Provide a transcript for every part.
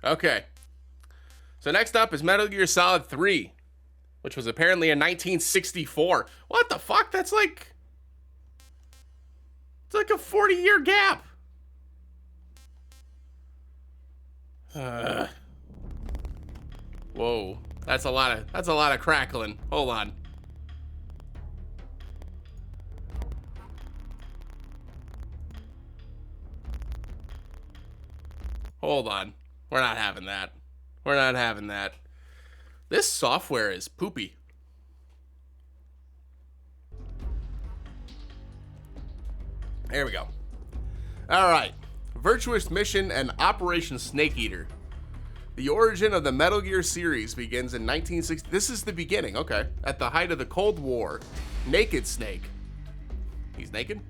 Okay. So next up is Metal Gear Solid 3, which was apparently in 1964. What the fuck? That's like... It's like a 40-year gap. Whoa. That's a lot of crackling. Hold on. Hold on. We're not having that. We're not having that. This software is poopy. There we go. All right. Virtuous Mission and Operation Snake Eater. The origin of the Metal Gear series begins in 1960. This is the beginning, okay. At the height of the Cold War, Naked Snake. He's naked?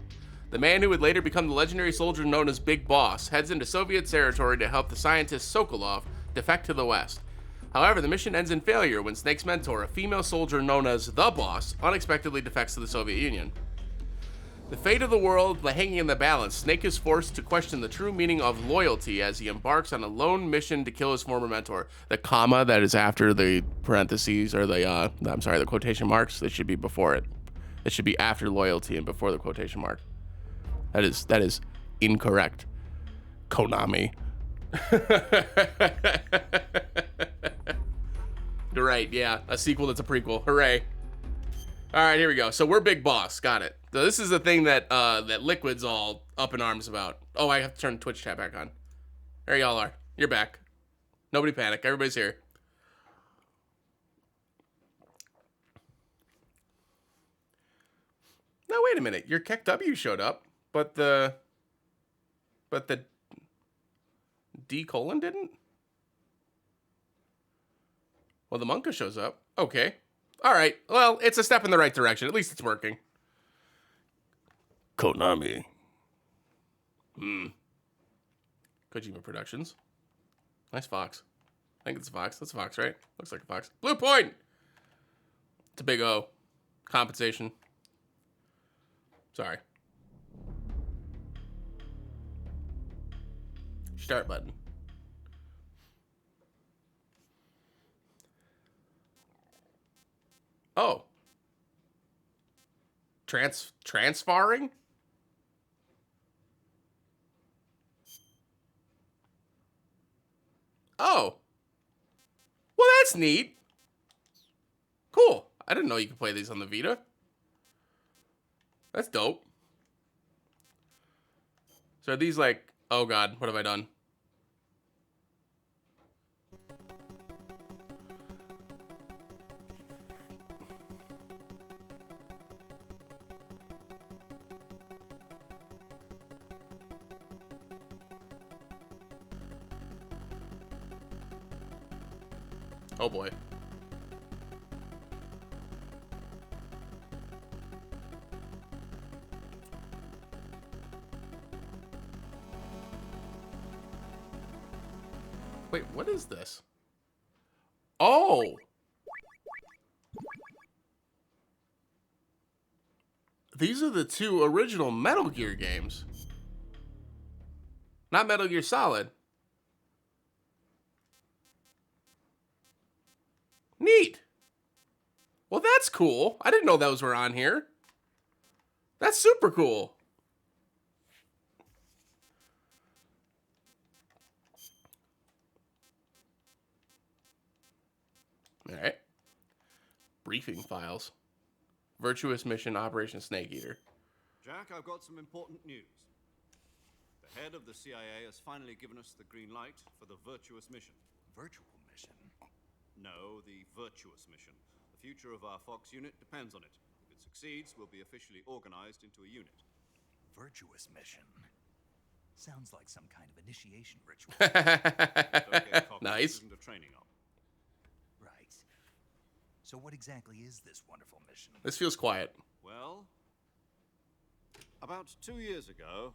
The man who would later become the legendary soldier known as Big Boss heads into Soviet territory to help the scientist Sokolov defect to the West. However, the mission ends in failure when Snake's mentor, a female soldier known as the Boss, unexpectedly defects to the Soviet Union. The fate of the world hanging in the balance, Snake is forced to question the true meaning of loyalty as he embarks on a lone mission to kill his former mentor. The comma that is after the parentheses, or the, the quotation marks, that should be before it. It should be after loyalty and before the quotation mark. That is incorrect. Konami. You're right, yeah. A sequel that's a prequel. Hooray. All right, here we go. So we're Big Boss. Got it. So this is the thing that that Liquid's all up in arms about. Oh, I have to turn Twitch chat back on. There y'all are. You're back. Nobody panic. Everybody's here. No, wait a minute. Your Keck W showed up, but the D colon didn't? Well, the Monka shows up. Okay. All right. Well, it's a step in the right direction. At least it's working. Konami. Kojima Productions. Nice fox. I think it's a fox. That's a fox, right? Looks like a fox. Blue point! It's a big O. Compensation. Sorry. Start button. Oh. Transfarring? Oh. Well, that's neat. Cool. I didn't know you could play these on the Vita. That's dope. So are these like... Oh, God. What have I done? Oh, boy. Wait, what is this? Oh! These are the two original Metal Gear games. Not Metal Gear Solid. Neat. Well, that's cool. I didn't know those were on here. That's super cool. All right. Briefing files. Virtuous Mission Operation Snake Eater. Jack, I've got some important news. The head of the CIA has finally given us the green light for the Virtuous Mission. Virtual mission? No, the Virtuous Mission. The future of our Fox unit depends on it. If it succeeds, we'll be officially organized into a unit. Virtuous mission? Sounds like some kind of initiation ritual. Nice. This isn't a training op. Right. So what exactly is this wonderful mission? This feels quiet. Well, about 2 years ago,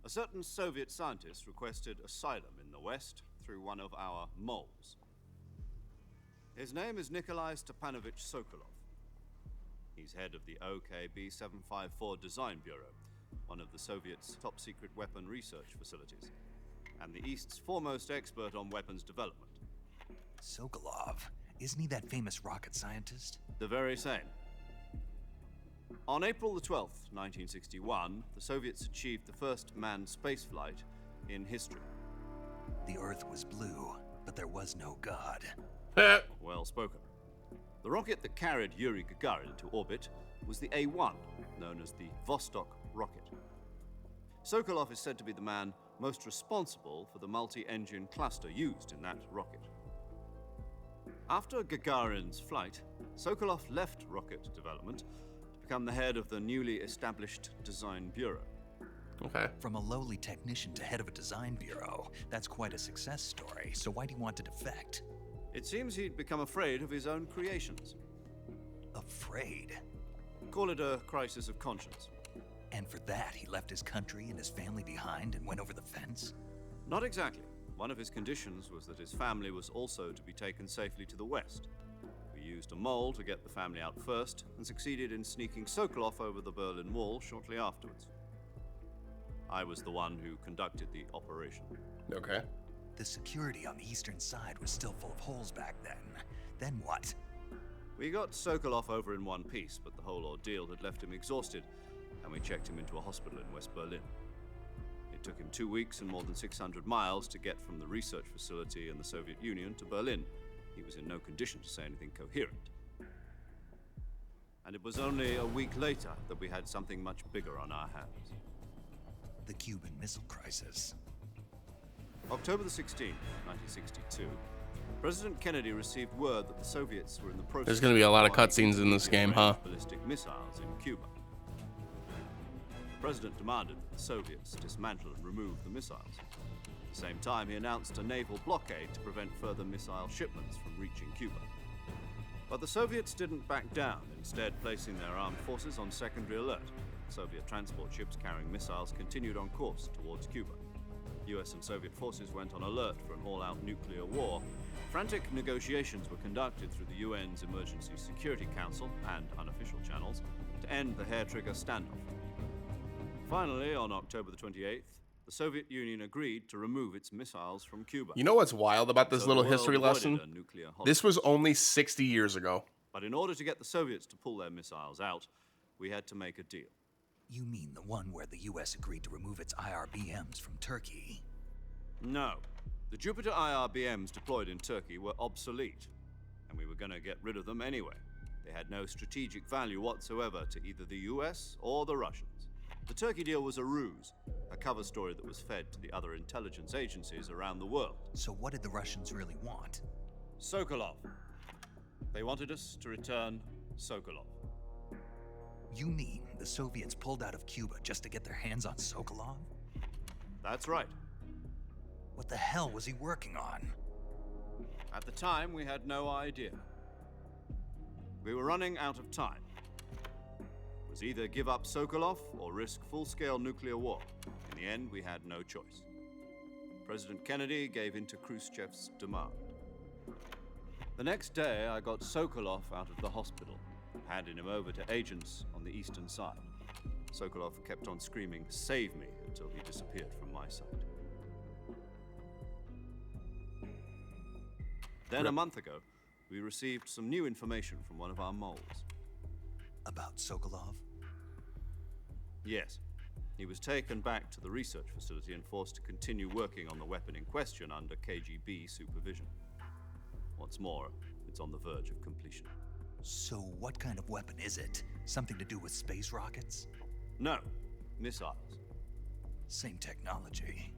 a certain Soviet scientist requested asylum in the West through one of our moles. His name is Nikolai Stepanovich Sokolov. He's head of the OKB 754 Design Bureau, one of the Soviets' top-secret weapon research facilities. and the East's foremost expert on weapons development. Sokolov, isn't he that famous rocket scientist? The very same. On April the 12th, 1961, the Soviets achieved the first manned spaceflight in history. The Earth was blue, but there was no God. Well spoken. The rocket that carried Yuri Gagarin into orbit was the A-1, known as the Vostok rocket. Sokolov is said to be the man most responsible for the multi-engine cluster used in that rocket. After Gagarin's flight, Sokolov left rocket development to become the head of the newly established Design Bureau. Okay. From a lowly technician to head of a design bureau, that's quite a success story. So why'd he want to defect? It seems he'd become afraid of his own creations. Afraid? Call it a crisis of conscience. And for that, he left his country and his family behind and went over the fence? Not exactly. One of his conditions was that his family was also to be taken safely to the west. We used a mole to get the family out first and succeeded in sneaking Sokolov over the Berlin Wall shortly afterwards. I was the one who conducted the operation. Okay. The security on the eastern side was still full of holes back then. Then what? We got Sokolov over in one piece, but the whole ordeal had left him exhausted, and we checked him into a hospital in West Berlin. It took him 2 weeks and more than 600 miles to get from the research facility in the Soviet Union to Berlin. He was in no condition to say anything coherent. And it was only a week later that we had something much bigger on our hands. The Cuban Missile Crisis. October the 16th, 1962, President Kennedy received word that the Soviets were in the process. There's going to be a lot of flying cutscenes in this game, huh? ballistic missiles in Cuba. The president demanded that the Soviets dismantle and remove the missiles. At the same time, he announced a naval blockade to prevent further missile shipments from reaching Cuba. But the Soviets didn't back down, instead placing their armed forces on secondary alert. Soviet transport ships carrying missiles continued on course towards Cuba. US and Soviet forces went on alert for an all-out nuclear war. Frantic negotiations were conducted through the UN's Emergency Security Council and unofficial channels to end the hair-trigger standoff. Finally, on October the 28th, the Soviet Union agreed to remove its missiles from Cuba. You know what's wild about this So little the world history avoided lesson? a nuclear This was holocaust. only 60 years ago. But in order to get the Soviets to pull their missiles out, we had to make a deal. You mean the one where the US agreed to remove its IRBMs from Turkey? No. The Jupiter IRBMs deployed in Turkey were obsolete, and we were going to get rid of them anyway. They had no strategic value whatsoever to either the US or the Russians. The Turkey deal was a ruse, a cover story that was fed to the other intelligence agencies around the world. So what did the Russians really want? Sokolov. They wanted us to return Sokolov. You mean the Soviets pulled out of Cuba just to get their hands on Sokolov? That's right. What the hell was he working on? At the time, we had no idea. We were running out of time. It was either give up Sokolov or risk full-scale nuclear war. In the end, we had no choice. President Kennedy gave in to Khrushchev's demand. The next day, I got Sokolov out of the hospital, handing him over to agents on the eastern side. Sokolov kept on screaming, "Save me," until he disappeared from my sight. Then a month ago, we received some new information from one of our moles. About Sokolov? Yes. He was taken back to the research facility and forced to continue working on the weapon in question under KGB supervision. What's more, it's on the verge of completion. So what kind of weapon is it? Something to do with space rockets? No, missiles. Same technology.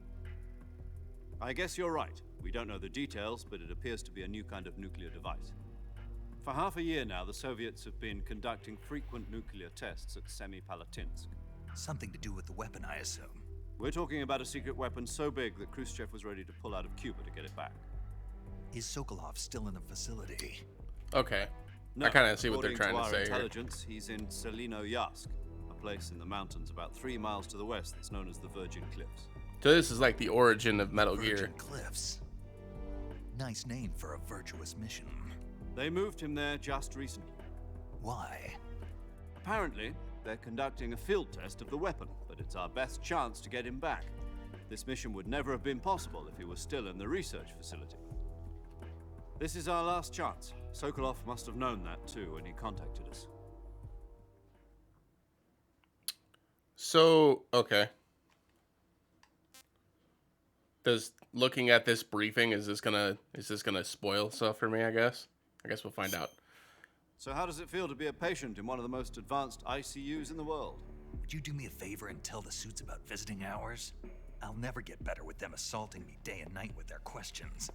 I guess you're right. We don't know the details, but it appears to be a new kind of nuclear device. For half a year now, the Soviets have been conducting frequent nuclear tests at Semipalatinsk. Something to do with the weapon, I assume. We're talking about a secret weapon so big that Khrushchev was ready to pull out of Cuba to get it back. Is Sokolov still in the facility? Okay. No, I kind of see what they're according trying to say our here. intelligence, he's in Selino-Yarsk, a place in the mountains about 3 miles to the west that's known as the Virgin Cliffs. So this is like the origin of Metal Virgin Gear. Cliffs. Nice name for a virtuous mission. They moved him there just recently. Why? Apparently, they're conducting a field test of the weapon, but it's our best chance to get him back. This mission would never have been possible if he was still in the research facility. This is our last chance. Sokolov must have known that too when he contacted us. So, okay. Looking at this briefing, is this gonna spoil stuff for me, I guess? I guess we'll find out. So how does it feel to be a patient in one of the most advanced ICUs in the world? Would you do me a favor and tell the suits about visiting hours? I'll never get better with them assaulting me day and night with their questions.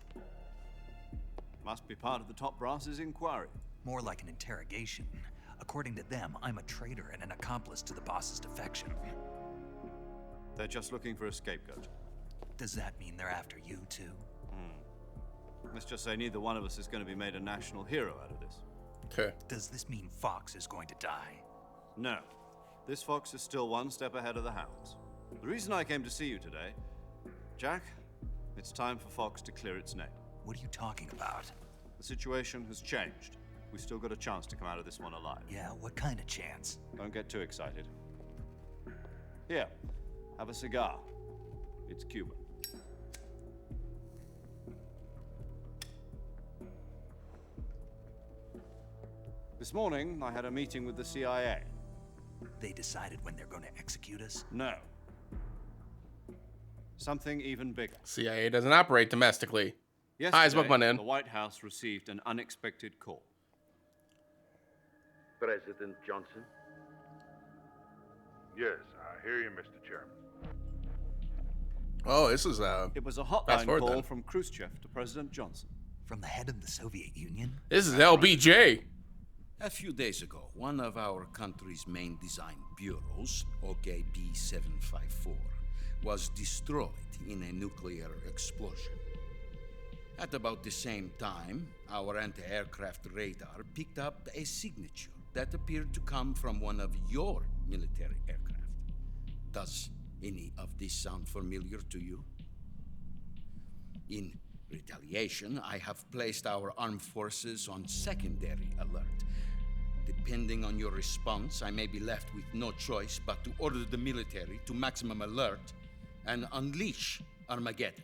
Must be part of the top brass's inquiry. More like an interrogation. According to them, I'm a traitor and an accomplice to the boss's defection. They're just looking for a scapegoat. Does that mean they're after you too? Let's just say neither one of us is going to be made a national hero out of this. Okay. Does this mean Fox is going to die? No. This fox is still one step ahead of the hounds. The reason I came to see you today, Jack, it's time for Fox to clear its name. What are you talking about? The situation has changed. We've still got a chance to come out of this one alive. Yeah, what kind of chance? Don't get too excited. Here, have a cigar. It's Cuban. This morning, I had a meeting with the CIA. They decided when they're going to execute us? No. Something even bigger. CIA doesn't operate domestically. Yesterday, the White House received an unexpected call. President Johnson? Yes, I hear you, Mr. Chairman. Oh, this is It was a hotline call from Khrushchev to President Johnson. From the head of the Soviet Union? This is LBJ. A few days ago, one of our country's main design bureaus, OKB 754, was destroyed in a nuclear explosion. At about the same time, our anti-aircraft radar picked up a signature that appeared to come from one of your military aircraft. Does any of this sound familiar to you? In retaliation, I have placed our armed forces on secondary alert. Depending on your response, I may be left with no choice but to order the military to maximum alert and unleash Armageddon.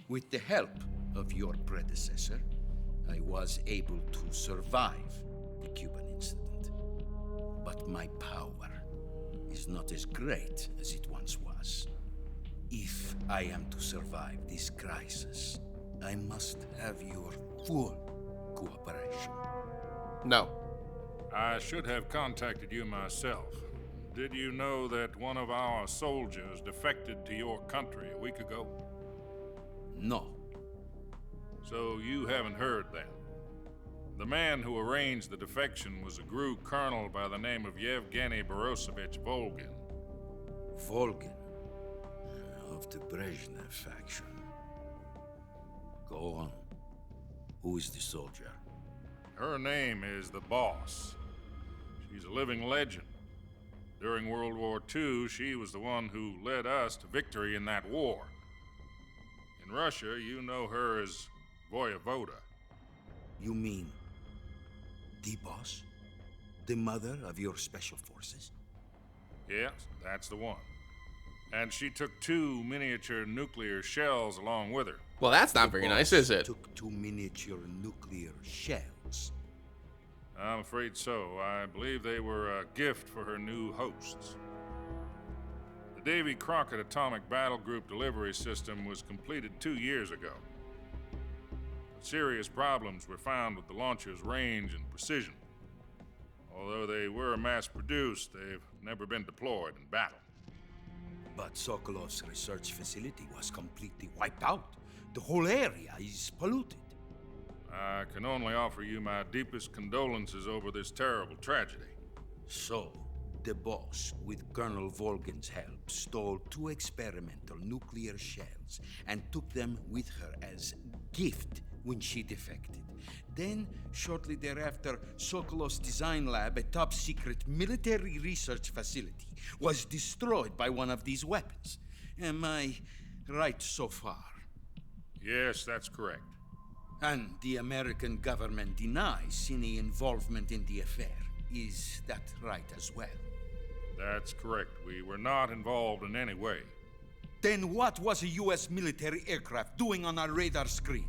With the help of your predecessor, I was able to survive the Cuban incident. But my power is not as great as it once was. If I am to survive this crisis, I must have your full cooperation. No. I should have contacted you myself. Did you know that one of our soldiers defected to your country a week ago? No. So you haven't heard then. The man who arranged the defection was a GRU colonel by the name of Yevgeny Borosovich Volgin. Volgin, of the Brezhnev faction. Go on. Who is the soldier? Her name is the Boss. She's a living legend. During World War II, she was the one who led us to victory in that war. In Russia, you know her as Voyevoda. You mean the boss? The mother of your special forces? Yes, that's the one. And she took 2 miniature nuclear shells along with her. Well, that's not very nice, is it? Took 2 miniature nuclear shells. I'm afraid so. I believe they were a gift for her new hosts. The Davy Crockett Atomic Battle Group delivery system was completed 2 years ago. But serious problems were found with the launcher's range and precision. Although they were mass-produced, they've never been deployed in battle. But Sokolov's research facility was completely wiped out. The whole area is polluted. I can only offer you my deepest condolences over this terrible tragedy. So, the boss, with Colonel Volgin's help, stole 2 experimental nuclear shells and took them with her as gift when she defected. Then, shortly thereafter, Sokolov's design lab, a top-secret military research facility, was destroyed by one of these weapons. Am I right so far? Yes, that's correct. And the American government denies any involvement in the affair. Is that right as well? That's correct. We were not involved in any way. Then what was a US military aircraft doing on our radar screen?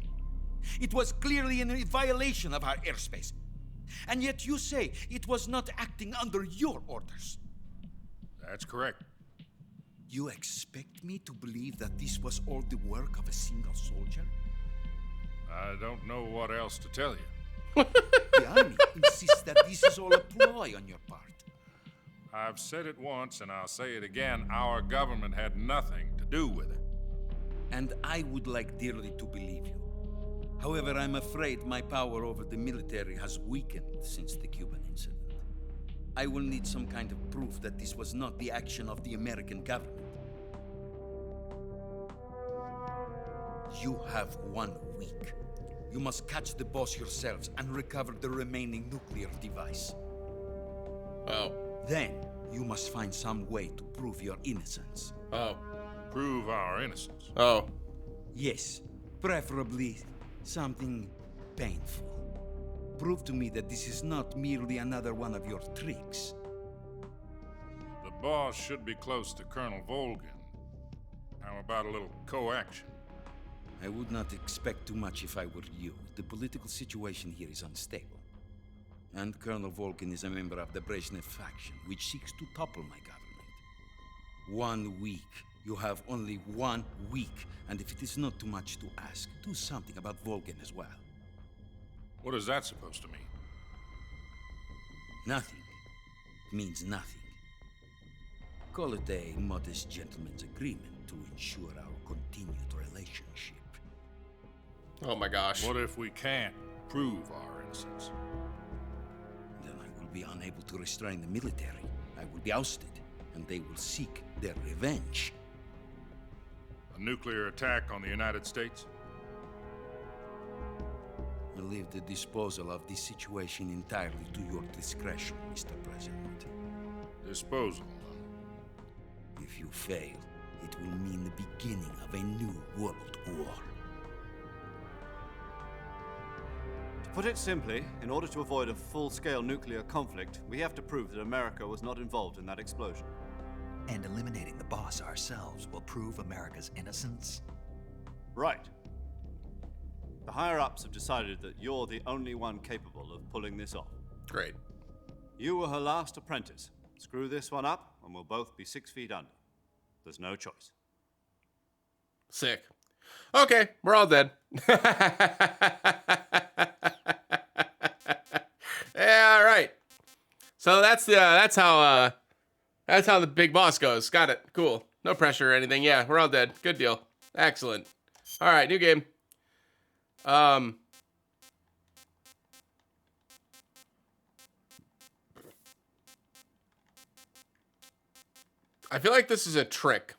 It was clearly in violation of our airspace. And yet you say it was not acting under your orders. That's correct. You expect me to believe that this was all the work of a single soldier? I don't know what else to tell you. The Army insists that this is all a ploy on your part. I've said it once and I'll say it again. Our government had nothing to do with it. And I would like dearly to believe you. However, I'm afraid my power over the military has weakened since the Cuban incident. I will need some kind of proof that this was not the action of the American government. You have 1 week. You must catch the boss yourselves and recover the remaining nuclear device. Oh. Then, you must find some way to prove your innocence. Oh. Prove our innocence. Oh. Yes, preferably something painful. Prove to me that this is not merely another one of your tricks. The boss should be close to Colonel Volgin. How about a little co-action? I would not expect too much if I were you. The political situation here is unstable. And Colonel Volgin is a member of the Brezhnev faction, which seeks to topple my government. 1 week. You have only 1 week. And if it is not too much to ask, do something about Volgin as well. What is that supposed to mean? Nothing. It means nothing. Call it a modest gentleman's agreement to ensure our continued relationship. Oh my gosh. What if we can't prove our innocence? Then I will be unable to restrain the military. I will be ousted, and they will seek their revenge. A nuclear attack on the United States? I leave the disposal of this situation entirely to your discretion, Mr. President. Disposal. If you fail, it will mean the beginning of a new world war. To put it simply, in order to avoid a full-scale nuclear conflict, we have to prove that America was not involved in that explosion. And eliminating the boss ourselves will prove America's innocence? Right. The higher-ups have decided that you're the only one capable of pulling this off. Great. You were her last apprentice. Screw this one up, and we'll both be 6 feet under. There's no choice. Sick. Okay, we're all dead. Yeah, all right. So that's how the big boss goes. Got it. Cool. No pressure or anything. Yeah, we're all dead. Good deal. Excellent. All right, new game. I feel like this is a trick.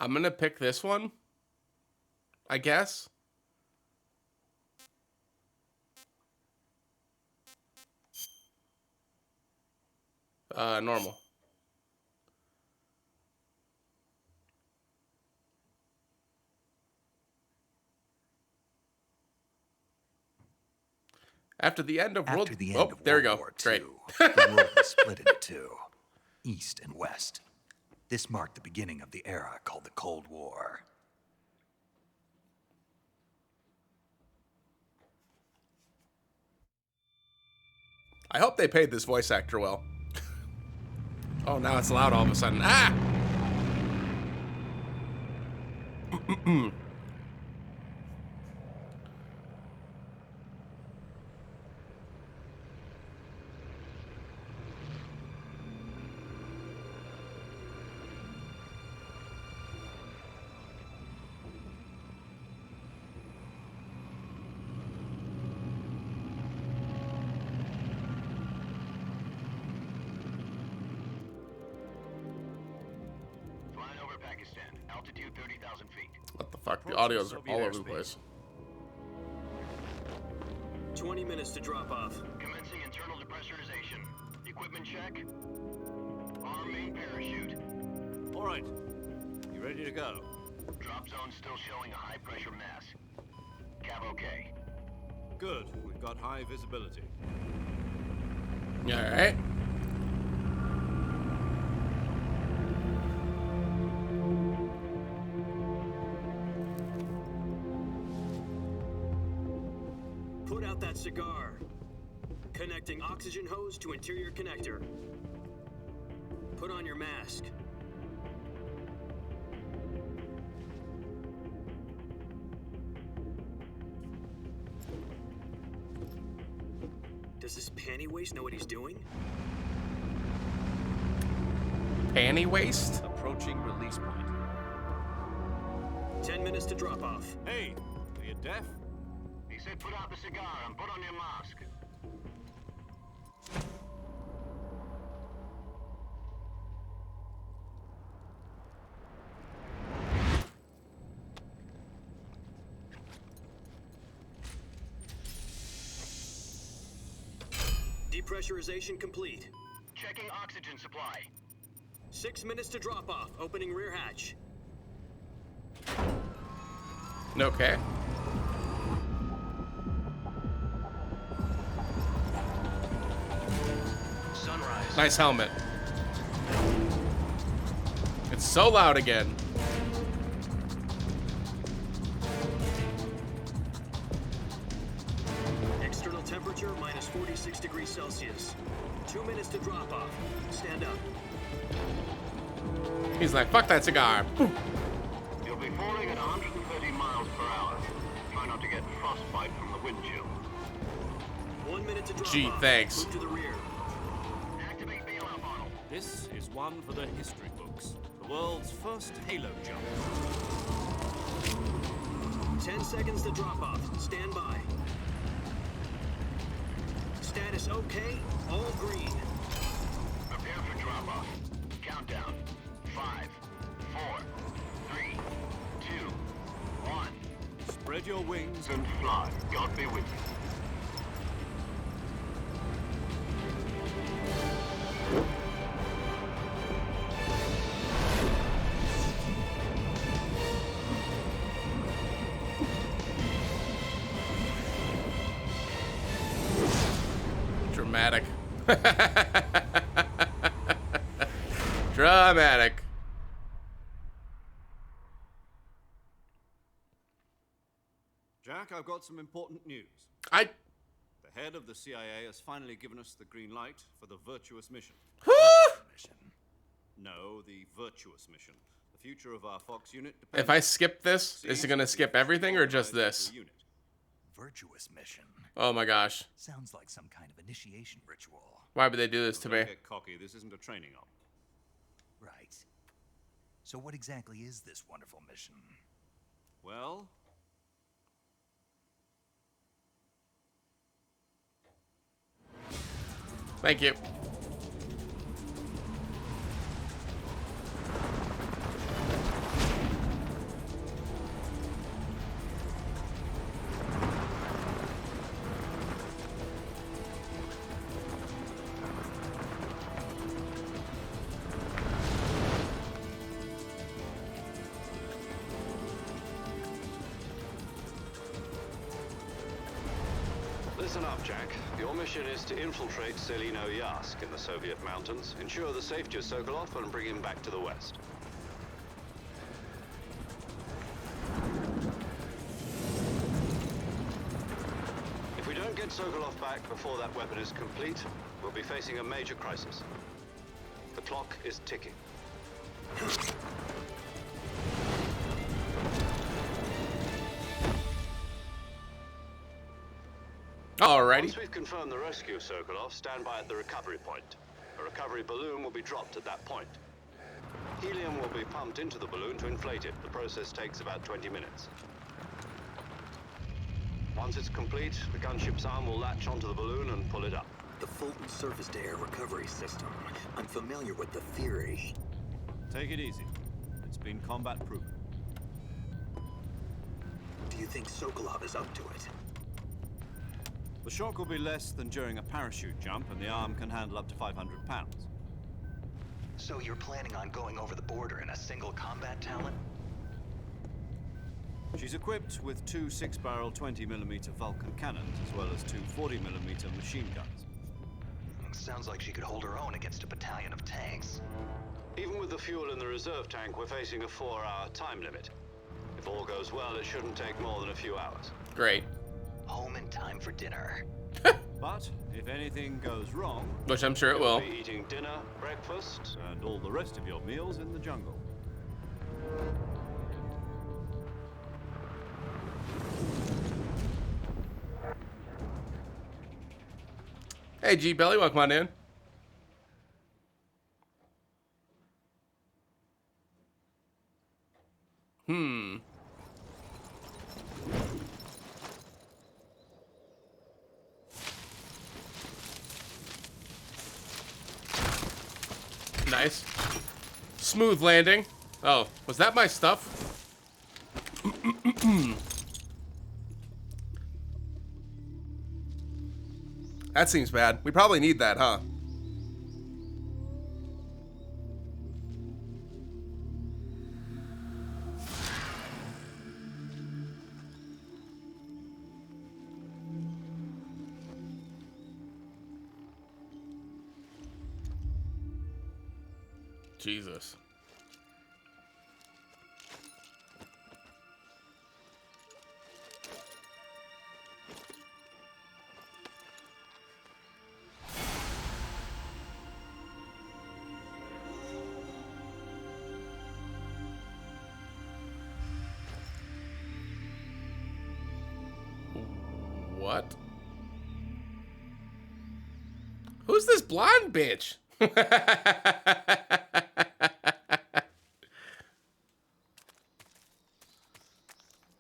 I'm gonna pick this one, I guess. Normal. After the end of World... After the end oh, of there we World go. War Great. II, the world was split into two, East and West. This marked the beginning of the era called the Cold War. I hope they paid this voice actor well. Oh, now it's loud all of a sudden. Ah! Altitude 30,000 feet. What the fuck? The audios are all over the place. 20 minutes to drop off. Commencing internal depressurization. Equipment check. Arm main parachute. All right. You ready to go? Drop zone still showing a high pressure mass. Cav okay. Good. We've got high visibility. All right. Put out that cigar. Connecting oxygen hose to interior connector. Put on your mask. Does this panty waste know what he's doing? Panty waste? Approaching release point. 10 minutes to drop off. Hey, are you deaf? He said put out the cigar and put on your mask. Depressurization complete. Checking oxygen supply. 6 minutes to drop off. Opening rear hatch. Okay. Sunrise. Nice helmet. It's so loud again. External temperature minus 46 degrees Celsius. 2 minutes to drop off. Stand up. He's like, fuck that cigar. Boom. You'll be falling at 130 miles per hour. Try not to get frostbite from the wind chill. 1 minute to drop Gee, off. thanks. Move to the rear. Activate BLF funnel. This is one for the history books. The world's first halo jump. 10 seconds to drop off. Stand by. Status okay. All green. Prepare for drop off. Countdown. 5, 4, 3, 2, 1. Spread your wings And fly. God be with you. Dramatic. Dramatic. Jack, I've got some important news. I. The head of the CIA has finally given us the green light for the virtuous mission. Mission. No, the virtuous mission. The future of our Fox unit If I skip this, is it gonna skip everything or just this? Unit. Virtuous mission. Oh my gosh. Sounds like some kind of initiation ritual. Why would they do this to Don't me? get cocky. This isn't a training op. Right. So what exactly is this wonderful mission? Well, Thank you. Listen up, Jack. Your mission is to infiltrate Selino Yask in the Soviet mountains, ensure the safety of Sokolov, and bring him back to the West. If we don't get Sokolov back before that weapon is complete, we'll be facing a major crisis. The clock is ticking. Alrighty. Once we've confirmed the rescue of Sokolov, stand by at the recovery point. A recovery balloon will be dropped at that point. Helium will be pumped into the balloon to inflate it. The process takes about 20 minutes. Once it's complete, the gunship's arm will latch onto the balloon and pull it up. The Fulton surface-to-air recovery system. I'm familiar with the theory. take it easy. It's been combat proven. Do you think Sokolov is up to it? The shock will be less than during a parachute jump, and the arm can handle up to 500 pounds. So you're planning on going over the border in a single combat talent? She's equipped with two 6-barrel 20mm Vulcan cannons, as well as two 40mm machine guns. Sounds like she could hold her own against a battalion of tanks. Even with the fuel in the reserve tank, we're facing a 4-hour time limit. If all goes well, it shouldn't take more than a few hours. Great. Home in time for dinner. But if anything goes wrong, Which I'm sure it will. We'll be eating dinner, breakfast, and all the rest of your meals in the jungle. Hey, G Belly, welcome on in. Nice. Smooth landing. Oh, was that my stuff? That seems bad. We probably need that, huh? Jesus. What? Who's this blonde bitch?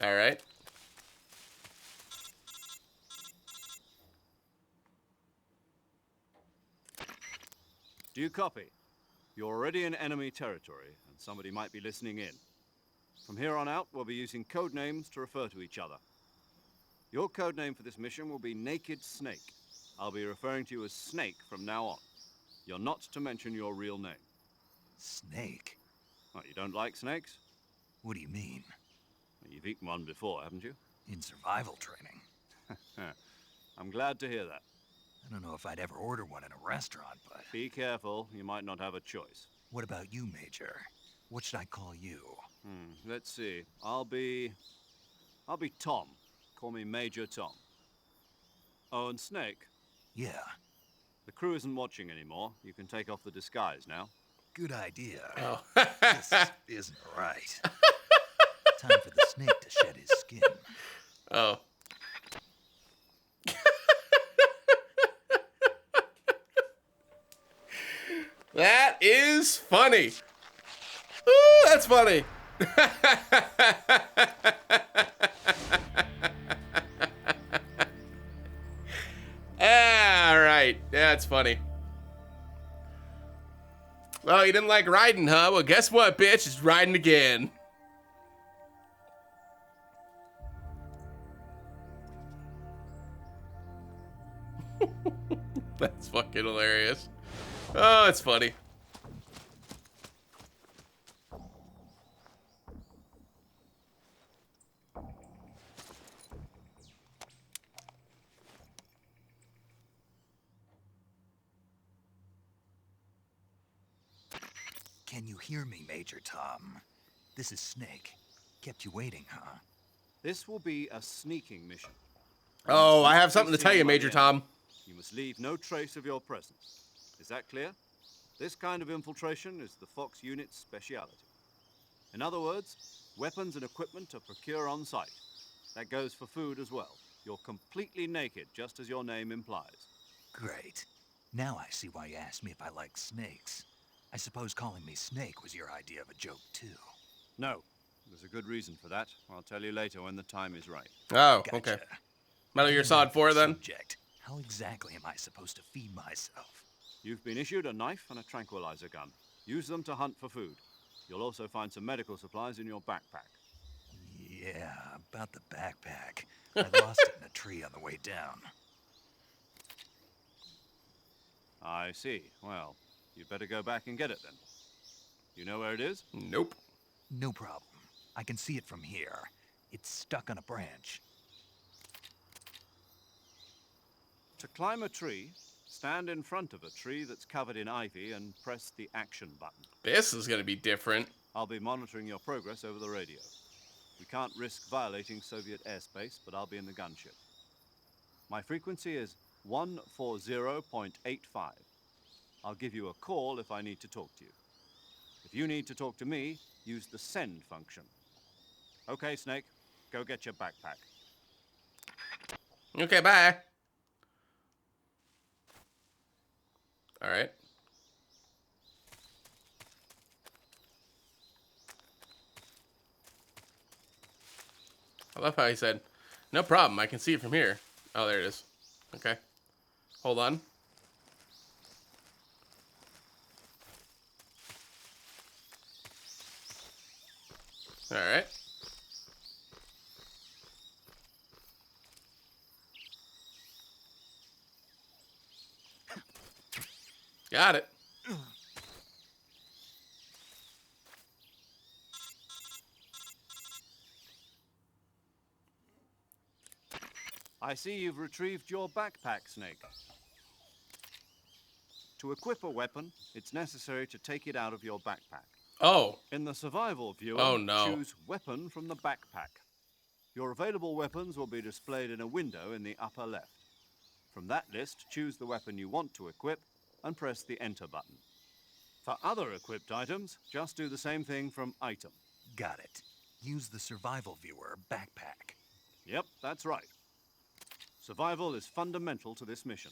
All right. Do you copy? You're already in enemy territory, and somebody might be listening in. From here on out, we'll be using code names to refer to each other. Your code name for this mission will be Naked Snake. I'll be referring to you as Snake from now on. You're not to mention your real name. Snake? What, you don't like snakes? What do you mean? You've eaten one before, haven't you? In survival training. I'm glad to hear that. I don't know if I'd ever order one in a restaurant, but... Be careful, you might not have a choice. What about you, Major? What should I call you? Let's see. I'll be Tom. Call me Major Tom. Oh, and Snake. Yeah, The crew isn't watching anymore. You can take off the disguise now. good idea. Oh. This isn't right. Time for the snake to shed his skin. Oh. That is funny. Ooh, that's funny. All right. Yeah, it's funny. Well, you didn't like riding, huh? Well, guess what, bitch? It's riding again. That's fucking hilarious. Oh, it's funny. Can you hear me, Major Tom? This is Snake. Kept you waiting, huh? This will be a sneaking mission. Oh, I have something to tell you, Major Tom. You must leave no trace of your presence. Is that clear? This kind of infiltration is the Fox unit's speciality. In other words, weapons and equipment are procured on site. That goes for food as well. You're completely naked, just as your name implies. Great. Now I see why you asked me if I like snakes. I suppose calling me Snake was your idea of a joke, too. No, there's a good reason for that. I'll tell you later when the time is right. Oh, Gotcha. okay. Metal Gear Solid 4 then? Subject. How exactly am I supposed to feed myself? You've been issued a knife and a tranquilizer gun. Use them to hunt for food. You'll also find some medical supplies in your backpack. Yeah, about the backpack. I lost it in a tree on the way down. I see. Well, You'd better go back and get it then. You know where it is? Nope. No problem. I can see it from here. It's stuck on a branch. To climb a tree, stand in front of a tree that's covered in ivy and press the action button. This is going to be different. I'll be monitoring your progress over the radio. We can't risk violating Soviet airspace, but I'll be in the gunship. My frequency is 140.85. I'll give you a call if I need to talk to you. If you need to talk to me, use the send function. Okay, Snake, go get your backpack. Okay, bye. All right. I love how he said, no problem, I can see it from here. Oh, there it is. Okay. Hold on. All right. Got it. I see you've retrieved your backpack, Snake. To equip a weapon, it's necessary to take it out of your backpack. Oh. In the survival viewer, Oh, no. choose weapon from the backpack. Your available weapons will be displayed in a window in the upper left. From that list, choose the weapon you want to equip and press the enter button. For other equipped items, just do the same thing from item. Got it. Use the survival viewer backpack. Yep, that's right. Survival is fundamental to this mission.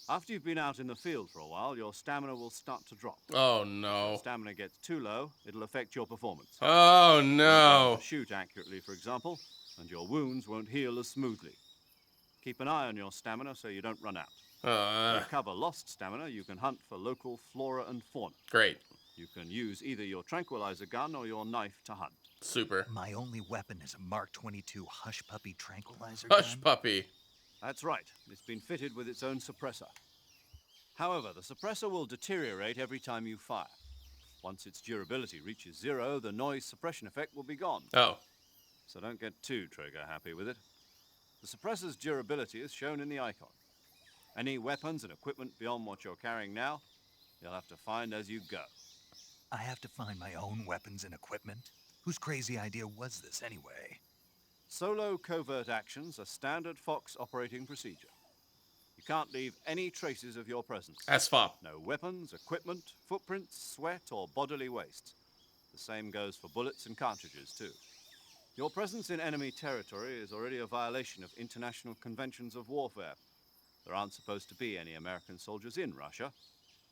After you've been out in the field for a while, your stamina will start to drop. Oh, If no. your stamina gets too low, it'll affect your performance. Oh, You won't be no. able to shoot accurately, for example, and your wounds won't heal as smoothly. Keep an eye on your stamina so you don't run out. To recover lost stamina, you can hunt for local flora and fauna. Great. You can use either your tranquilizer gun or your knife to hunt. Super. My only weapon is a Mark 22 Hush Puppy tranquilizer Hush gun. puppy. That's right. It's been fitted with its own suppressor. However, the suppressor will deteriorate every time you fire. Once its durability reaches 0, the noise suppression effect will be gone. Oh. So don't get too trigger happy with it. The suppressor's durability is shown in the icon. Any weapons and equipment beyond what you're carrying now, you'll have to find as you go. I have to find my own weapons and equipment? Whose crazy idea was this anyway? Solo covert actions are standard Fox operating procedure. You can't leave any traces of your presence. SFOP. No weapons, equipment, footprints, sweat, or bodily waste. The same goes for bullets and cartridges, too. Your presence in enemy territory is already a violation of international conventions of warfare. There aren't supposed to be any American soldiers in Russia.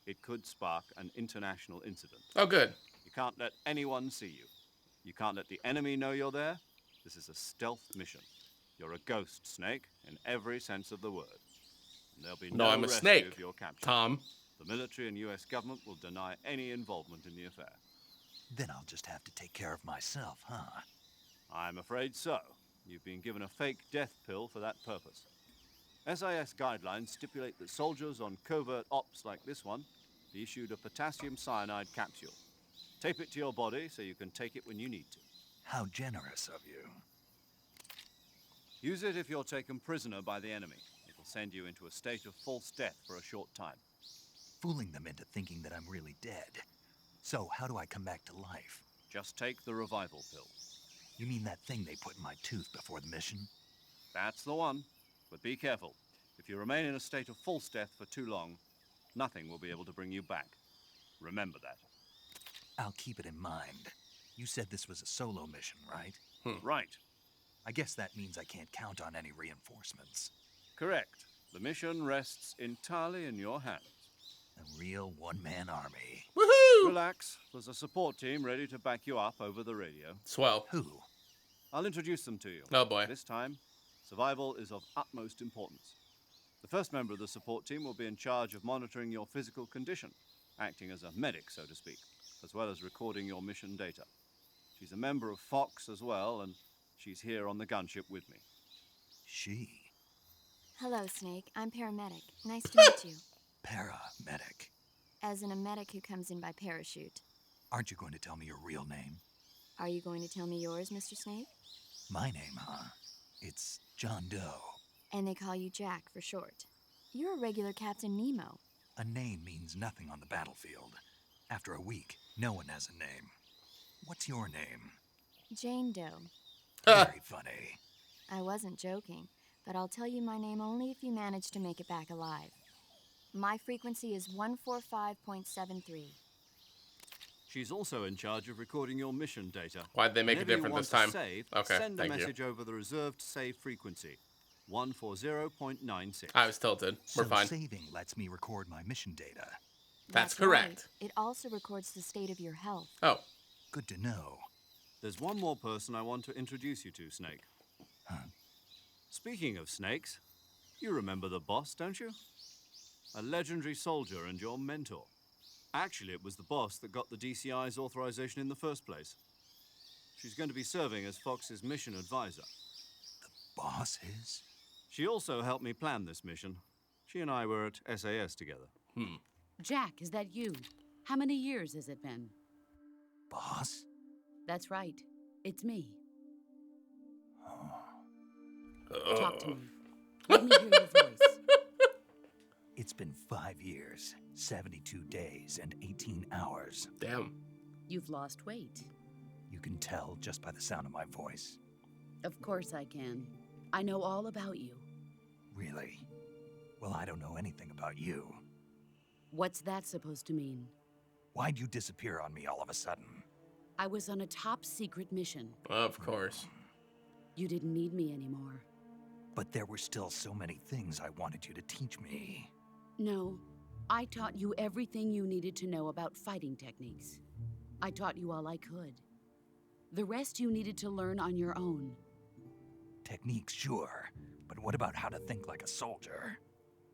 It could spark an international incident. Oh, good. You can't let anyone see you. You can't let the enemy know you're there. This is a stealth mission. You're a ghost, Snake, in every sense of the word. And there'll be No, no I'm a rescue snake, if you're captured. Tom. The military and US government will deny any involvement in the affair. Then I'll just have to take care of myself, huh? I'm afraid so. You've been given a fake death pill for that purpose. SIS guidelines stipulate that soldiers on covert ops like this one be issued a potassium cyanide capsule. Tape it to your body so you can take it when you need to. How generous of you. Use it if you're taken prisoner by the enemy. It'll send you into a state of false death for a short time. Fooling them into thinking that I'm really dead. So how do I come back to life? Just take the revival pill. You mean that thing they put in my tooth before the mission? That's the one. But be careful. If you remain in a state of false death for too long, nothing will be able to bring you back. Remember that. I'll keep it in mind. You said this was a solo mission, right? Right. I guess that means I can't count on any reinforcements. Correct. The mission rests entirely in your hands. A real one-man army. Woohoo! Relax. There's a support team ready to back you up over the radio. Swell. Who? I'll introduce them to you. Oh, boy. This time, survival is of utmost importance. The first member of the support team will be in charge of monitoring your physical condition, acting as a medic, so to speak, as well as recording your mission data. She's a member of Fox as well, and she's here on the gunship with me. She. Hello, Snake. I'm paramedic. Nice to meet you. Paramedic. As in a medic who comes in by parachute. Aren't you going to tell me your real name? Are you going to tell me yours, Mr. Snake? My name, huh? It's John Doe. And they call you Jack for short. You're a regular Captain Nemo. A name means nothing on the battlefield. After a week, no one has a name. What's your name? Jane Doe. Very funny. I wasn't joking, but I'll tell you my name only if you manage to make it back alive. My frequency is 145.73. She's also in charge of recording your mission data. Why'd they make it Whenever you different want this time? to save, Okay, send a thank you. message over the reserved save frequency, 140.96. I was tilted. We're So fine. saving lets me record my mission data. That's correct. Right. It also records the state of your health. Oh. Good to know. There's one more person I want to introduce you to, Snake. Huh? Speaking of snakes, you remember the boss, don't you? A legendary soldier and your mentor. Actually, it was the boss that got the DCI's authorization in the first place. She's going to be serving as Fox's mission advisor. The boss is? She also helped me plan this mission. She and I were at SAS together. Jack, is that you? How many years has it been? Boss? That's right. It's me. Oh. Talk to me. Let me hear your voice. It's been 5 years, 72 days, and 18 hours. Damn. You've lost weight. You can tell just by the sound of my voice. Of course I can. I know all about you. Really? Well, I don't know anything about you. What's that supposed to mean? Why'd you disappear on me all of a sudden? I was on a top secret mission. Of course. You didn't need me anymore. But there were still so many things I wanted you to teach me. No, I taught you everything you needed to know about fighting techniques. I taught you all I could. The rest you needed to learn on your own. Techniques, sure. But what about how to think like a soldier?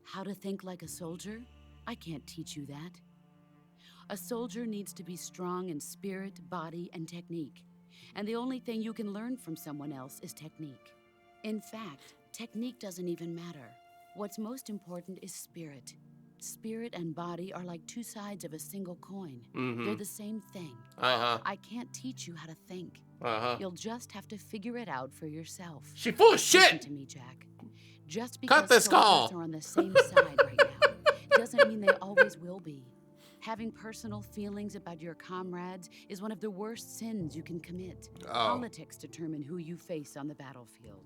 How to think like a soldier? I can't teach you that. A soldier needs to be strong in spirit, body, and technique. And the only thing you can learn from someone else is technique. In fact, technique doesn't even matter. What's most important is spirit. Spirit and body are like two sides of a single coin. They're the same thing. I can't teach you how to think. You'll just have to figure it out for yourself. She full of shit! Listen to me, Jack. Just because Cut this call! soldiers are on the same side right now doesn't mean they always will be. Having personal feelings about your comrades is one of the worst sins you can commit. Politics determine who you face on the battlefield.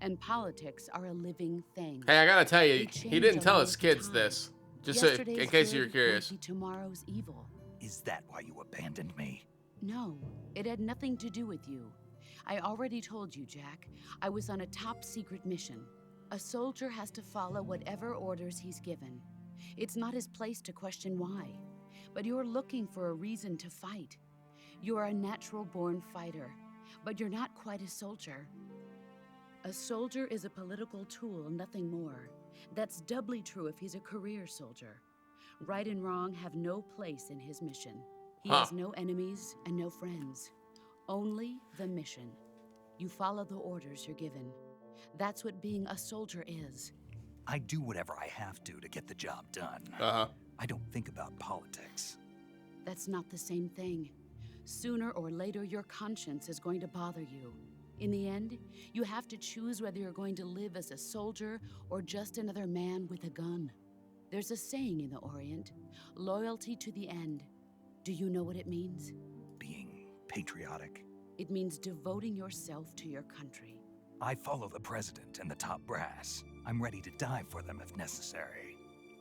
And politics are a living thing. Hey, I gotta tell you, They he change didn't tell all his the kids time. this. Just so, Yesterday's in case you're good curious. might be tomorrow's evil. Is that why you abandoned me? No, it had nothing to do with you. I already told you, Jack. I was on a top secret mission. A soldier has to follow whatever orders he's given. It's not his place to question why. But you're looking for a reason to fight. You are a natural-born fighter, but you're not quite a soldier. A soldier is a political tool, nothing more. That's doubly true if he's a career soldier. Right and wrong have no place in his mission. He has no enemies and no friends. Only the mission. You follow the orders you're given. That's what being a soldier is. I do whatever I have to get the job done. I don't think about politics. That's not the same thing. Sooner or later, your conscience is going to bother you. In the end, you have to choose whether you're going to live as a soldier or just another man with a gun. There's a saying in the Orient, loyalty to the end. Do you know what it means? Being patriotic. It means devoting yourself to your country. I follow the president and the top brass. I'm ready to die for them if necessary.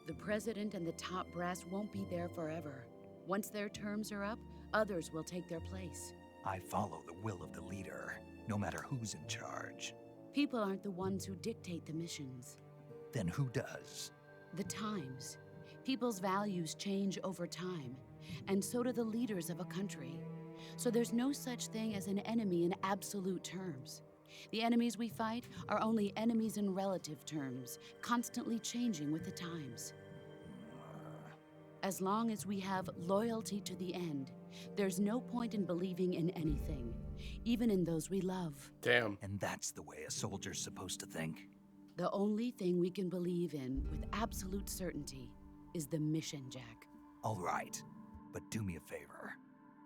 The president and the top brass won't be there forever. Once their terms are up, others will take their place. I follow the will of the leader, no matter who's in charge. People aren't the ones who dictate the missions. Then who does? The times. People's values change over time, and so do the leaders of a country. So there's no such thing as an enemy in absolute terms. The enemies we fight are only enemies in relative terms, constantly changing with the times. As long as we have loyalty to the end, there's no point in believing in anything, even in those we love. Damn. And that's the way a soldier's supposed to think? The only thing we can believe in with absolute certainty is the mission, Jack. All right, but do me a favor.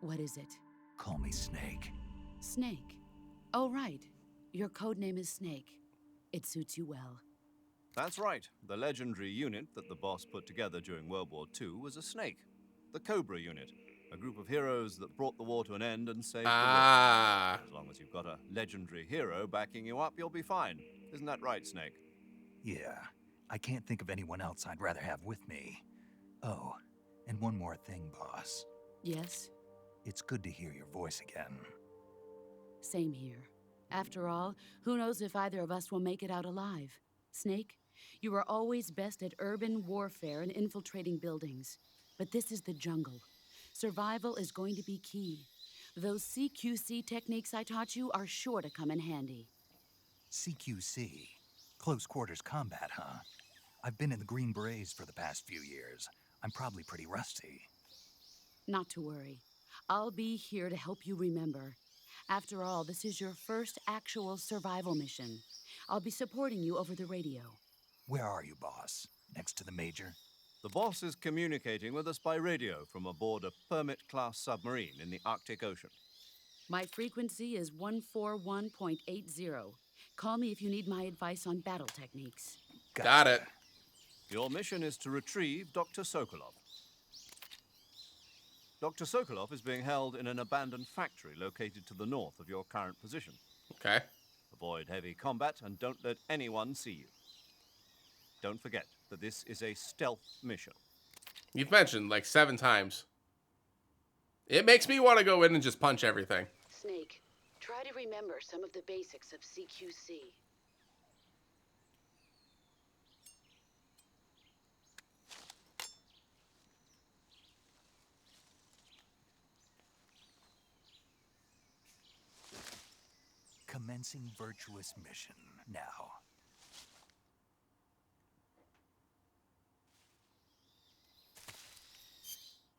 What is it? Call me Snake. Snake. Oh, right. Your code name is Snake. It suits you well. That's right. The legendary unit that the boss put together during World War II was a snake. The Cobra unit. A group of heroes that brought the war to an end and saved the world. As long as you've got a legendary hero backing you up, you'll be fine. Isn't that right, Snake? Yeah, I can't think of anyone else I'd rather have with me. Oh, and one more thing, boss. Yes? It's good to hear your voice again. Same here. After all, who knows if either of us will make it out alive? Snake, you are always best at urban warfare and infiltrating buildings. But this is the jungle. Survival is going to be key. Those CQC techniques I taught you are sure to come in handy. CQC? Close quarters combat, huh? I've been in the Green Berets for the past few years. I'm probably pretty rusty. Not to worry. I'll be here to help you remember. After all, this is your first actual survival mission. I'll be supporting you over the radio. Where are you, boss? Next to the Major? The boss is communicating with us by radio from aboard a Permit-class submarine in the Arctic Ocean. My frequency is 141.80. Call me if you need my advice on battle techniques. Gotcha. Got it. Your mission is to retrieve Dr. Sokolov. Dr. Sokolov is being held in an abandoned factory located to the north of your current position. Okay. Avoid heavy combat and don't let anyone see you. Don't forget that this is a stealth mission. You've mentioned like 7 times. It makes me want to go in and just punch everything. Snake, try to remember some of the basics of CQC. Commencing virtuous mission now.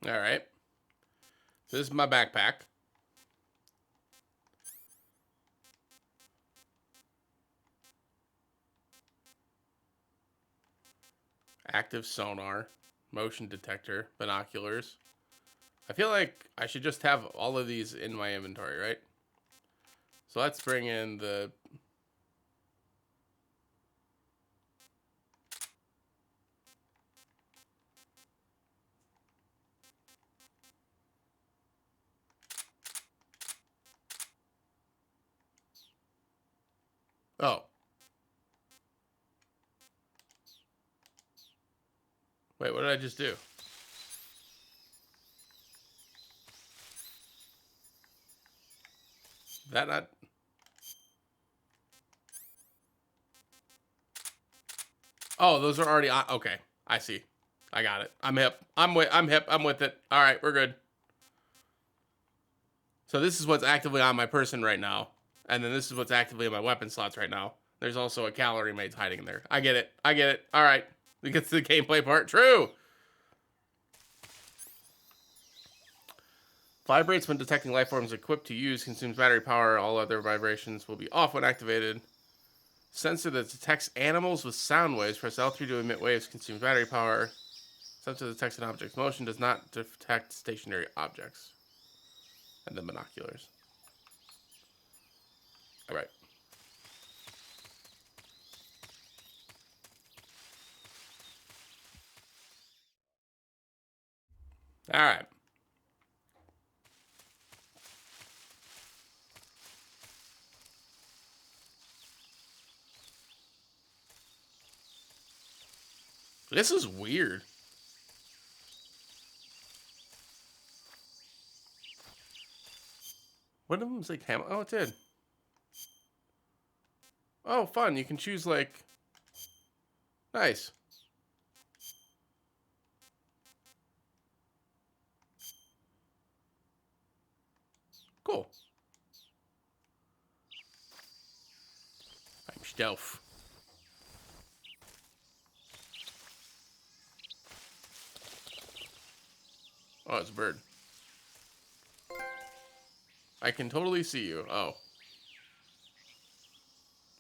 All right. This is my backpack. Active sonar, motion detector, binoculars. I feel like I should just have all of these in my inventory, right? So let's bring in the... Oh. Wait, what did I just do? That not... Oh, those are already on. Okay, I see. I got it. I'm hip. I'm hip. I'm with it. All right, we're good. So this is what's actively on my person right now. And then this is what's actively in my weapon slots right now. There's also a calorie maze hiding in there. I get it. I get it. All right. It gets to the gameplay part. True. Vibrates when detecting life forms equipped to use. Consumes battery power. All other vibrations will be off when activated. Sensor that detects animals with sound waves. Press L3 to emit waves. Consumes battery power. Sensor that detects an object's motion. Does not detect stationary objects. And then binoculars. All right. All right. This is weird. One of them's like hammer. Oh, it did. Oh, fun. You can choose like... Nice. Cool. I'm stealth. Oh, it's a bird. I can totally see you. Oh.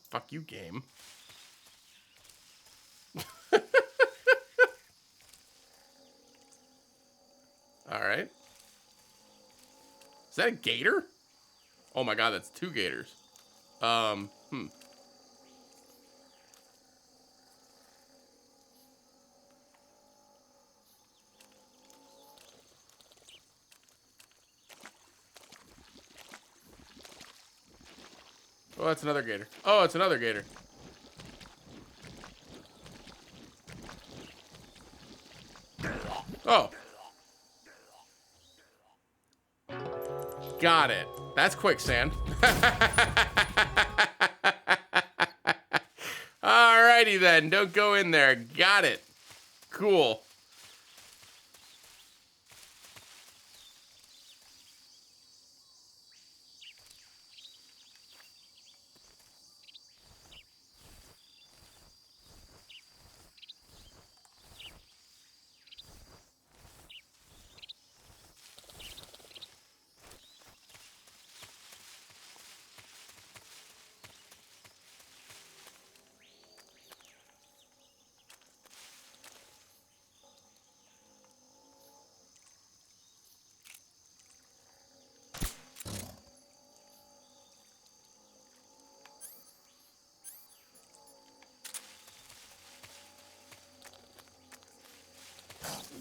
Fuck you, game. Is that a gator? Oh my god, that's 2 gators. Oh, that's another gator. Oh, it's another gator. Oh. Got it. That's quicksand. Alrighty then. Don't go in there. Got it. Cool.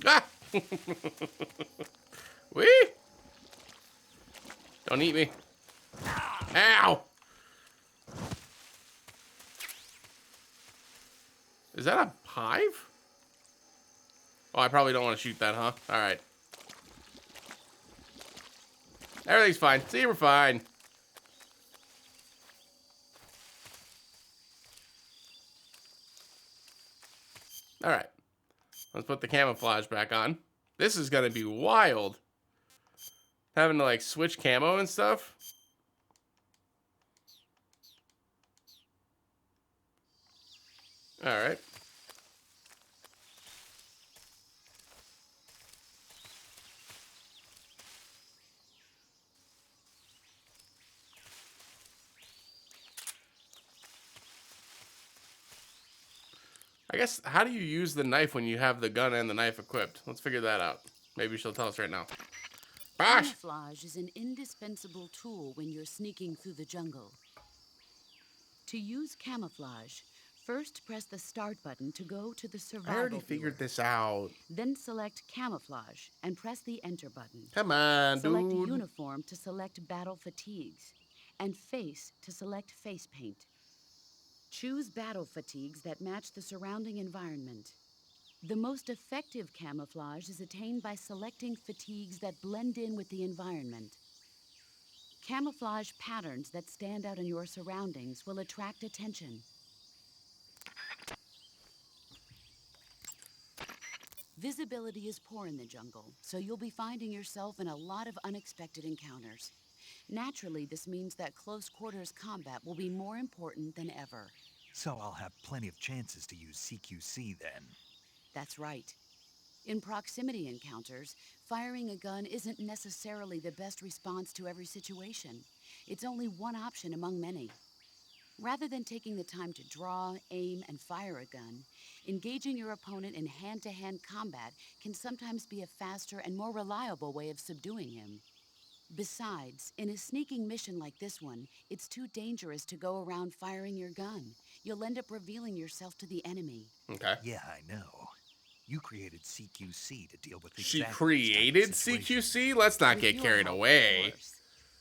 Ah! Wee! Don't eat me. Ow! Is that a hive? Oh, I probably don't want to shoot that, huh? Alright. Everything's fine. See, we're fine. Alright. Let's put the camouflage back on. This is gonna be wild. Having to, like, switch camo and stuff. Alright. I guess, how do you use the knife when you have the gun and the knife equipped? Let's figure that out. Maybe she'll tell us right now. Bosh! Camouflage is an indispensable tool when you're sneaking through the jungle. To use camouflage, first press the start button to go to the survival I already figured viewer. this out. Then select camouflage and press the enter button. Come on, Select dude. uniform to select battle fatigues, and face to select face paint. Choose battle fatigues that match the surrounding environment. The most effective camouflage is attained by selecting fatigues that blend in with the environment. Camouflage patterns that stand out in your surroundings will attract attention. Visibility is poor in the jungle, so you'll be finding yourself in a lot of unexpected encounters. Naturally, this means that close quarters combat will be more important than ever. So I'll have plenty of chances to use CQC then. That's right. In proximity encounters, firing a gun isn't necessarily the best response to every situation. It's only one option among many. Rather than taking the time to draw, aim, and fire a gun, engaging your opponent in hand-to-hand combat can sometimes be a faster and more reliable way of subduing him. Besides, in a sneaking mission like this one, it's too dangerous to go around firing your gun. You'll end up revealing yourself to the enemy. Okay. Yeah, I know. You created CQC to deal with She exactly created this type of situation. CQC? Let's not With get your carried help, of away. course.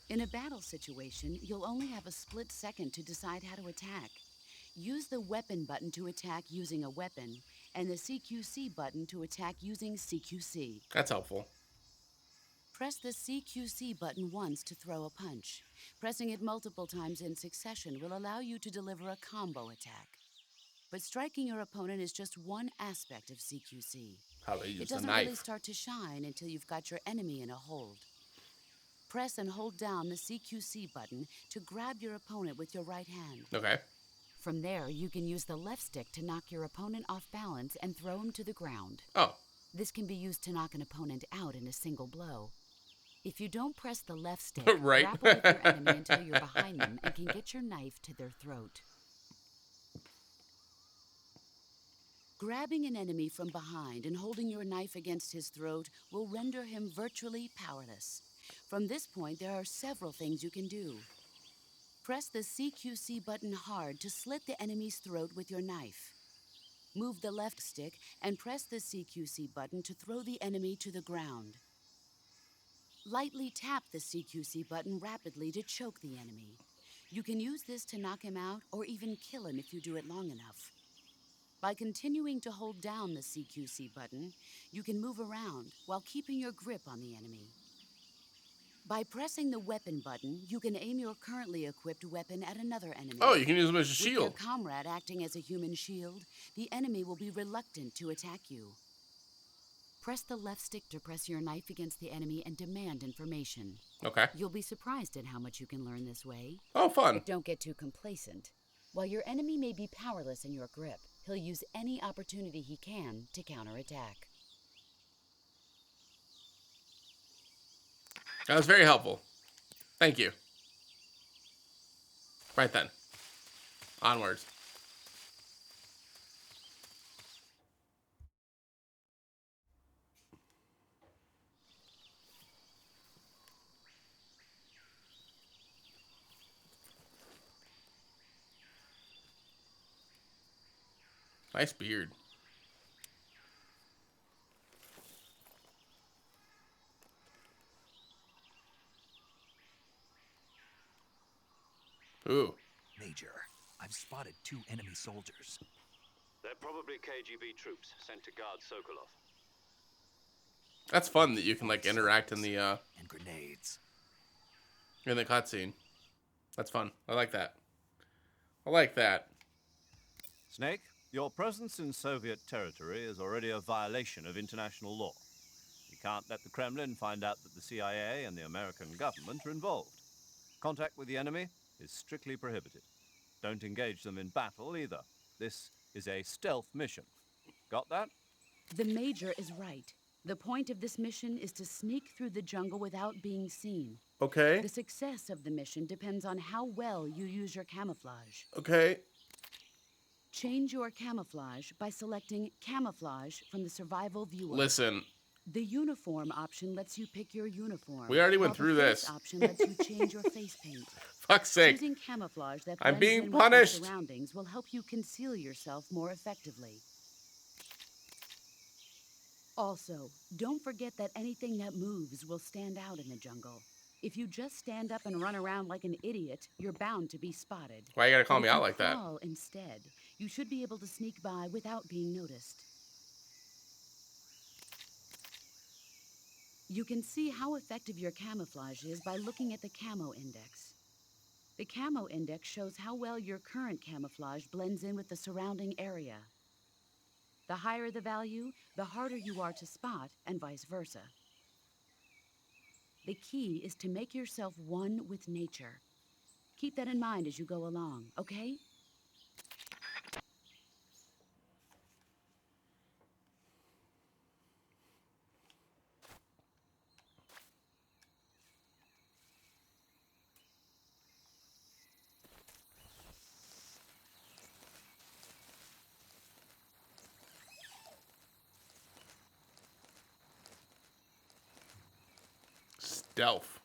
In a battle situation, you'll only have a split second to decide how to attack. Use the weapon button to attack using a weapon, and the CQC button to attack using CQC. That's helpful. Press the CQC button once to throw a punch. Pressing it multiple times in succession will allow you to deliver a combo attack. But striking your opponent is just one aspect of CQC. How they use It the doesn't knife. really start to shine until you've got your enemy in a hold. Press and hold down the CQC button to grab your opponent with your right hand. Okay. From there, you can use the left stick to knock your opponent off balance and throw him to the ground. Oh. This can be used to knock an opponent out in a single blow. If you don't press the left stick, Right. grapple with your enemy until you're behind them and can get your knife to their throat. Grabbing an enemy from behind and holding your knife against his throat will render him virtually powerless. From this point, there are several things you can do. Press the CQC button hard to slit the enemy's throat with your knife. Move the left stick and press the CQC button to throw the enemy to the ground. Lightly tap the CQC button rapidly to choke the enemy. You can use this to knock him out or even kill him if you do it long enough. By continuing to hold down the CQC button, you can move around while keeping your grip on the enemy. By pressing the weapon button, you can aim your currently equipped weapon at another enemy. Oh, you can use them as a With your shield. comrade acting as a human shield, the enemy will be reluctant to attack you. Press the left stick to press your knife against the enemy and demand information. Okay. You'll be surprised at how much you can learn this way. Oh, fun. But don't get too complacent. While your enemy may be powerless in your grip, he'll use any opportunity he can to counterattack. That was very helpful. Thank you. Right then. Onwards. Nice beard. Ooh. Major, I've spotted 2 enemy soldiers. They're probably KGB troops sent to guard Sokolov. That's fun that you can like interact in the And grenades. in the cutscene. That's fun. I like that. I like that. Snake, your presence in Soviet territory is already a violation of international law. You can't let the Kremlin find out that the CIA and the American government are involved. Contact with the enemy is strictly prohibited. Don't engage them in battle either. This is a stealth mission. Got that? The Major is right. The point of this mission is to sneak through the jungle without being seen. Okay. The success of the mission depends on how well you use your camouflage. Okay. Change your camouflage by selecting Camouflage from the Survival Viewer. Listen. The Uniform option lets you pick your uniform. We already went while through the this. Face option lets you change your face paint. Fuck's sake. Choosing camouflage that I'm blends being in with your punished. surroundings will help you conceal yourself more effectively. Also, don't forget that anything that moves will stand out in the jungle. If you just stand up and run around like an idiot, you're bound to be spotted. Why you gotta call But me if out you like that? crawl instead, you should be able to sneak by without being noticed. You can see how effective your camouflage is by looking at the camo index. The camo index shows how well your current camouflage blends in with the surrounding area. The higher the value, the harder you are to spot, and vice versa. The key is to make yourself one with nature. Keep that in mind as you go along, okay? Stealth.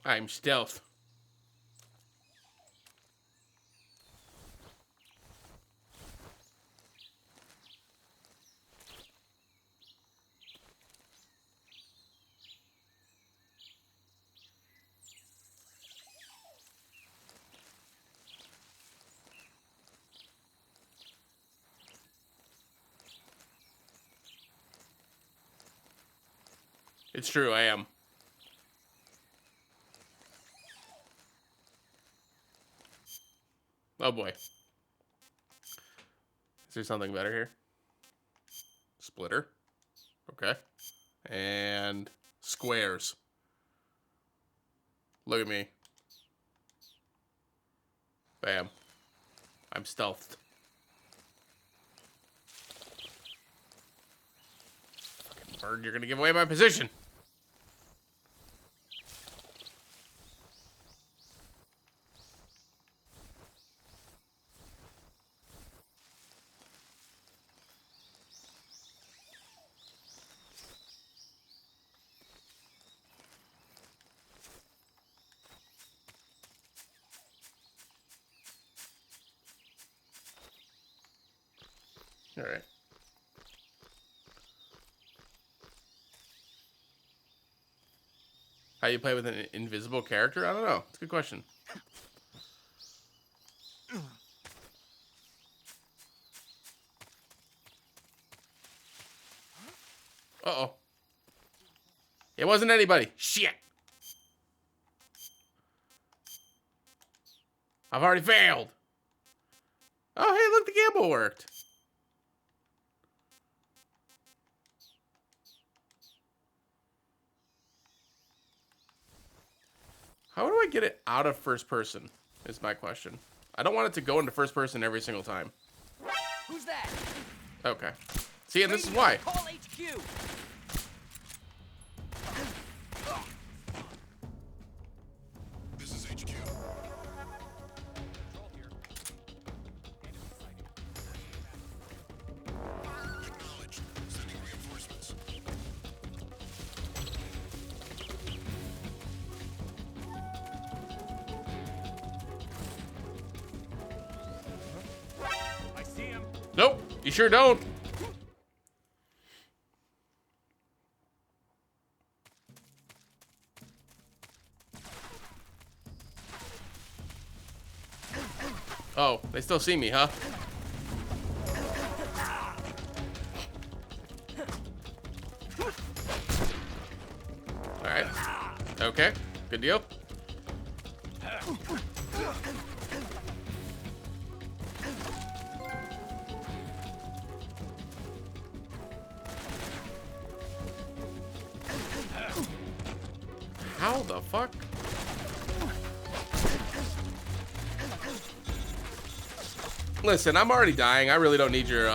I'm stealth. It's true, I am. Oh boy. Is there something better here? Splitter. Okay. And squares. Look at me. Bam. I'm stealthed. Fucking bird, you're gonna give away my position. All right. How you play with an invisible character? I don't know. It's a good question. Uh-oh. It wasn't anybody. Shit. I've already failed. Oh, hey, look, the gamble worked. How do I get it out of first person is my question. I don't want it to go into first person every single time. Who's that? Okay. See, and this is why. Call HQ. This is HQ. Acknowledged. Sending reinforcements. I see him. Nope, you sure don't. Oh, they still see me, huh? All right. Okay, good deal. How the fuck? Listen, I'm already dying. I really don't need your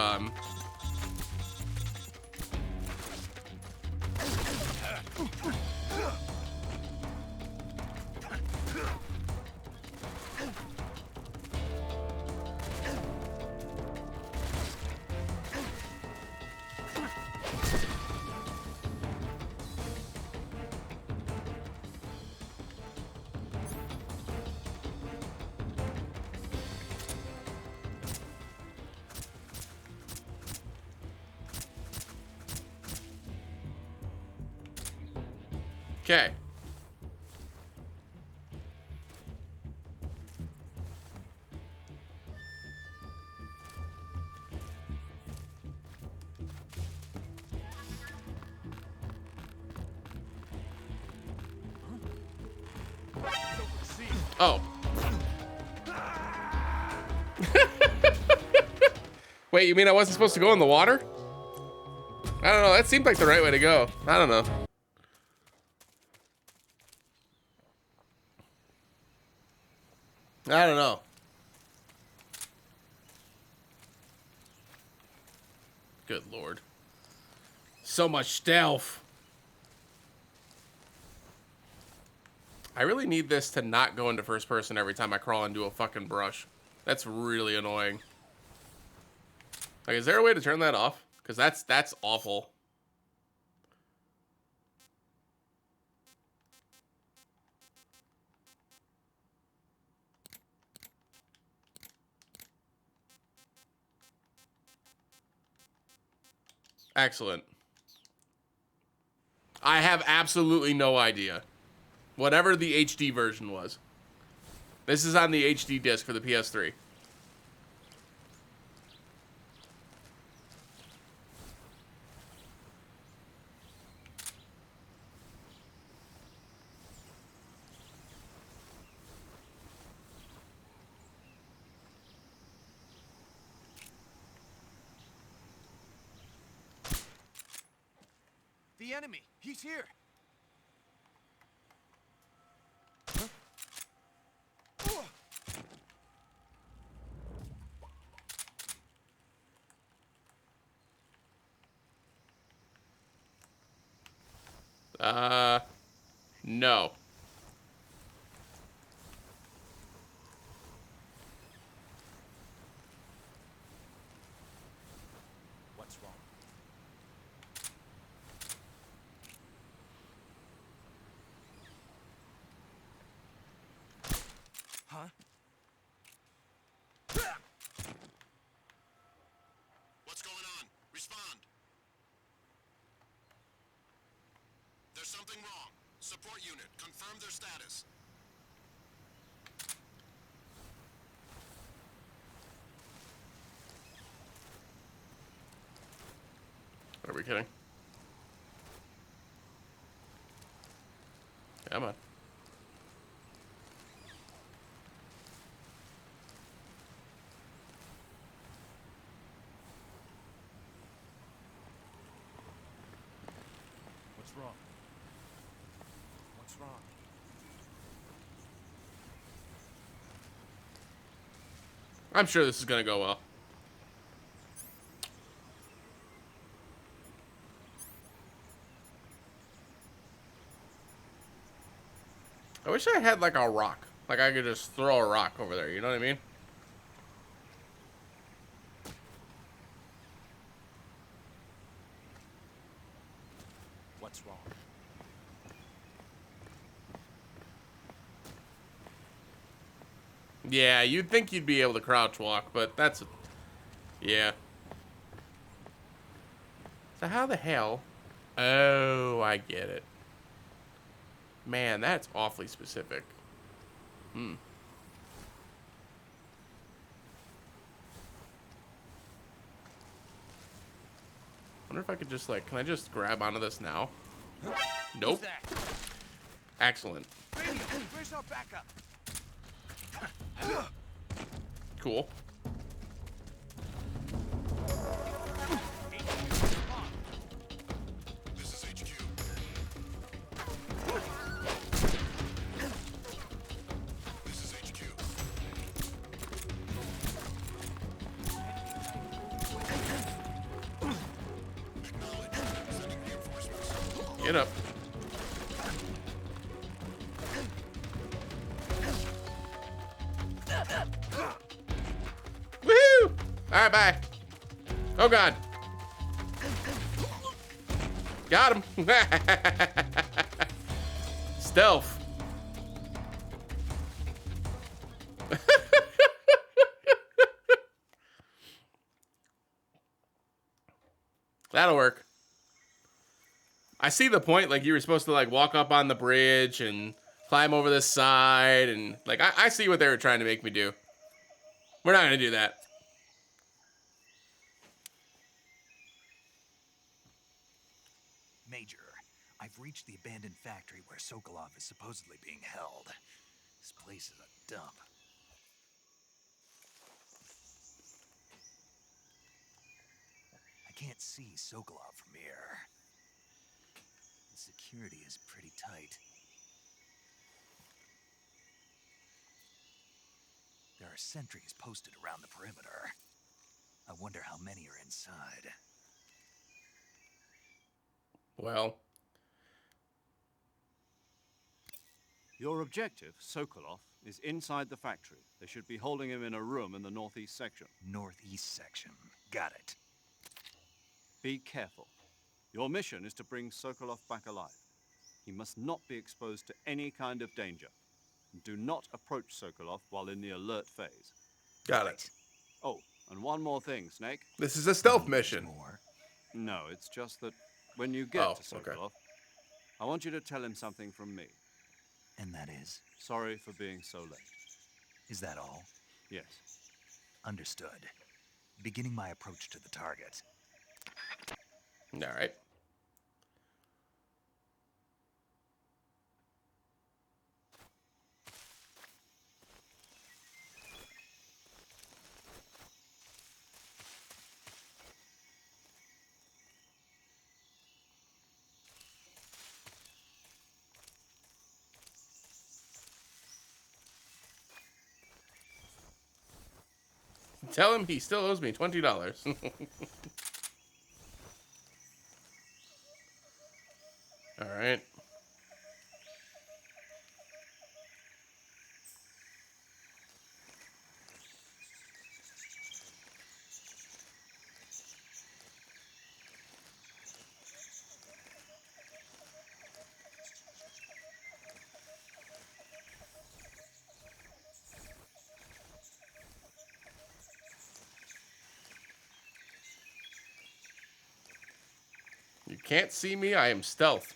Okay. Oh. Wait, you mean I wasn't supposed to go in the water? I don't know. That seemed like the right way to go. I don't know. I don't know. Good lord. So much stealth. I really need this to not go into first person every time I crawl into a fucking brush. That's really annoying. Like, is there a way to turn that off? Because that's awful. Excellent. I have absolutely no idea. Whatever the HD version was. This is on the HD disc for the PS3. The enemy. He's here. No. What's wrong? Huh? What's going on? Respond. There's something wrong. Support unit, confirm their status. Are we kidding? Come on. What's wrong? What's wrong? I'm sure this is gonna go well. I wish I had like a rock. Like I could just throw a rock over there, you know what I mean? What's wrong? Yeah, you'd think you'd be able to crouch walk, but that's... Yeah. So how the hell... Oh, I get it. Man, that's awfully specific. Hmm. Wonder if I could just, like... Can I just grab onto this now? Nope. Excellent. Where's our backup? Cool. This is HQ. This is HQ. Acknowledge. Sending reinforcements. Get up. Woohoo! Alright, bye. Oh god. Got him. Stealth. That'll work. I see the point. Like, you were supposed to, like, walk up on the bridge and climb over this side. And, like, I see what they were trying to make me do. We're not going to do that. Major, I've reached the abandoned factory where Sokolov is supposedly being held. This place is a dump. I can't see Sokolov from here. The security is pretty tight. There are sentries posted around the perimeter. I wonder how many are inside. Well. Your objective, Sokolov, is inside the factory. They should be holding him in a room in the northeast section. Northeast section. Got it. Be careful. Your mission is to bring Sokolov back alive. He must not be exposed to any kind of danger. Do not approach Sokolov while in the alert phase. Got it. Oh, and one more thing, Snake. This is a stealth mission. More? No, it's just that when you get to okay. Sokolov, I want you to tell him something from me. And that is? Sorry for being so late. Is that all? Yes. Understood. Beginning my approach to the target. All right. Tell him he still owes me $20. All right. You can't see me. I am stealth.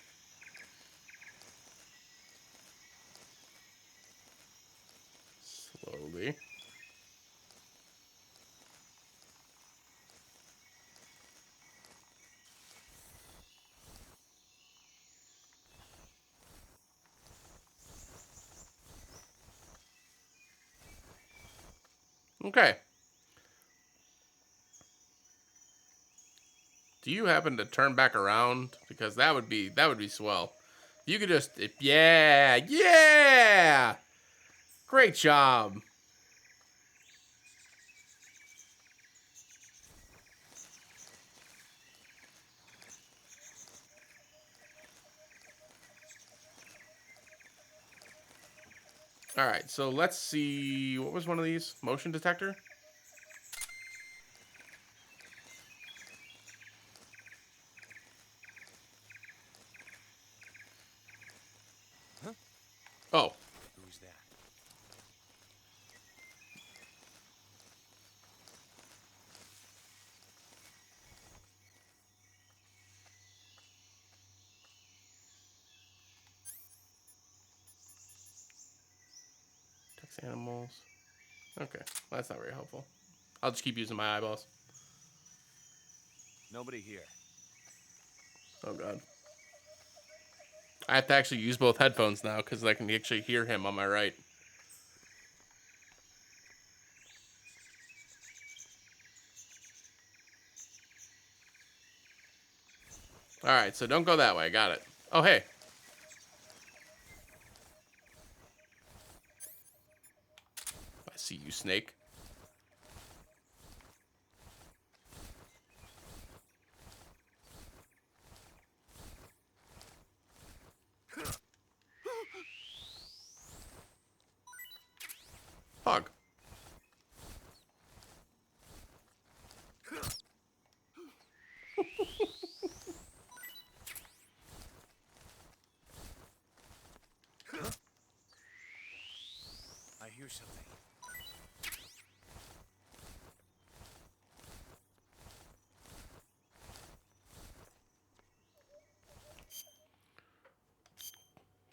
Slowly. Okay. Do you happen to turn back around? Because that would be swell. You could just, yeah. Great job. All right, so let's see. What was one of these? Motion detector? Huh? Oh. Who's that? Text animals. Okay, well, that's not very helpful. I'll just keep using my eyeballs. Nobody here. Oh, God. I have to actually use both headphones now because I can actually hear him on my right. All right, so don't go that way. Got it. Oh, hey. I see you, Snake. Hog. I hear something.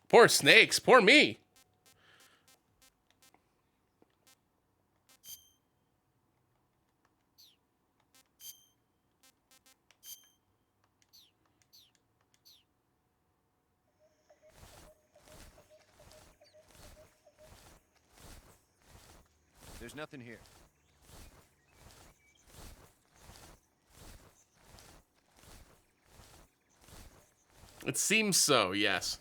Poor snakes. Poor me. There's nothing here. It seems so, yes.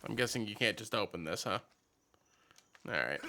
I'm guessing you can't just open this, huh? All right.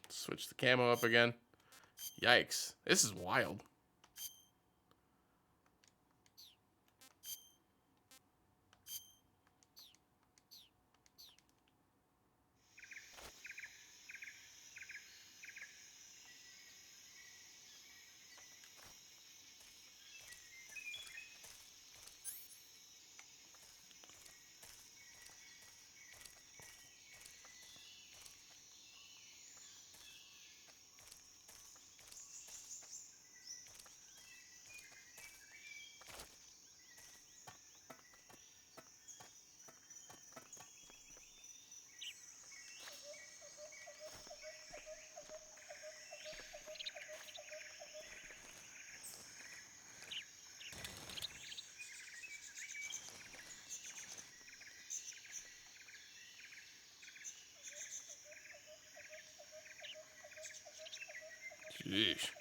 Switch the camo up again. Yikes. This is wild. Sheesh.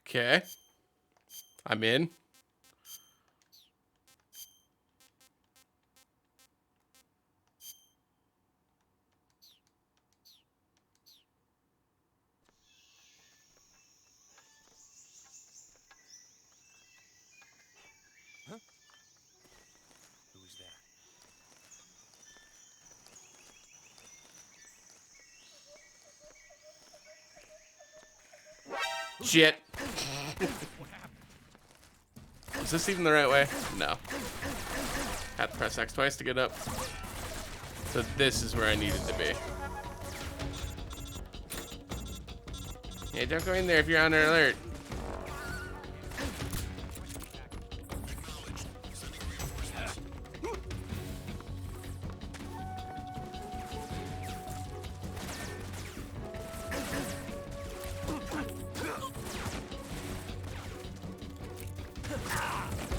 Okay. I'm in. Huh? Who is that? Shit. Is this even the right way? No. Had to press X twice to get up. So this is where I needed to be. Yeah, don't go in there if you're on alert.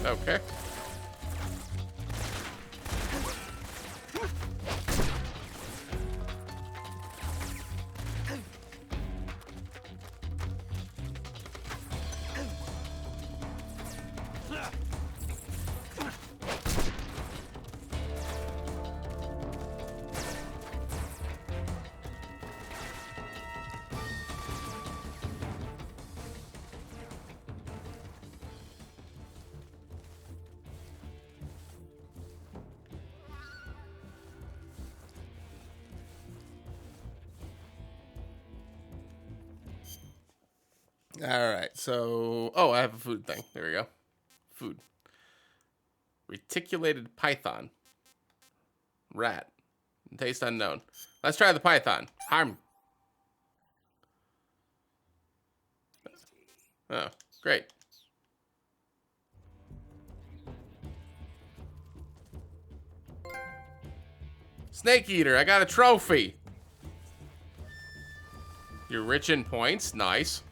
Okay. All right, so I have a food thing. There we go. Food. Reticulated python. Rat. Taste unknown. Let's try the python. Harm. Oh, great. Snake eater, I got a trophy. You're rich in points. Nice.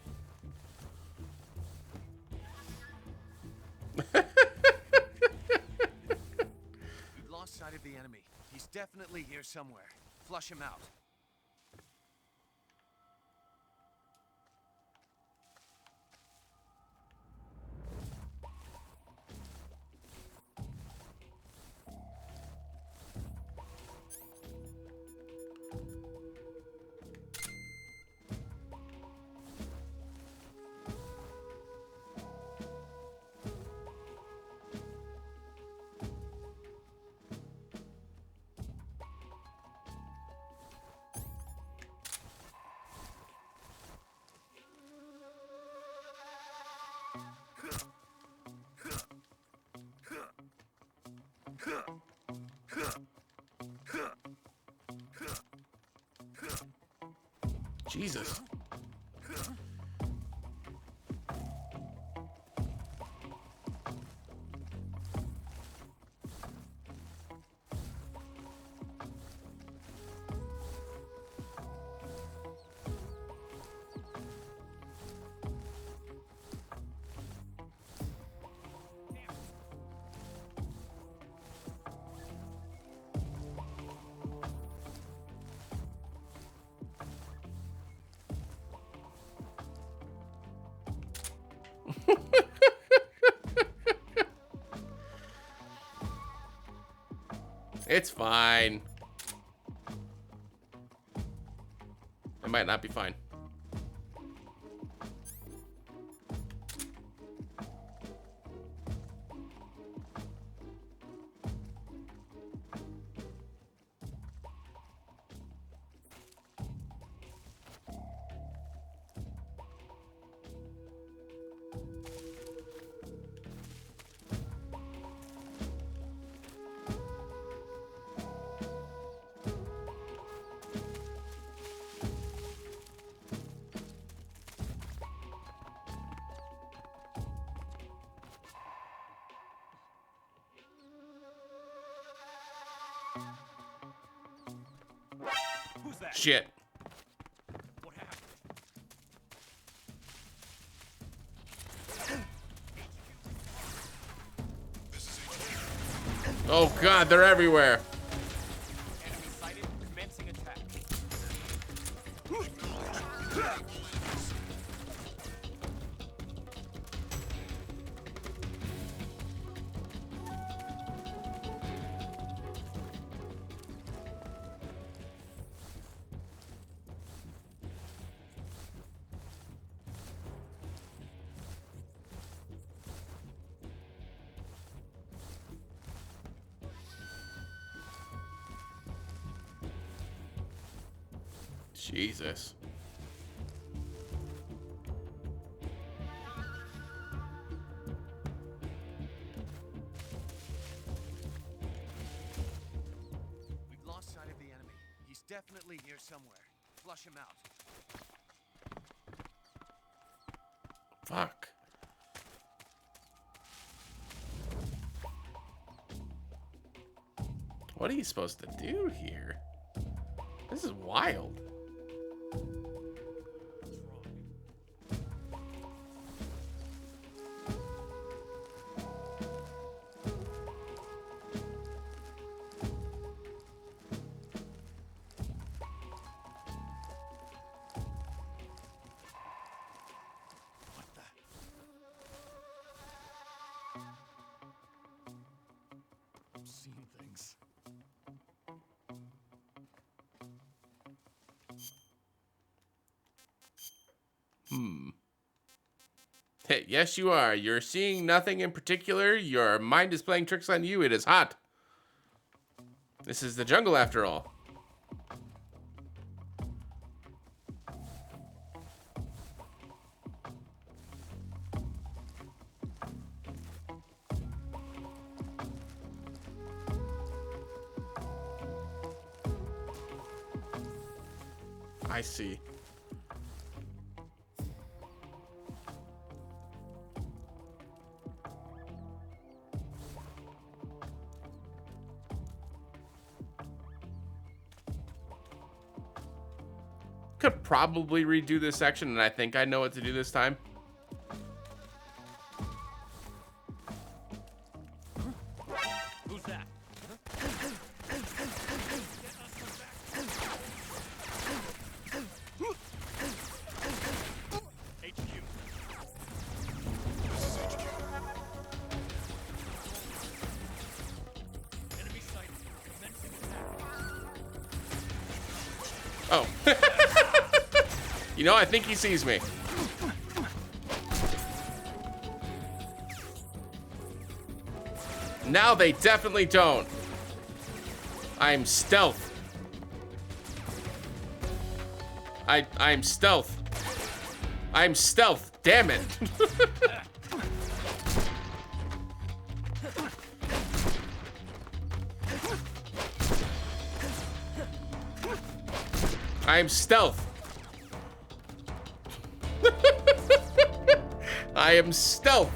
We've lost sight of the enemy. He's definitely here somewhere. Flush him out. Jesus. It's fine. It might not be fine. Who's that? Shit. What happened? Oh god, they're everywhere. Enemy sighted. Commencing attack. Jesus. We've lost sight of the enemy. He's definitely here somewhere. Flush him out. Fuck. What are you supposed to do here? This is wild. I'm seeing things. Hey, yes, you are. You're seeing nothing in particular. Your mind is playing tricks on you. It is hot. This is the jungle, after all. I see. Could probably redo this section, and I think I know what to do this time. Who's that? HQ. Enemy sighted. Commencing attack. Oh. You know, I think he sees me. Now they definitely don't. I'm stealth. I'm stealth. I'm stealth. Damn it. I'm stealth. I am stealth.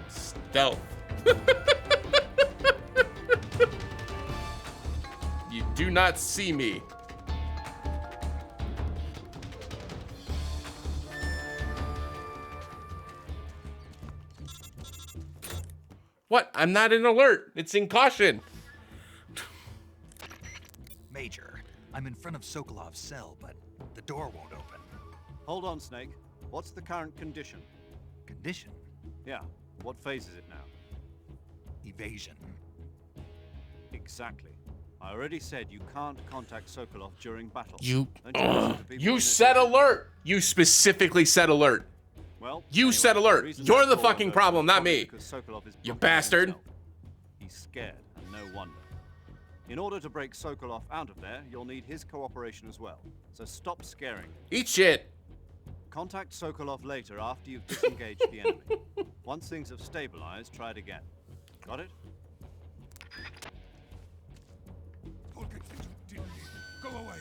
Stealth. You do not see me. What? I'm not in alert. It's in caution. I'm in front of Sokolov's cell, but the door won't open. Hold on, Snake. What's the current condition? Condition? Yeah. What phase is it now? Evasion. Exactly. I already said you can't contact Sokolov during battle. You said alert. You specifically said alert. Well, you said alert. You're the fucking problem, not me. You bastard. He's scared, and no wonder. In order to break Sokolov out of there, you'll need his cooperation as well. So stop scaring him. Eat shit. Contact Sokolov later after you've disengaged the enemy. Once things have stabilized, try it again. Got it? Go away.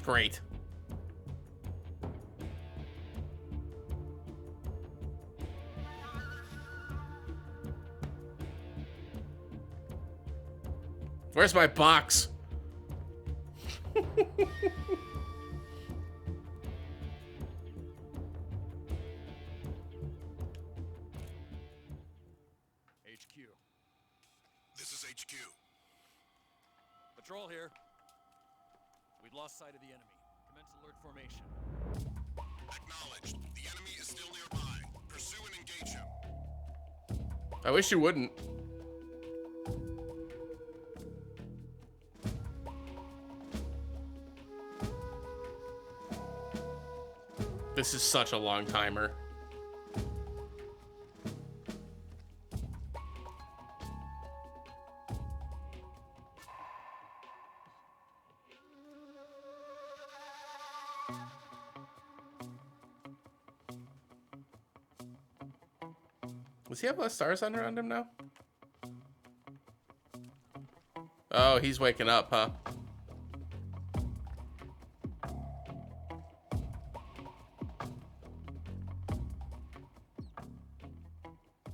Great. Where's my box? HQ. This is HQ. Patrol here. We've lost sight of the enemy. Commence alert formation. Acknowledged. The enemy is still nearby. Pursue and engage him. I wish you wouldn't. This is such a long timer. Does he have less stars around him now? Oh, he's waking up, huh?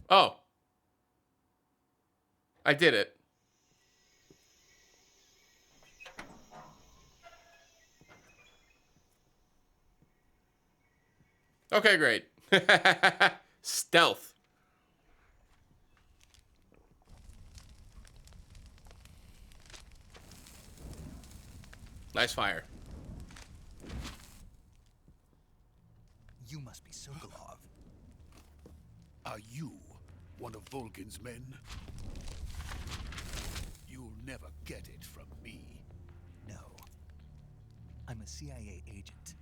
Oh. I did it. Okay, great. Stealth. Nice fire. You must be Sokolov. Are you one of Vulcan's men? You'll never get it from me. No. I'm a CIA agent.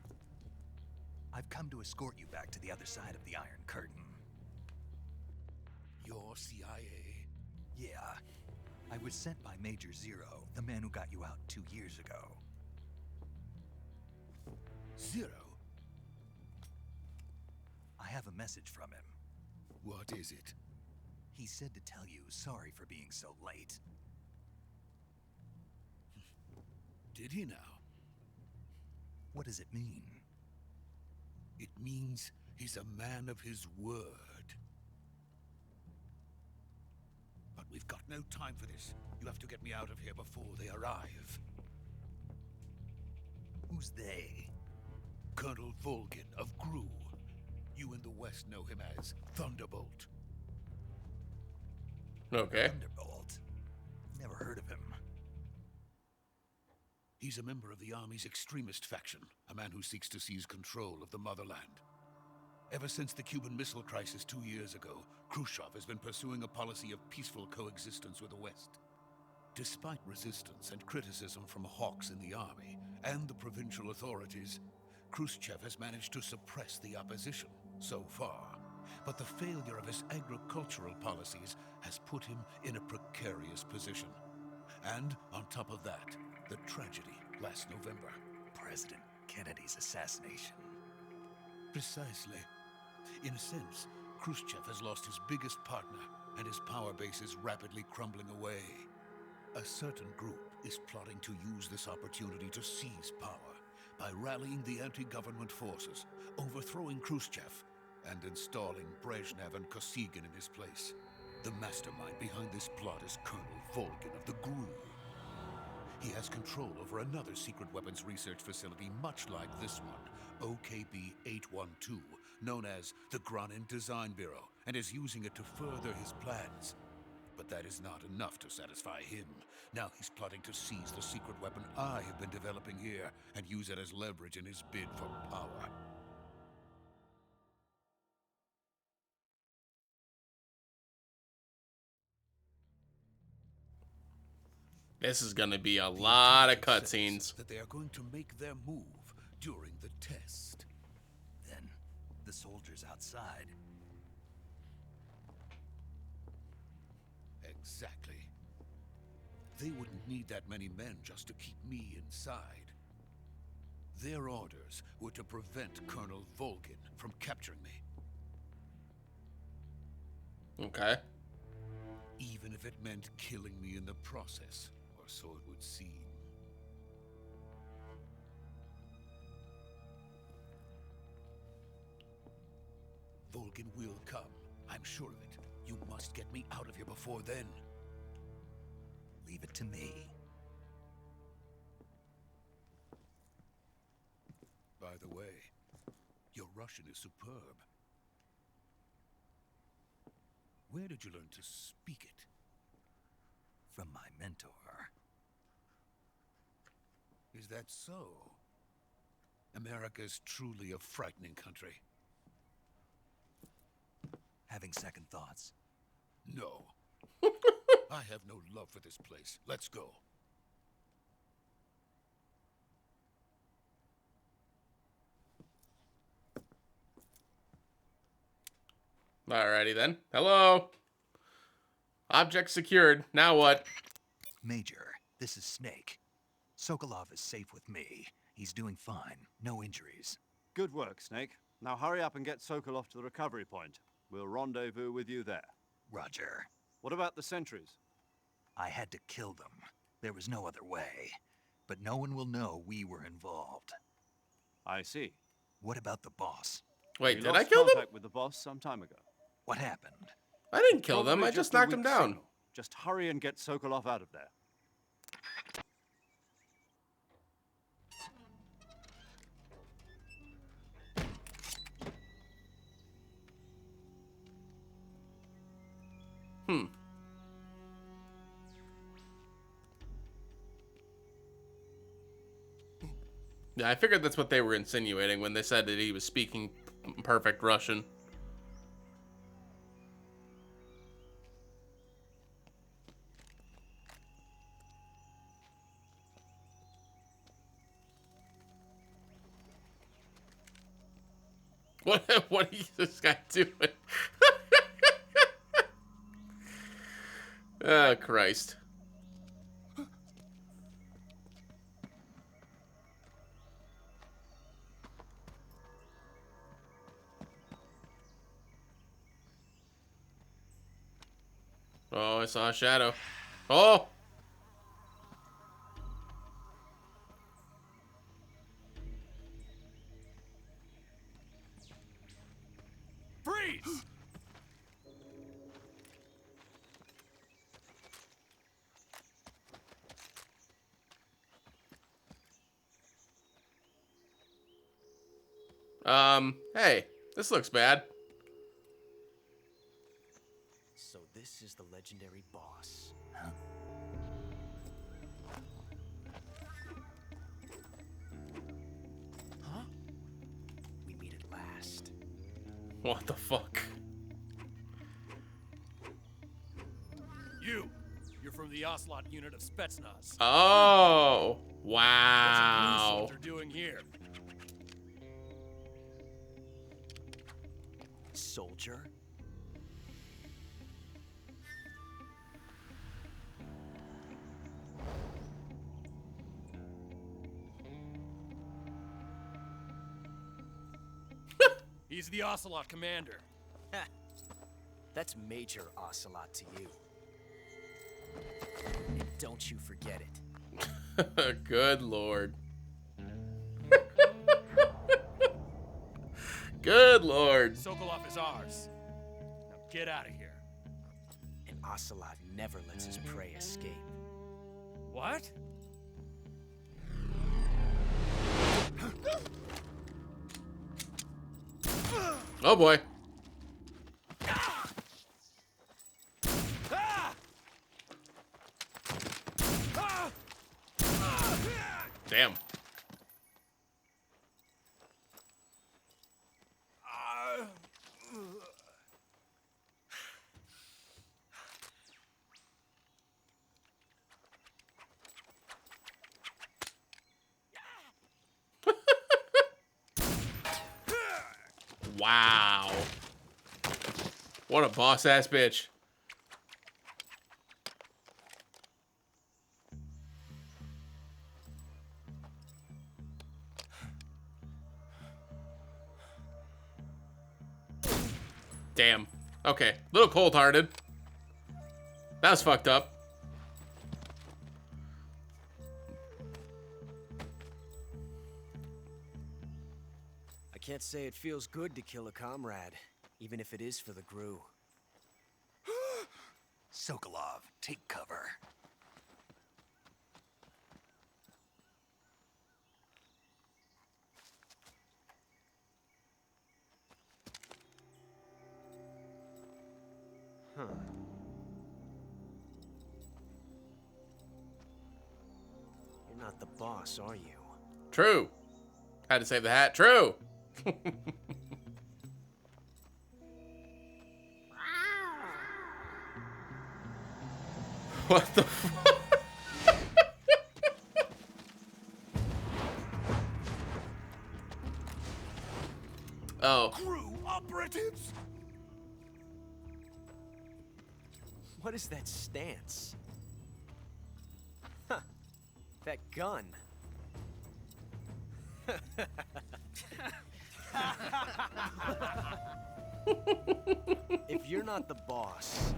I've come to escort you back to the other side of the Iron Curtain. You're CIA? Yeah. I was sent by Major Zero, the man who got you out 2 years ago. Zero? I have a message from him. What is it? He said to tell you sorry for being so late. Did he now? What does it mean? It means he's a man of his word. But we've got no time for this. You have to get me out of here before they arrive. Who's they? Colonel Volgin of Gru. You in the West know him as Thunderbolt. Okay. Thunderbolt? Never heard of him. He's a member of the Army's extremist faction, a man who seeks to seize control of the motherland. Ever since the Cuban Missile Crisis 2 years ago, Khrushchev has been pursuing a policy of peaceful coexistence with the West. Despite resistance and criticism from hawks in the army and the provincial authorities, Khrushchev has managed to suppress the opposition so far. But the failure of his agricultural policies has put him in a precarious position. And on top of that, the tragedy last November. President Kennedy's assassination. Precisely. In a sense, Khrushchev has lost his biggest partner, and his power base is rapidly crumbling away. A certain group is plotting to use this opportunity to seize power by rallying the anti-government forces, overthrowing Khrushchev, and installing Brezhnev and Kosygin in his place. The mastermind behind this plot is Colonel Volgin of the GRU. He has control over another secret weapons research facility much like this one, OKB-812, known as the Granin Design Bureau, and is using it to further his plans. But that is not enough to satisfy him. Now he's plotting to seize the secret weapon I have been developing here and use it as leverage in his bid for power. This is gonna be a lot of cutscenes. That they are going to make their move during the test. Then, the soldiers outside. Exactly. They wouldn't need that many men just to keep me inside. Their orders were to prevent Colonel Volgin from capturing me. Okay. Even if it meant killing me in the process, or so it would seem. Volgin will come. I'm sure of it. You must get me out of here before then. Leave it to me. By the way, your Russian is superb. Where did you learn to speak it? From my mentor. Is that so? America is truly a frightening country. Having second thoughts? No. I have no love for this place. Let's go. Alrighty then. Hello. Object secured. Now what? Major, this is Snake. Sokolov is safe with me. He's doing fine. No injuries. Good work, Snake. Now hurry up and get Sokolov to the recovery point. We'll rendezvous with you there. Roger. What about the sentries? I had to kill them. There was no other way. But no one will know we were involved. I see. What about the boss? Wait, We did I lost kill them? contact with the boss some time ago. What happened? I didn't kill them. Probably I just a knocked them weak down. signal. Just hurry and get Sokolov out of there. Yeah, I figured that's what they were insinuating when they said that he was speaking perfect Russian. What is this guy doing? Oh, Christ. Oh, I saw a shadow. Oh! Freeze! Hey, this looks bad. So this is the legendary boss. Huh? We meet at last. What the fuck? You're from the Ocelot unit of Spetsnaz. Oh, What's a blue wow. soldier doing here? Soldier? He's the Ocelot commander. Ha! That's Major Ocelot to you. And don't you forget it. Good lord. Good lord. Sokolov is ours. Now get out of here. And Ocelot never lets his prey escape. What? Oh boy. Damn. Wow. What a boss ass bitch. Damn. Okay. Little cold-hearted. That was fucked up. I can't say it feels good to kill a comrade, even if it is for the Gru. Sokolov, take cover. Huh. You're not the boss, are you? True. Had to save the hat. True. What the fuck? Oh. Crew operatives? What is that stance? Huh. That gun. If you're not the boss,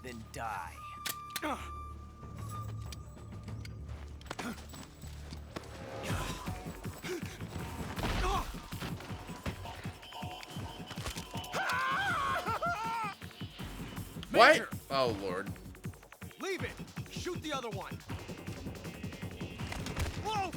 then die. What? Major! Oh, Lord. Leave it! Shoot the other one! Whoa!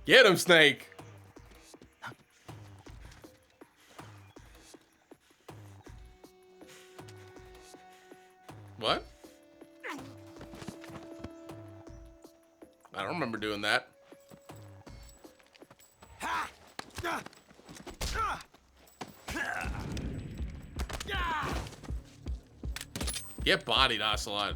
Get him, Snake. What? I don't remember doing that. Get bodied, Ocelot.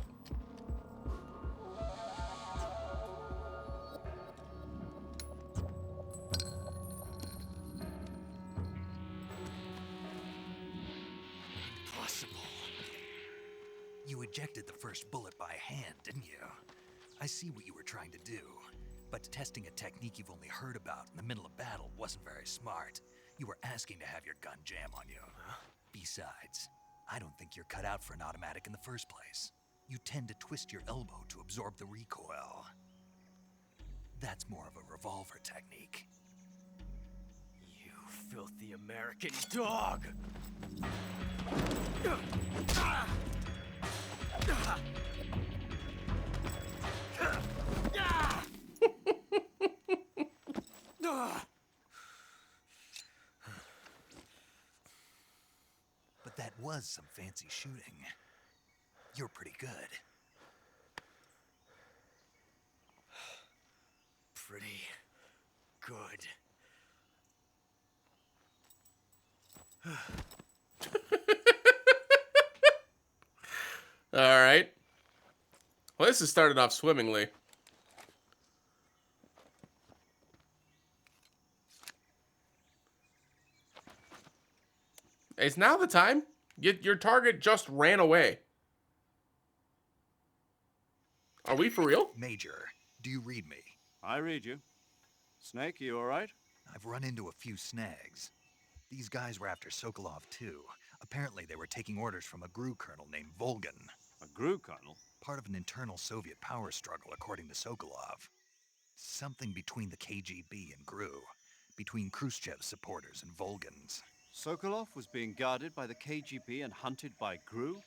Impossible. You ejected the first bullet by hand, didn't you? I see what you were trying to do, but testing a technique you've only heard about in the middle of battle wasn't very smart. You were asking to have your gun jam on you. Besides, I don't think you're cut out for an automatic in the first place. You tend to twist your elbow to absorb the recoil. That's more of a revolver technique. You filthy American dog! But that was some fancy shooting. You're pretty good. Pretty good. All right. Well, this has started off swimmingly. Is now the time? Your target just ran away. Are we for real? Major, do you read me? I read you. Snake, you all right? I've run into a few snags. These guys were after Sokolov too. Apparently they were taking orders from a GRU colonel named Volgan. A GRU colonel? Part of an internal Soviet power struggle, according to Sokolov. Something between the KGB and GRU. Between Khrushchev's supporters and Volgans. Sokolov was being guarded by the KGB and hunted by GRU?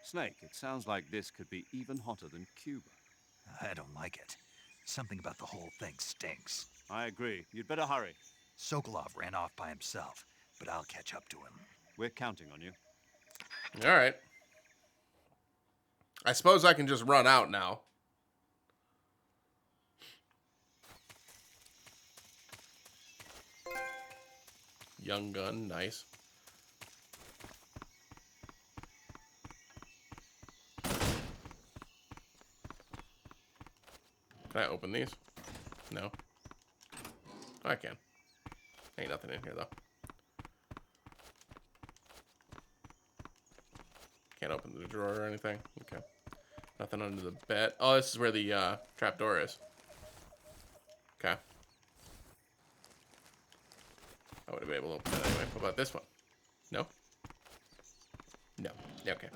Snake, it sounds like this could be even hotter than Cuba. I don't like it. Something about the whole thing stinks. I agree. You'd better hurry. Sokolov ran off by himself, but I'll catch up to him. We're counting on you. All right. I suppose I can just run out now. Young gun, nice. Can I open these? No. I can. Ain't nothing in here, though. Can't open the drawer or anything. Okay. Nothing under the bed. Oh, this is where the trapdoor is. Okay. I would have been able to open that anyway. What about this one? No? No. Okay.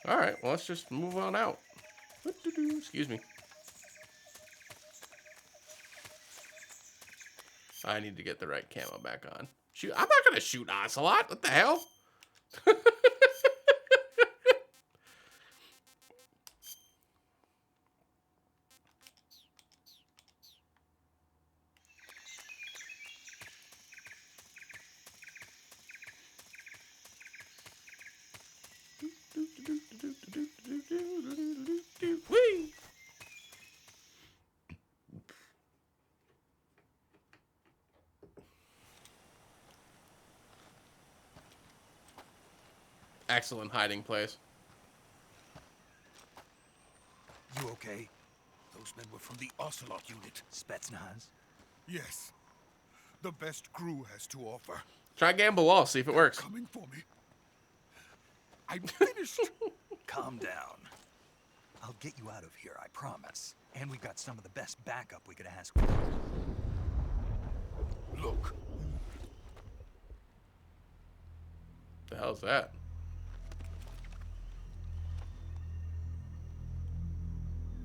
Alright, well, let's just move on out. Excuse me. I need to get the right camo back on. Shoot, I'm not gonna shoot Ocelot. What the hell? Whee! Excellent hiding place. You okay? Those men were from the Ocelot unit. Spetsnaz? Yes. The best GRU has to offer. Try gamble all, see if it works. Coming for me. I'm finished. Calm down. I'll get you out of here, I promise. And we've got some of the best backup we could ask for. Look. The hell's that?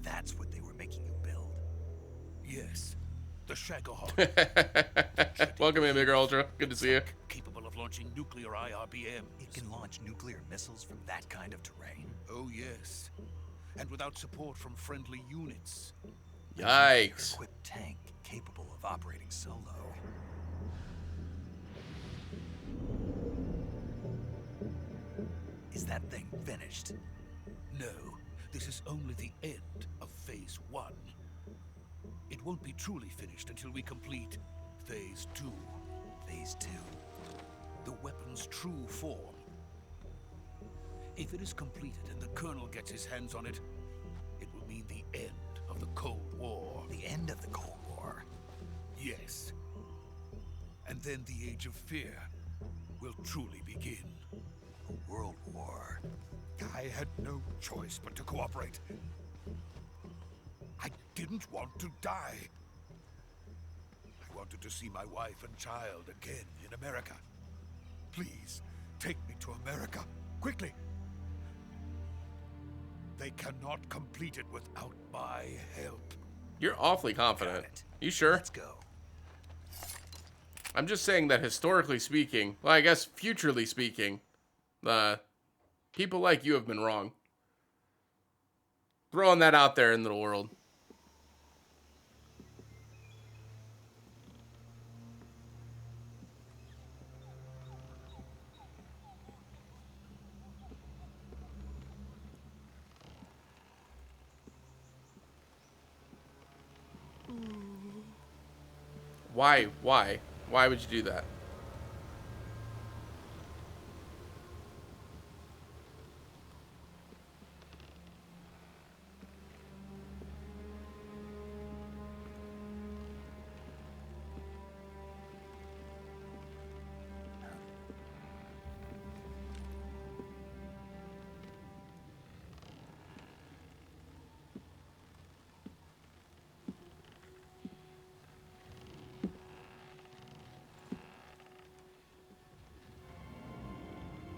That's what they were making you build. Yes. The Shagahawk. Welcome in, Big Ultra. Good to see you. Capable of launching nuclear IRBM. It can launch nuclear missiles from that kind of terrain? Oh, yes. And without support from friendly units. Yikes. An equipped tank capable of operating solo. Is that thing finished? No. This is only the end of Phase 1. It won't be truly finished until we complete Phase 2. Phase 2? The weapon's true form. If it is completed and the Colonel gets his hands on it, it will mean the end of the Cold War. The end of the Cold War? Yes. And then the Age of Fear will truly begin. A world war. I had no choice but to cooperate. I didn't want to die. I wanted to see my wife and child again in America. Please, take me to America, quickly. They cannot complete it without my help. You're awfully confident. You sure? Let's go. I'm just saying that historically speaking, well, I guess futurely speaking, people like you have been wrong. Throwing that out there in the world. Why? Why? Why would you do that?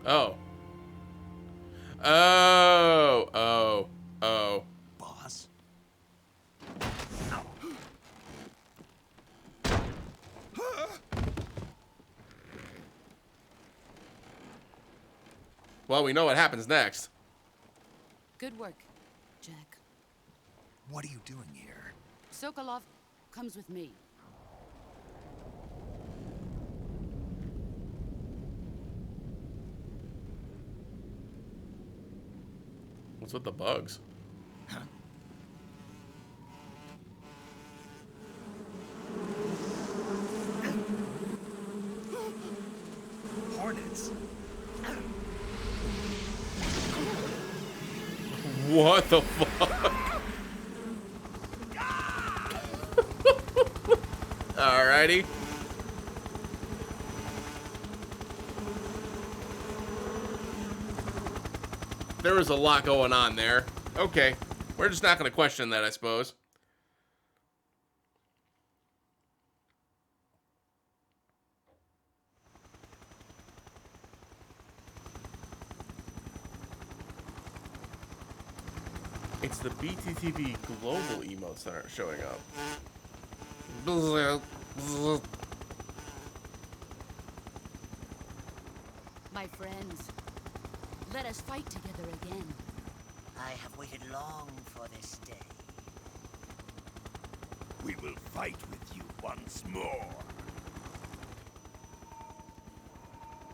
Oh. Oh. Oh. Well, we know what happens next. Good work, Jack. What are you doing here? Sokolov comes with me. What's with the bugs? Huh? Hornets. What the fuck? Alrighty. There was a lot going on there. Okay. We're just not going to question that, I suppose. It's the BTTV global emotes that aren't showing up. My friends, let us fight together again. I have waited long for this day. We will fight with you once more.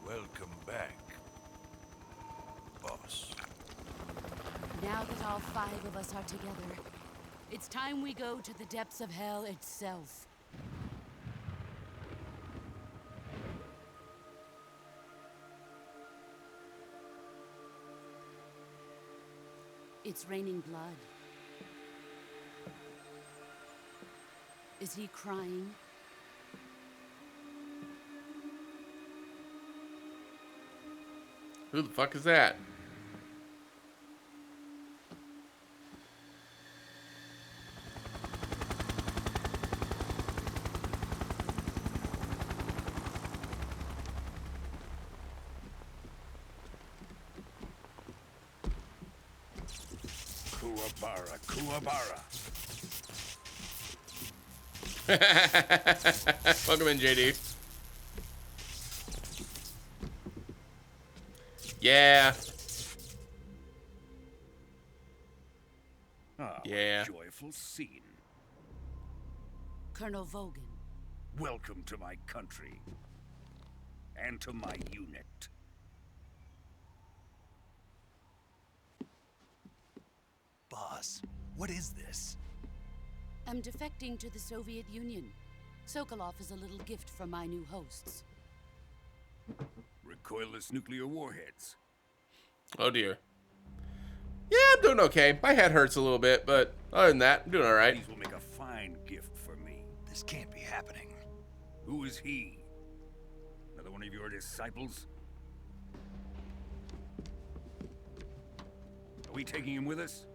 Welcome back, boss. Now that all 5 of us are together, it's time we go to the depths of hell itself. It's raining blood. Is he crying? Who the fuck is that? Kuwabara, Kuwabara. Welcome in, JD. Yeah. Ah, Yeah. joyful scene. Colonel Vogan. Welcome to my country. And to my unit. Boss, what is this? I'm defecting to the Soviet Union. Sokolov is a little gift from my new hosts. Recoilless nuclear warheads. Oh dear. Yeah, I'm doing okay. My head hurts a little bit, but other than that, I'm doing all right. These will make a fine gift for me. This can't be happening. Who is he? Another one of your disciples? Are we taking him with us?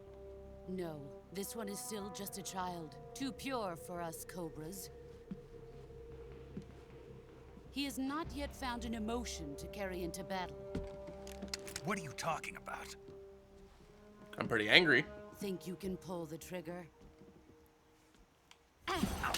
No, this one is still just a child. Too pure for us Cobras. He has not yet found an emotion to carry into battle. What are you talking about? I'm pretty angry. Think you can pull the trigger? Huh?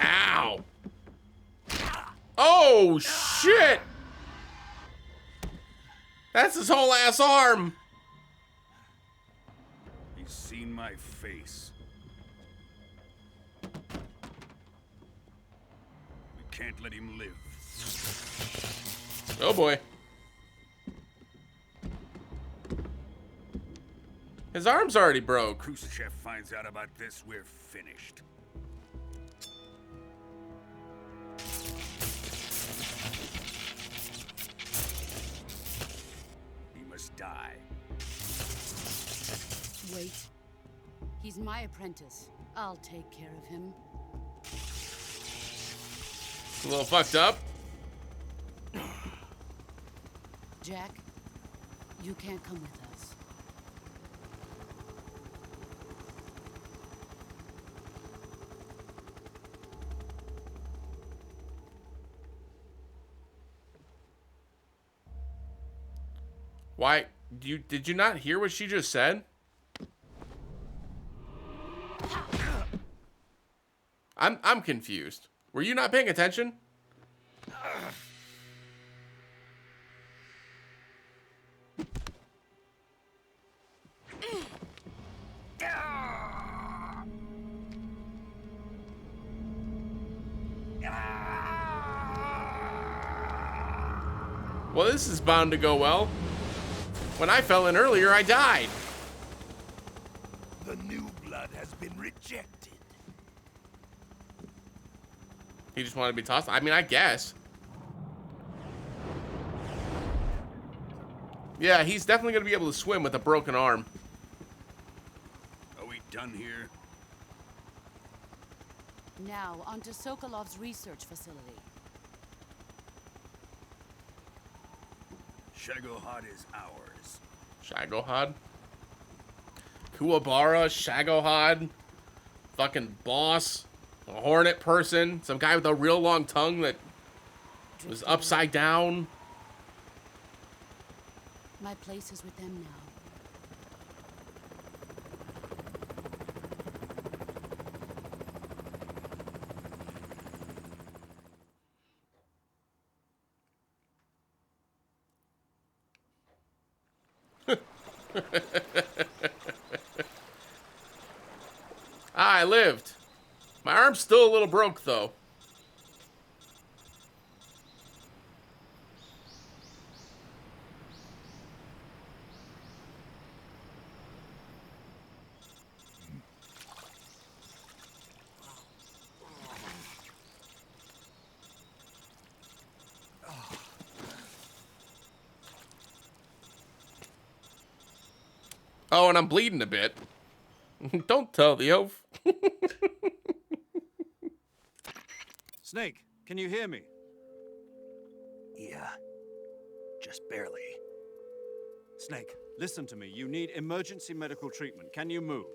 Ow! Oh, shit! That's his whole ass arm! He's seen my face. We can't let him live. Oh boy. His arm's already broke. Khrushchev finds out about this, we're finished. He must die. Wait. He's my apprentice. I'll take care of him. A little fucked up. Jack, you can't come with us. Why? Did you not hear what she just said? I'm confused. Were you not paying attention? Well, this is bound to go well. When I fell in earlier, I died. The new blood has been rejected. He just wanted to be tossed. I mean, I guess. Yeah, he's definitely going to be able to swim with a broken arm. Are we done here? Now, on to Sokolov's research facility. Shagohod is ours. Shagohod? Kuwabara, Shagohod, fucking boss, a hornet person, some guy with a real long tongue that was upside down. My place is with them now. I lived. My arm's still a little broke, though. Oh, and I'm bleeding a bit. Don't tell the oaf. Snake, can you hear me? Yeah, just barely. Snake, listen to me. You need emergency medical treatment. Can you move?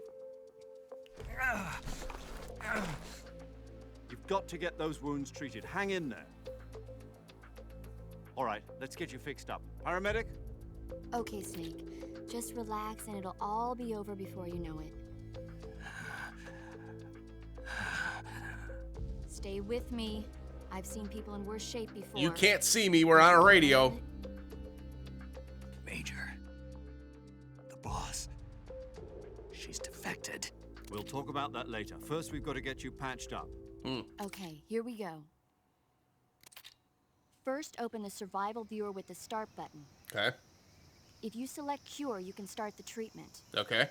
You've got to get those wounds treated. Hang in there. All right, let's get you fixed up. Paramedic? Okay, Snake. Just relax and it'll all be over before you know it. Stay with me. I've seen people in worse shape before. You can't see me. We're on a radio. Major. The boss. She's defected. We'll talk about that later. First, we've got to get you patched up. Okay, here we go. First, open the survival viewer with the start button. Okay. If you select cure, you can start the treatment. Okay.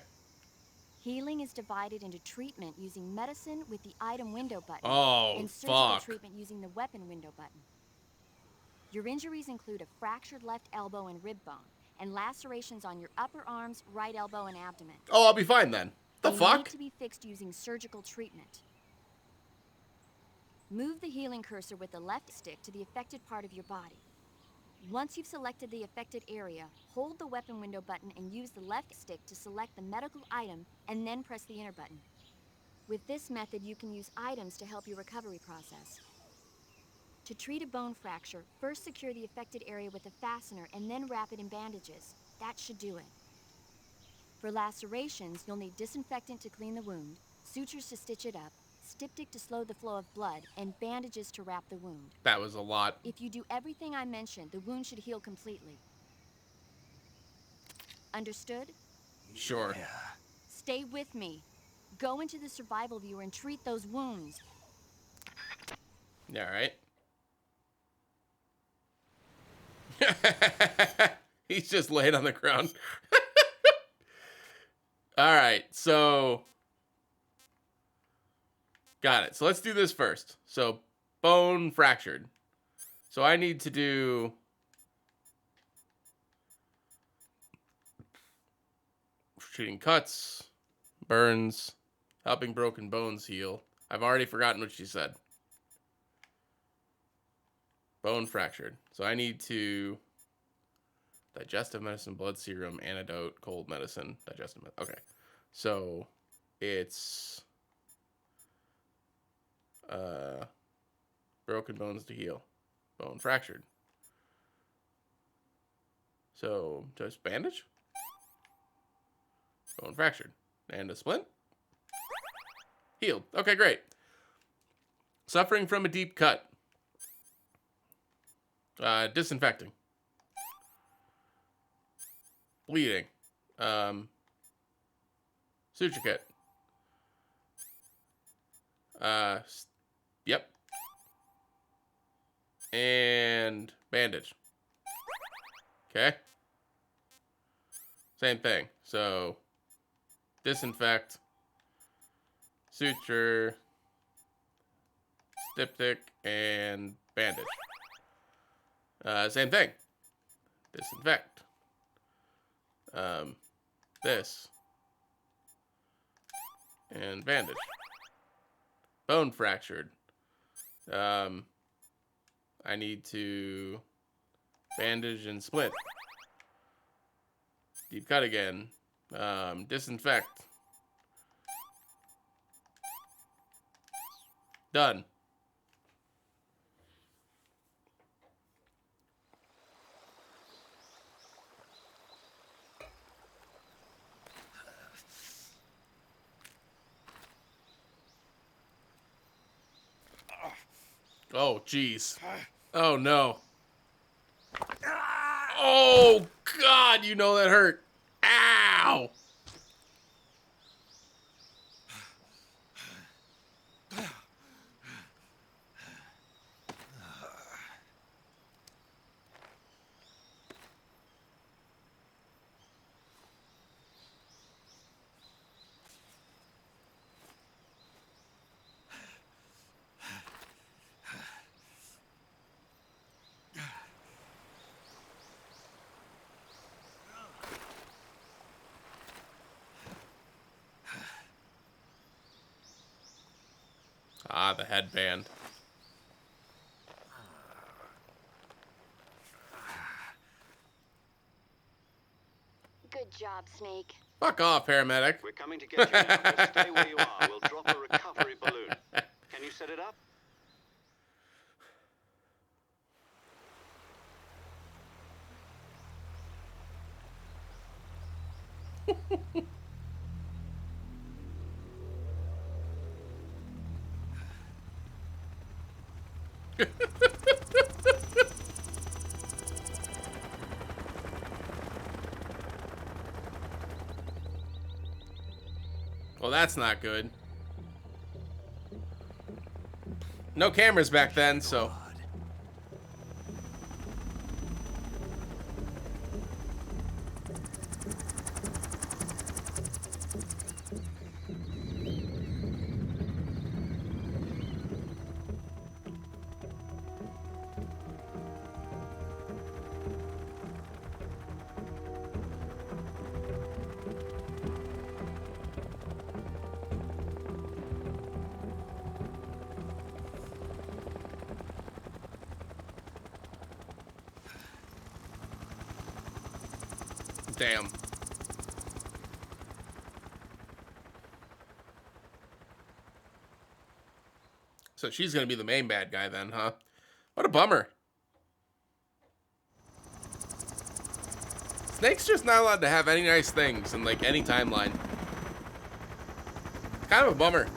Healing is divided into treatment using medicine with the item window button. Oh, and surgical fuck. treatment using the weapon window button. Your injuries include a fractured left elbow and rib bone, and lacerations on your upper arms, right elbow, and abdomen. Oh, I'll be fine then. The They fuck? need to be fixed using surgical treatment. Move the healing cursor with the left stick to the affected part of your body. Once you've selected the affected area, hold the weapon window button and use the left stick to select the medical item and then press the enter button. With this method, you can use items to help your recovery process. To treat a bone fracture, first secure the affected area with a fastener and then wrap it in bandages. That should do it. For lacerations, you'll need disinfectant to clean the wound, sutures to stitch it up, styptic to slow the flow of blood, and bandages to wrap the wound. That was a lot. If you do everything I mentioned, the wound should heal completely. Understood? Sure. Stay with me. Go into the survival viewer and treat those wounds. Yeah, right. He's just laid on the ground. All right, so got it. So let's do this first. So bone fractured. So I need to do treating cuts, burns, helping broken bones heal. I've already forgotten what she said. Bone fractured. So I need to digestive medicine, blood serum, antidote, cold medicine, digestive medicine. Okay. So it's broken bones to heal. Bone fractured. So, just bandage? Bone fractured. And a splint? Healed. Okay, great. Suffering from a deep cut. Disinfecting. Bleeding. Suture kit. Yep. And bandage. Okay. Same thing. So, disinfect, suture, styptic, and bandage. Same thing. Disinfect. This. And bandage. Bone fractured. I need to bandage and split. Deep cut again. Disinfect. Done. Oh, jeez. Oh, no. Oh, God, you know that hurt. Ow! Ah, the headband. Good job, Snake. Fuck off, paramedic. We're coming to get you now. Just stay where you are. We'll drop a recovery balloon. Can you set it up? Well, that's not good. No cameras back then, so... Damn. So she's gonna be the main bad guy then, huh? What a bummer. Snake's just not allowed to have any nice things in, like, any timeline. Kind of a bummer.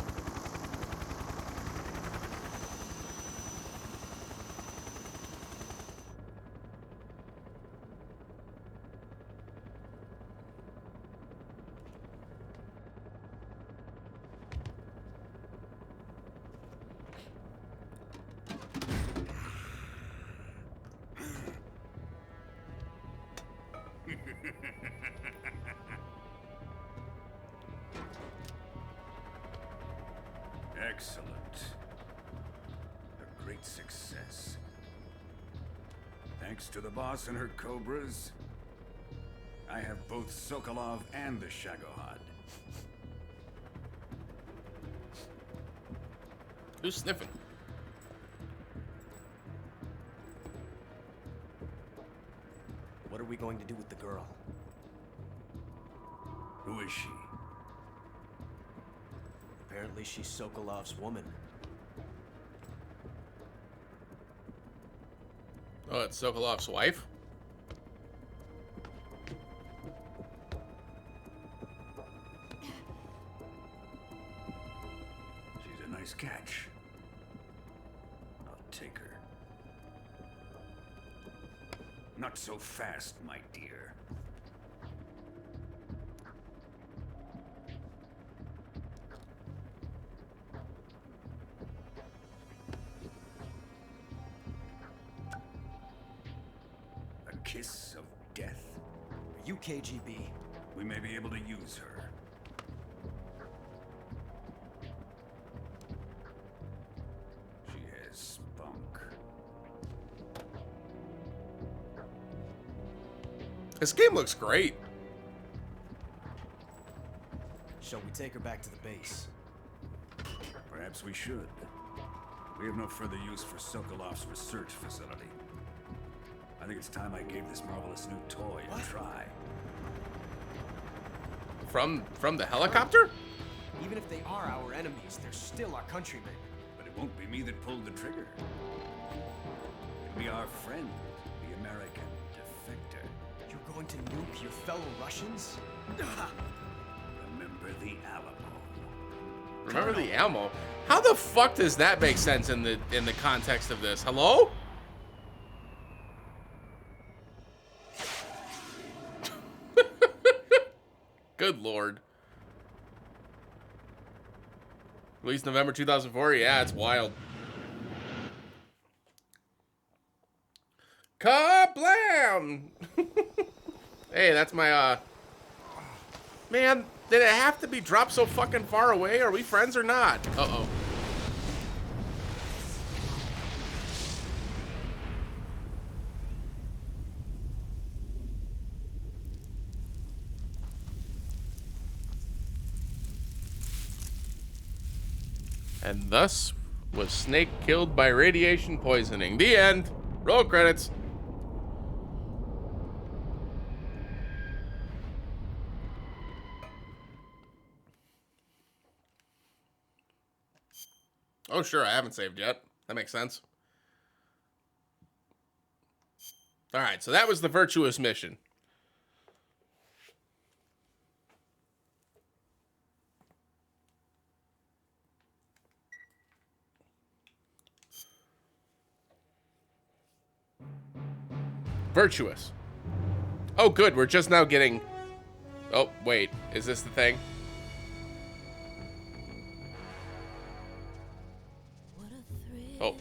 Excellent. A great success. Thanks to the boss and her cobras, I have both Sokolov and the Shagohod. Who's sniffing? What are we going to do with the girl? Who is she? Apparently she's Sokolov's woman. Oh, it's Sokolov's wife? Not so fast, my dear. A kiss of death? Are you KGB? We may be able to use her. She has spunk. This game looks great. Shall we take her back to the base? Perhaps we should. We have no further use for Sokolov's research facility. I think it's time I gave this marvelous new toy a try. From the helicopter? Even if they are our enemies, they're still our countrymen. But it won't be me that pulled the trigger. It'll be our friend, the American defector. You're going to nuke your fellow Russians? Remember the Alamo. Remember the Alamo? How the fuck does that make sense in the context of this? Hello? Good lord. Released November 2004. Yeah, it's wild. Kablam! Hey, that's my, Man, did it have to be dropped so fucking far away? Are we friends or not? Uh-oh. And thus was Snake killed by radiation poisoning. The end. Roll credits. Oh, sure, I haven't saved yet. That makes sense. All right, so that was the virtuous mission. Virtuous. Oh, good. We're just now getting... Oh, wait. Is this the thing? Oh,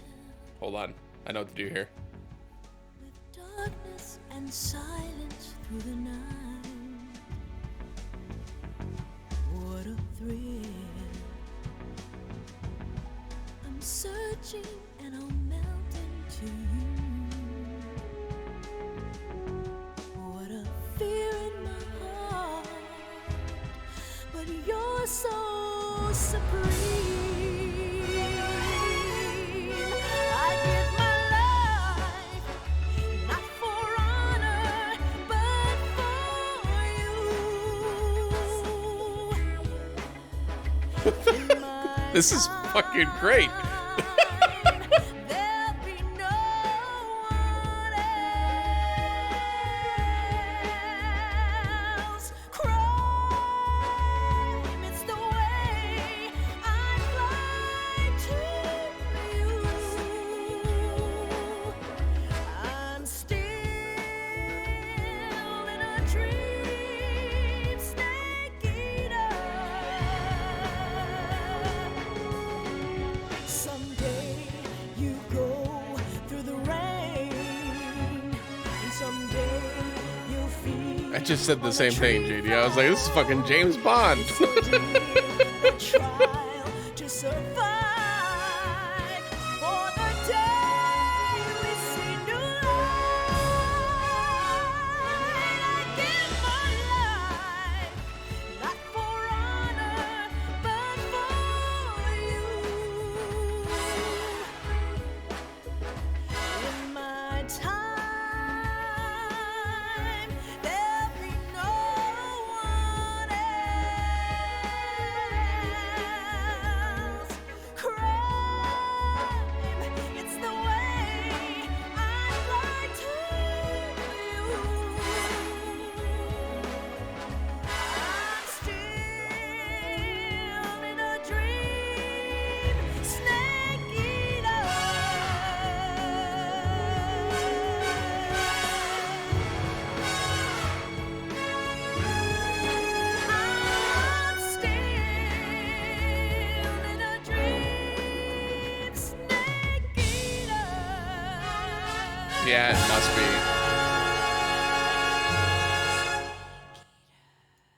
hold on. I know what to do here. Darkness and silence through the night. What a thrill. I'm searching and I'll melt into you. What a fear in my heart. But you're so supreme. This is fucking great. I just said the same thing, JD. I was like, this is fucking James Bond. Yeah, it must be.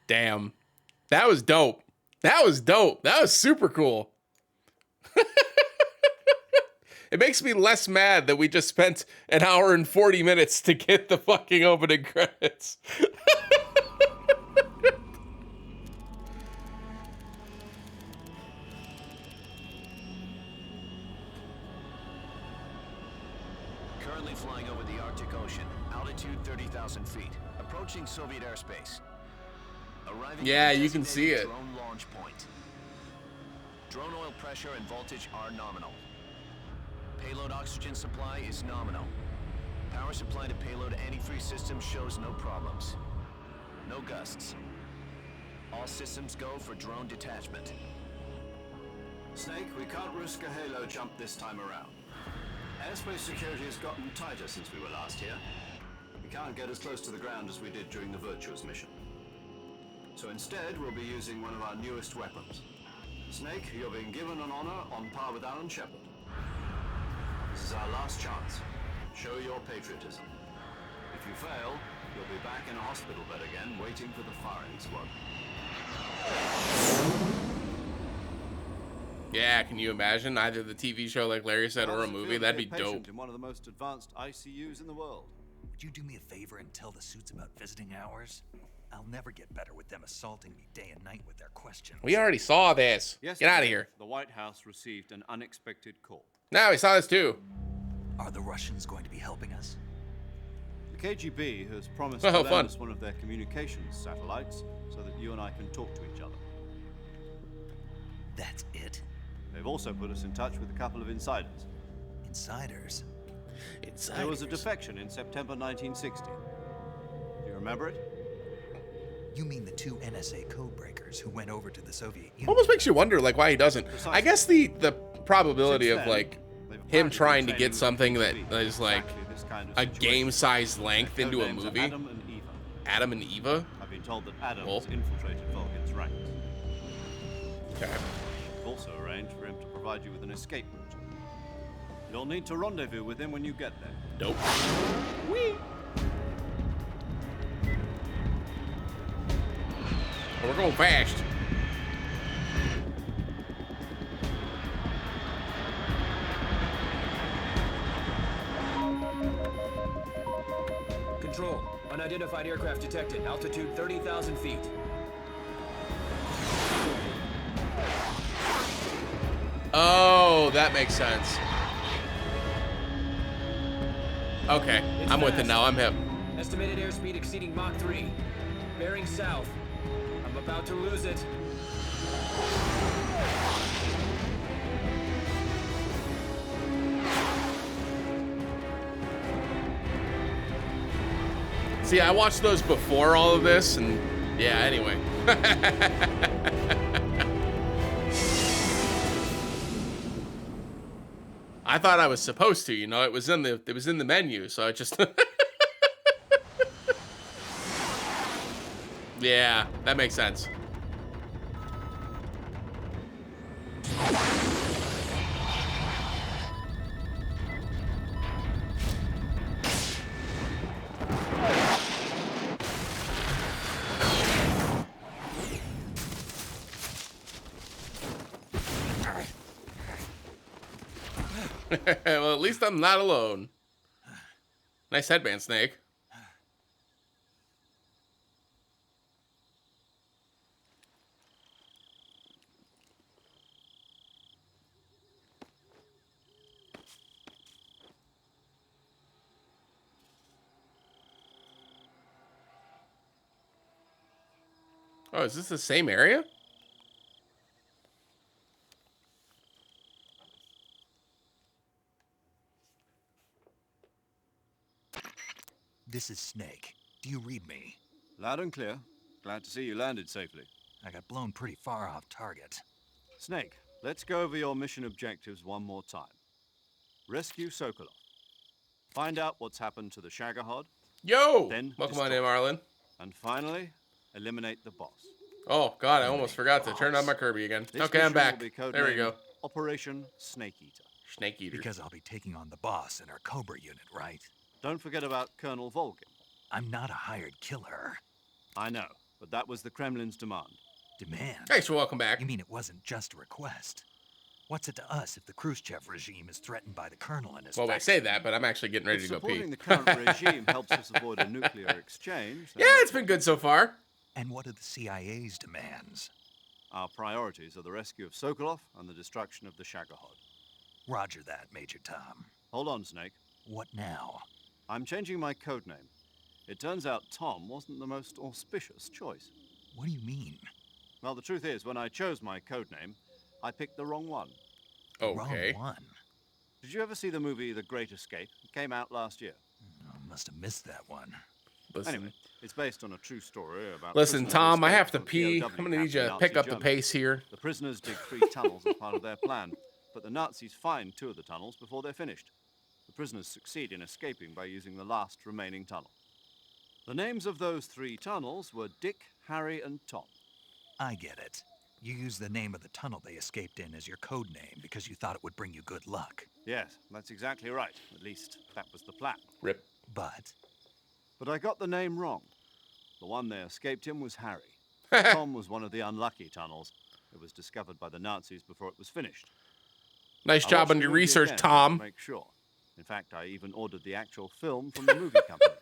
Damn. That was dope. That was dope. That was super cool. It makes me less mad that we just spent an hour and 40 minutes to get the fucking opening credits. Currently flying over the Arctic Ocean, altitude 30,000 feet, approaching Soviet airspace. Arriving Yeah, at the you can see designated it. Drone launch point. Drone oil pressure and voltage are nominal. Payload oxygen supply is nominal. Power supply to payload antifreeze system shows no problems. No gusts. All systems go for drone detachment. Snake, we can't risk a halo jump this time around. Airspace security has gotten tighter since we were last here. We can't get as close to the ground as we did during the Virtuous mission. So instead, we'll be using one of our newest weapons. Snake, you're being given an honor on par with Alan Shepard. This is our last chance. Show your patriotism. If you fail, you'll be back in a hospital bed again, waiting for the firing squad. Yeah, can you imagine either the TV show like Larry said or a movie? That'd be dope. In one of the most advanced ICUs in the world. Would you do me a favor and tell the suits about visiting hours? I'll never get better with them assaulting me day and night with their questions. We already saw this. Yes, Get out of here. The White House received an unexpected call. No, we saw this too. Are the Russians going to be helping us? The KGB has promised Oh, to lend fun. us one of their communications satellites so that you and I can talk to each other. That's it? They've also put us in touch with a couple of insiders. Insiders? There was a defection in September 1960. Do you remember it? You mean the two NSA codebreakers who went over to the Soviet Union? Almost makes you wonder like why he doesn't. I guess the probability Since of then, like they've him apparently trying been to get training something the that KGB is like exactly this kind of a situation. game-sized length Their into a codenames are movie. Adam and Eva. Adam and Eva? I've been told that Adam Cool. has infiltrated Vulcan's ranks. Okay. We've also arranged for him to provide you with an escape route. You'll need to rendezvous with him when you get there. Dope. Whee! Oh, we're going fast. Control. Unidentified aircraft detected. Altitude 30,000 feet. Oh, that makes sense. Okay, It's I'm with it fast. now. I'm hip. Estimated airspeed exceeding Mach 3. Bearing south. I'm about to lose it. See, I watched those before all of this, and yeah. Anyway. I thought I was supposed to, you know, it was in the menu, so I just yeah, that makes sense. Well, at least I'm not alone. Nice headband, Snake. Oh, is this the same area? This is Snake. Do you read me? Loud and clear. Glad to see you landed safely. I got blown pretty far off target. Snake, let's go over your mission objectives one more time. Rescue Sokolov. Find out what's happened to the Shagohod. Yo! Then Welcome on destroy in, Marlon. And finally, eliminate the boss. Oh, God, I almost forgot to turn on my Kirby again. This Okay, I'm mission will back. be There we codenamed go. Operation Snake Eater. Snake Eater. Because I'll be taking on the boss in our Cobra unit, right? Don't forget about Colonel Volgin. I'm not a hired killer. I know, but that was the Kremlin's demand. Demand? Thanks for welcome back. You mean it wasn't just a request? What's it to us if the Khrushchev regime is threatened by the colonel and his Well, I faction? say that, but I'm actually getting ready If to go pee. supporting the current regime helps us avoid a nuclear exchange, then Yeah, it's been good so far. And what are the CIA's demands? our priorities are the rescue of Sokolov and the destruction of the Shagohod. Roger that, Major Tom. Hold on, Snake. What now? I'm changing my code name. It turns out Tom wasn't the most auspicious choice. What do you mean? Well, the truth is, when I chose my code name, I picked the wrong one. Okay. Wrong one? Did you ever see the movie The Great Escape? It came out last year. I must have missed that one. Listen. Anyway, it's based on a true story about... Listen, prisoners Tom, I escaped have to from pee. POW I'm going to need you to camp in pick Nazi up the Germany. pace here. The prisoners dig 3 tunnels as part of their plan, but the Nazis find 2 of the tunnels before they're finished. The prisoners succeed in escaping by using the last remaining tunnel. The names of those 3 tunnels were Dick, Harry, and Tom. I get it. You used the name of the tunnel they escaped in as your code name because you thought it would bring you good luck. Yes, that's exactly right. At least, that was the plan. Rip. But I got the name wrong. The one they escaped in was Harry. Tom was one of the unlucky tunnels. It was discovered by the Nazis before it was finished. Nice I job watched on the your movie research, again Tom. to make sure. In fact, I even ordered the actual film from the movie company.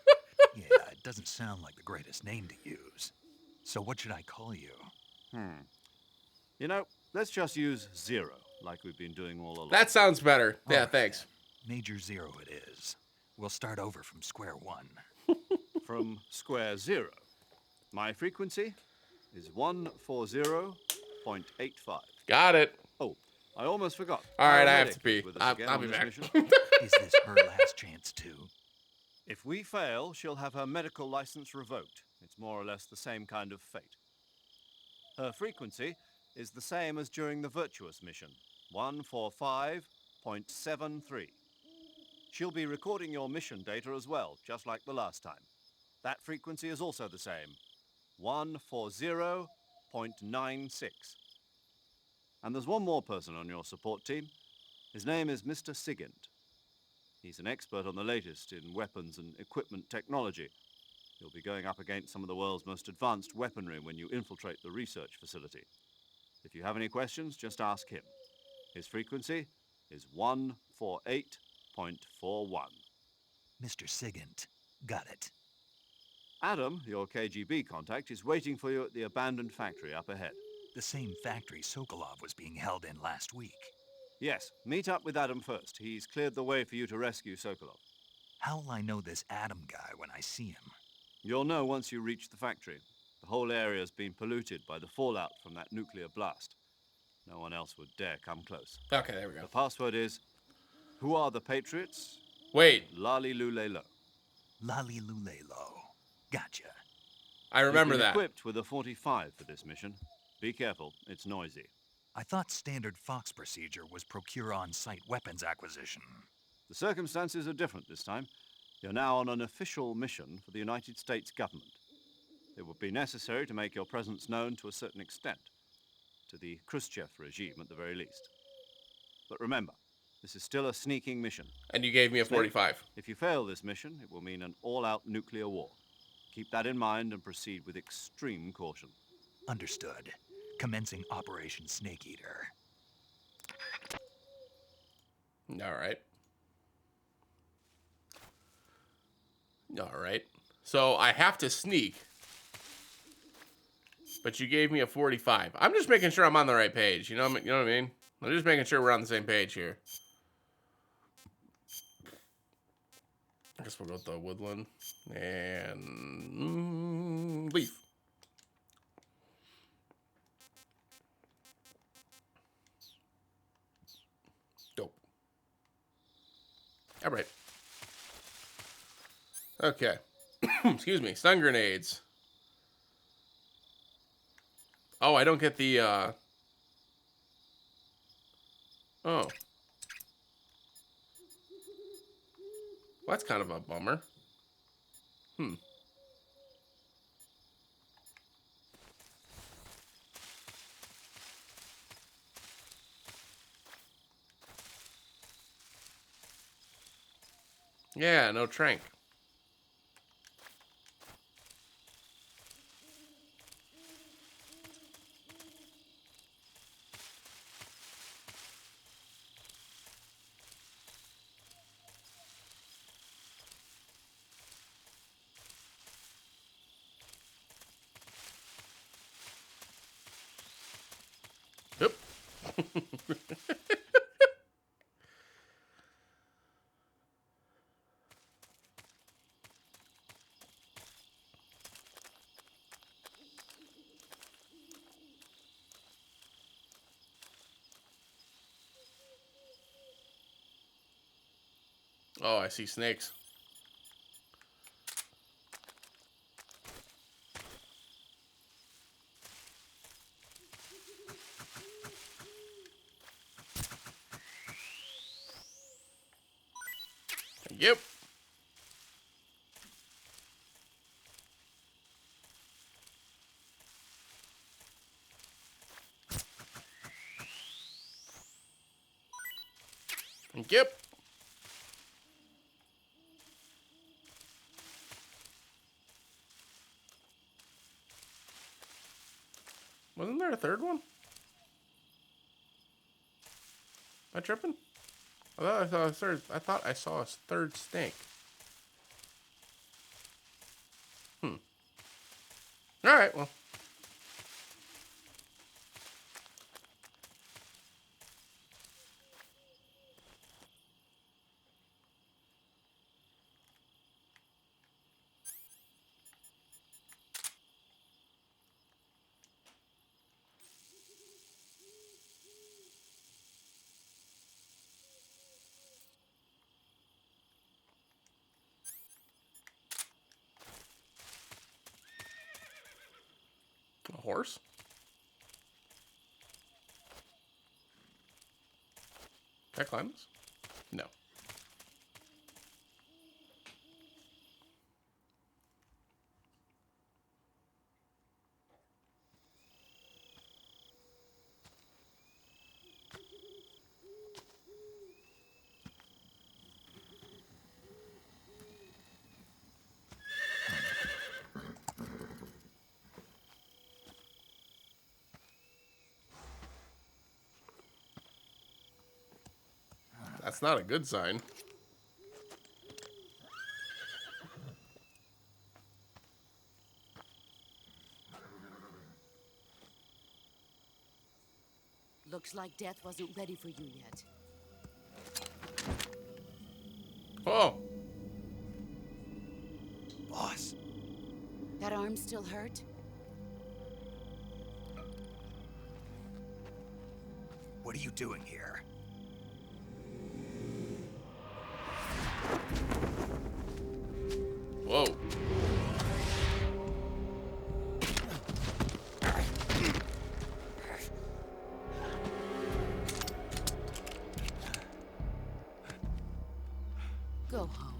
yeah, it doesn't sound like the greatest name to use. So what should I call you? You know, let's just use Zero, like we've been doing all along. That sounds better. All Yeah, right, thanks. then. Major Zero it is. We'll start over from square one. From square 0. My frequency is 140.85. Got it. Oh, I almost forgot. All right, I have Paramedic to pee. is with us I'll again be on this back. mission. Is this her last chance too? If we fail, she'll have her medical license revoked. It's more or less the same kind of fate. Her frequency is the same as during the Virtuous mission, 145.73. She'll be recording your mission data as well, just like the last time. That frequency is also the same, 140.96. And there's one more person on your support team. His name is Mr. Sigint. He's an expert on the latest in weapons and equipment technology. You'll be going up against some of the world's most advanced weaponry when you infiltrate the research facility. If you have any questions, just ask him. His frequency is 148.41. Mr. Sigint. Got it. Adam, your KGB contact, is waiting for you at the abandoned factory up ahead. The same factory Sokolov was being held in last week. Yes, meet up with Adam first. He's cleared the way for you to rescue Sokolov. How will I know this Adam guy when I see him? You'll know once you reach the factory. The whole area's been polluted by the fallout from that nuclear blast. No one else would dare come close. Okay, there we go. The password is, who are the Patriots? Wait. Lali Lulelo. Lali Lulelo. Gotcha. I remember You've been that. equipped with a 45 for this mission. Be careful, it's noisy. I thought standard Fox procedure was procure on-site weapons acquisition. The circumstances are different this time. You're now on an official mission for the United States government. It would be necessary to make your presence known to a certain extent, to the Khrushchev regime at the very least. But remember, this is still a sneaking mission. And you gave me a 45. If you fail this mission, it will mean an all-out nuclear war. Keep that in mind and proceed with extreme caution. Understood. Commencing Operation Snake Eater. All right. All right. So I have to sneak. But you gave me a 45. I'm just making sure I'm on the right page. You know what I mean? I'm just making sure we're on the same page here. I guess we'll go with the woodland. And leaf. Dope. All right. Okay. Excuse me. Stun grenades. Oh, I don't get the, Oh. Well, that's kind of a bummer. Yeah, no trank. Yep. Oh, I see snakes. Yep. Yep. Wasn't there a third one? Am I tripping? I thought I saw a third snake. All right, well. A horse? Can I climb this? No. That's not a good sign. Looks like death wasn't ready for you yet. Oh. Boss. That arm still hurt? What are you doing here? Whoa. Go home.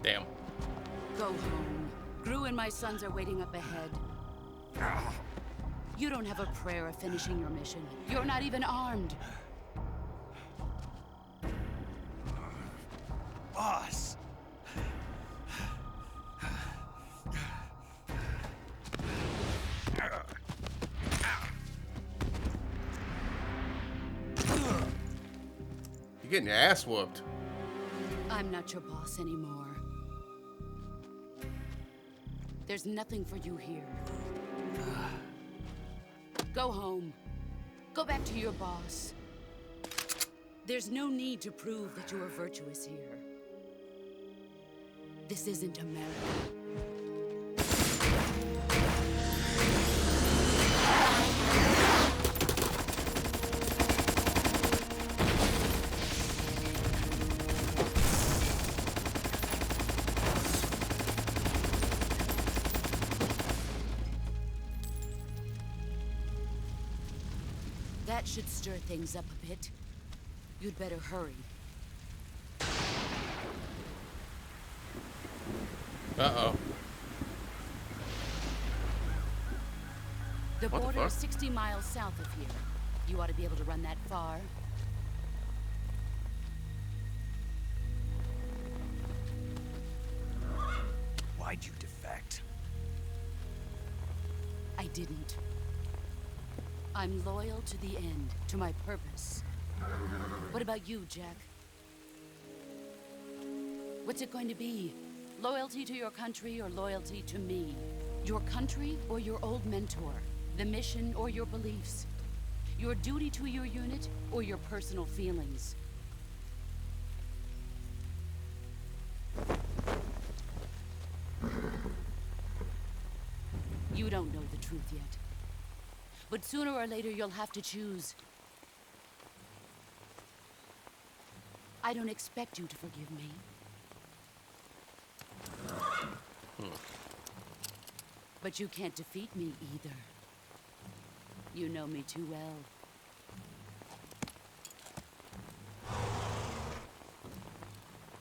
Damn. Go home. Gru and my sons are waiting up ahead. You don't have a prayer of finishing your mission. You're not even armed. Boss. You're getting your ass whooped. I'm not your boss anymore. There's nothing for you here. Go home. Go back to your boss. There's no need to prove that you are virtuous here. This isn't America. That should stir things up a bit. You'd better hurry. Uh-oh. The border is 60 miles south of here. You ought to be able to run that far. Why'd you defect? I didn't. I'm loyal to the end, to my purpose. What about you, Jack? What's it going to be? Loyalty to your country or loyalty to me? Your country or your old mentor? The mission or your beliefs? Your duty to your unit or your personal feelings? You don't know the truth yet. But sooner or later, you'll have to choose. I don't expect you to forgive me. But you can't defeat me either. You know me too well.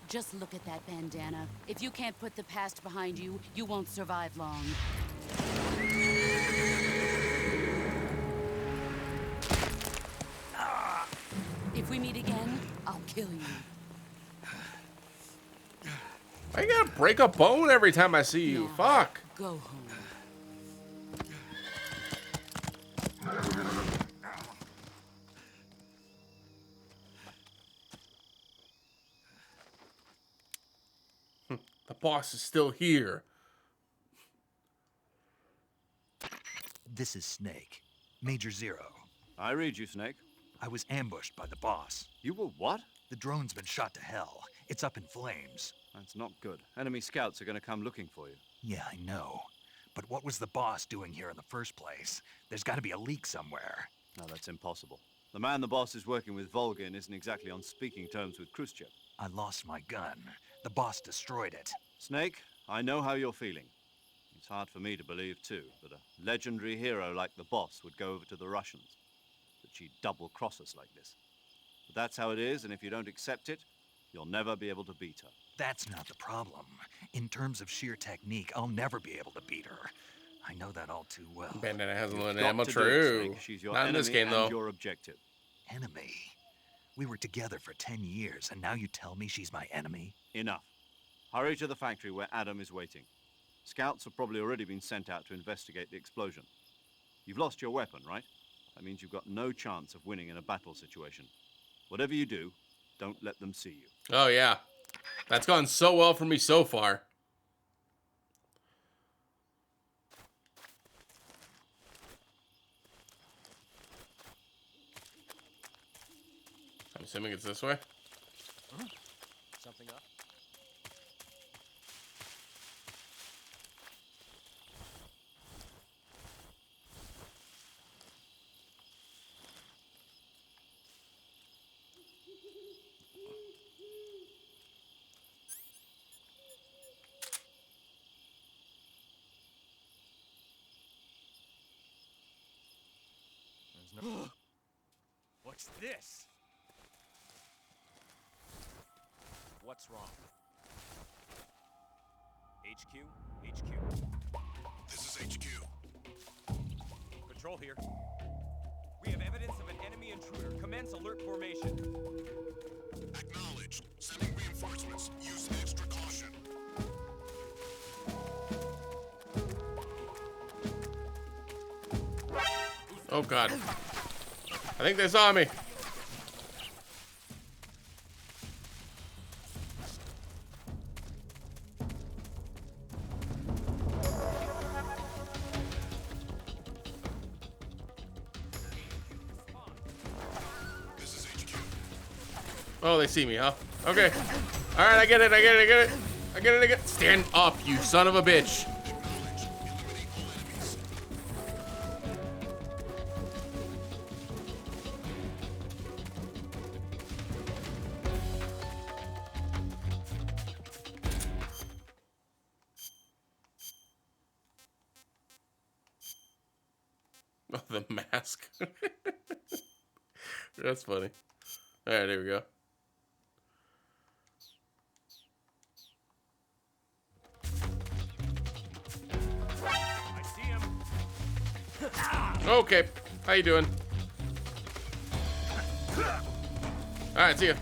Just look at that bandana. If you can't put the past behind you, you won't survive long. If we meet again, I'll kill you. I gotta break a bone every time I see you. Now, Fuck. Go home. The boss is still here. This is Snake. Major Zero. I read you, Snake. I was ambushed by the boss. You were what? The drone's been shot to hell. It's up in flames. That's not good. Enemy scouts are going to come looking for you. Yeah, I know. But what was the boss doing here in the first place? There's got to be a leak somewhere. No, that's impossible. The man the boss is working with, Volgin, isn't exactly on speaking terms with Khrushchev. I lost my gun. The boss destroyed it. Snake, I know how you're feeling. It's hard for me to believe, too, that a legendary hero like the boss would go over to the Russians. That she'd double-cross us like this. But that's how it is, and if you don't accept it, you'll never be able to beat her. That's not the problem. In terms of sheer technique, I'll never be able to beat her. I know that all too well. Bandana has a little You've got ammo, to do it, true. Snake. She's your Not in this enemy game, though. and your objective. Enemy? We were together for 10 years, and now you tell me she's my enemy? Enough. Hurry to the factory where Adam is waiting. Scouts have probably already been sent out to investigate the explosion. You've lost your weapon, right? That means you've got no chance of winning in a battle situation. Whatever you do, don't let them see you. Oh, yeah. That's gone so well for me so far. I'm assuming it's this way. Something up? There's no... What's this? What's wrong? HQ? This is HQ. Patrol here. We have evidence of an enemy intruder. Commence alert formation. Acknowledged. Sending reinforcements. Use extra caution. Oh, God. I think they saw me. Oh, they see me, huh? Okay. All right, I get it. Stand up, you son of a bitch. Oh, the mask. That's funny. All right, there we go. I see him. Okay, how you doing? Alright, see ya.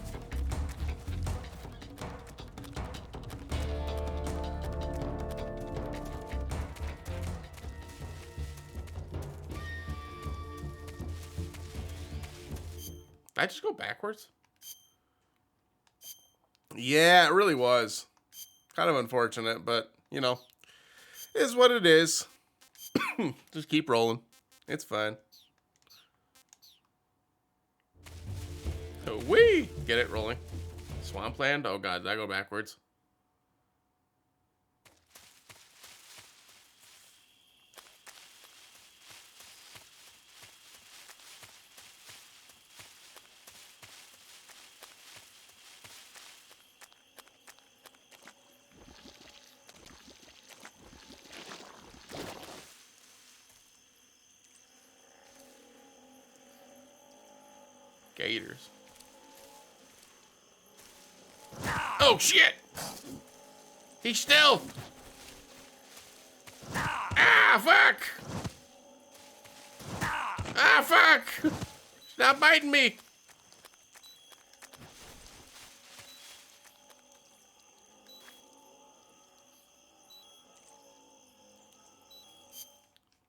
Did I just go backwards? Yeah, it really was. Kind of unfortunate, but, you know, it is what it is. Just keep rolling. It's fine. So we get it rolling. Swampland? Oh god, did I go backwards? Gators. Oh shit! He's still. Ah fuck! Ah fuck! Stop biting me!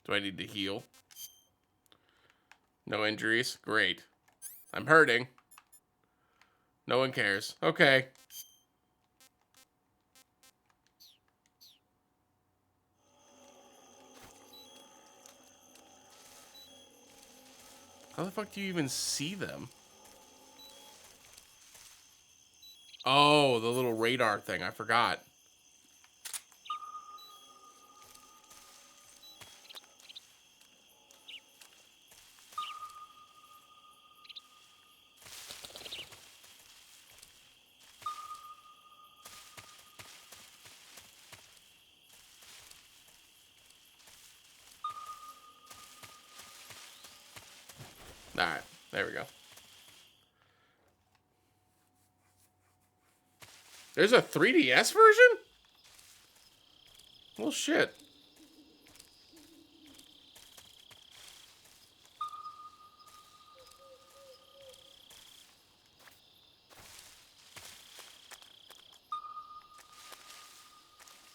Do I need to heal? No injuries? Great. I'm hurting. No one cares. Okay. How the fuck do you even see them? Oh, the little radar thing. I forgot. Alright, there we go. There's a 3DS version? Well, shit.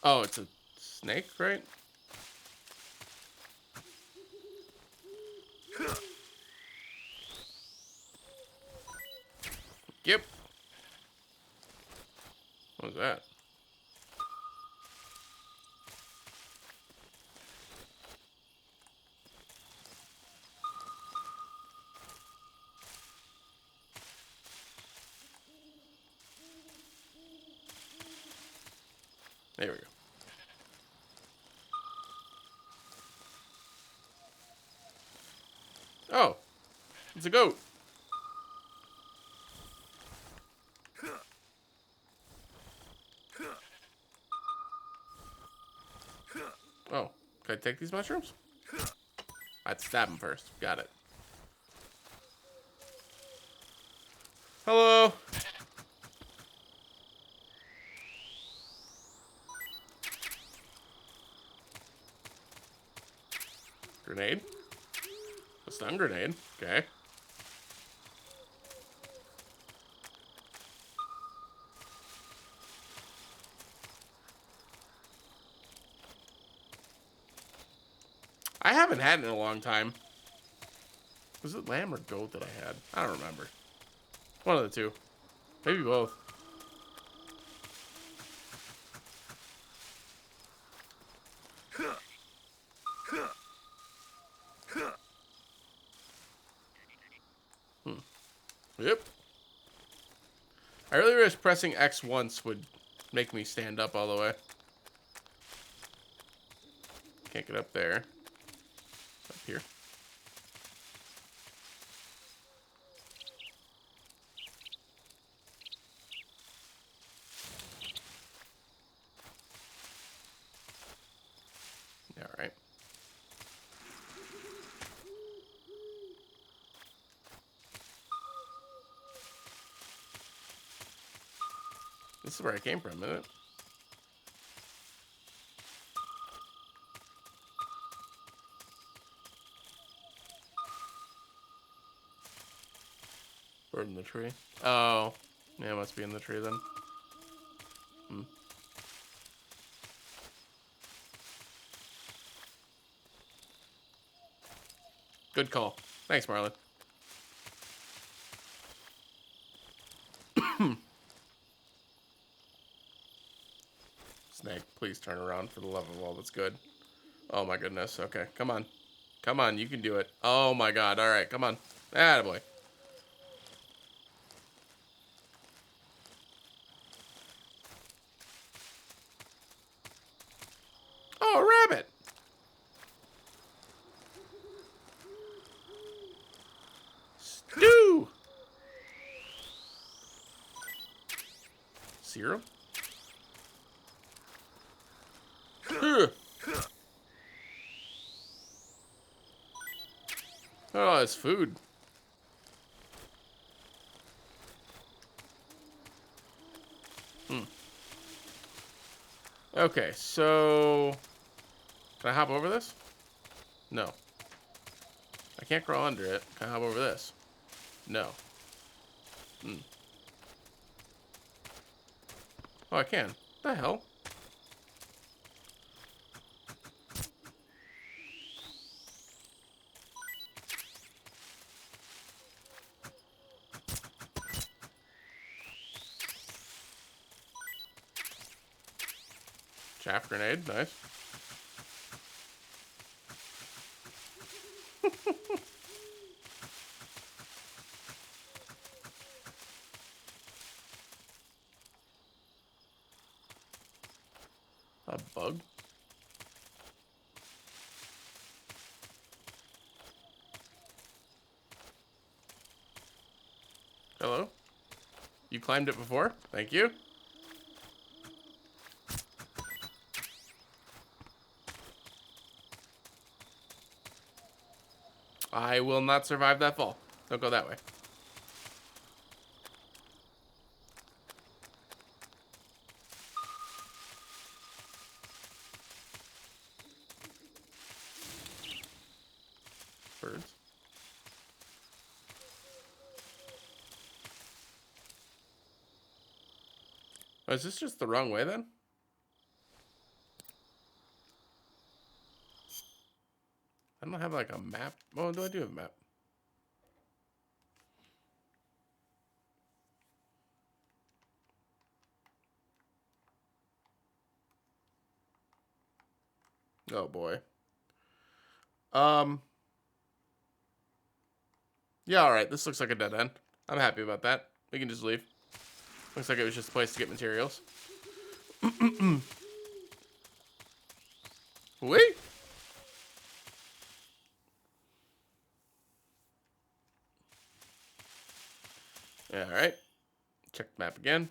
Oh, it's a snake, right? Yep. What was that? There we go. Oh, it's a goat. Oh, can I take these mushrooms? I'd stab him first. Got it. Hello. Grenade? A stun grenade. Okay. I haven't had it in a long time. Was it lamb or goat that I had? I don't remember. One of the two. Maybe both. Yep. I really wish pressing X once would make me stand up all the way. Can't get up there. Up here. Yeah, all right. This is where I came from, isn't it? Bird in the tree. Oh. Yeah, it must be in the tree then. Hmm. Good call. Thanks, Marlon. Snake, please turn around for the love of all that's good. Oh my goodness. Okay, come on. Come on, you can do it. Oh my god. All right, come on. Attaboy. Oh, rabbit. Stew. Serum? Ugh. Oh, it's food. Okay, so... Can I hop over this? No. I can't crawl under it. Can I hop over this? No. Oh, I can. What the hell? Chaff grenade, nice. A bug? Hello? You climbed it before? Thank you. I will not survive that fall. Don't go that way. Birds. Oh, is this just the wrong way then? I don't have like a map. Oh, do I do have a map? Oh boy. Yeah, alright. This looks like a dead end. I'm happy about that. We can just leave. Looks like it was just a place to get materials. Wait. Yeah, alright. Check the map again.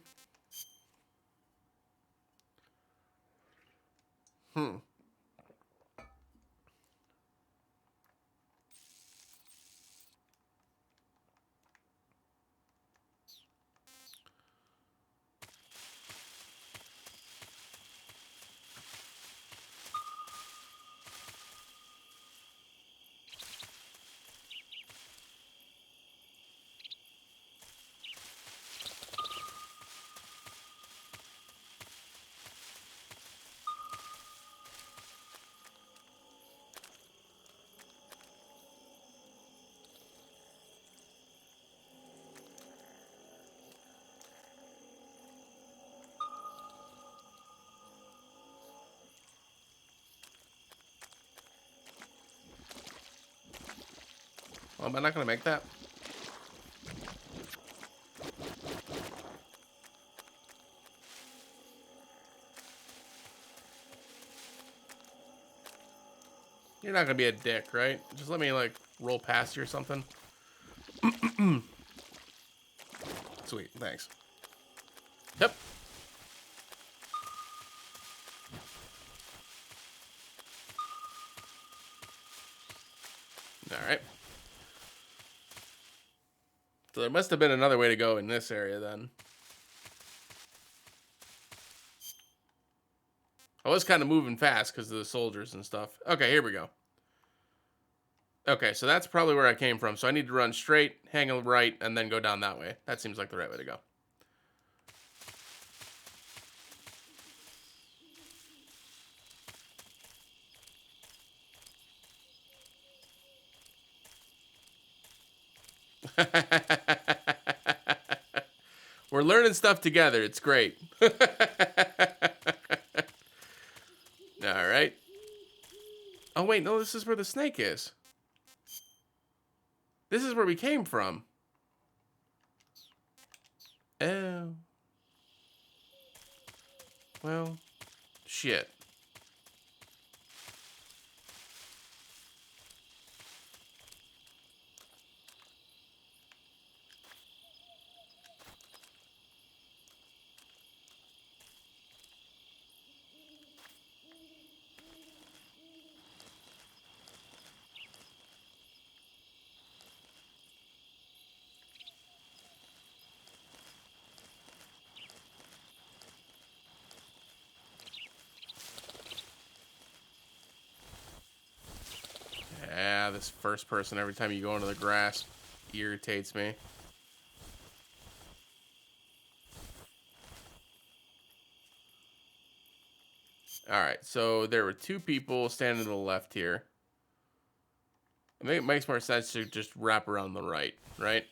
Oh, am I not gonna make that? You're not gonna be a dick, right? Just let me like roll past you or something. Sweet, thanks. Yep. Alright. So there must have been another way to go in this area then. I was kind of moving fast because of the soldiers and stuff. Okay, here we go. Okay, so that's probably where I came from. So I need to run straight, hang a right, and then go down that way. That seems like the right way to go. We're learning stuff together. It's great. All right. Oh, wait. No, this is where the snake is. This is where we came from. Oh. Well, shit. Yeah, this first person every time you go into the grass irritates me. Alright, so there were two people standing to the left here. I think it makes more sense to just wrap around the right, right?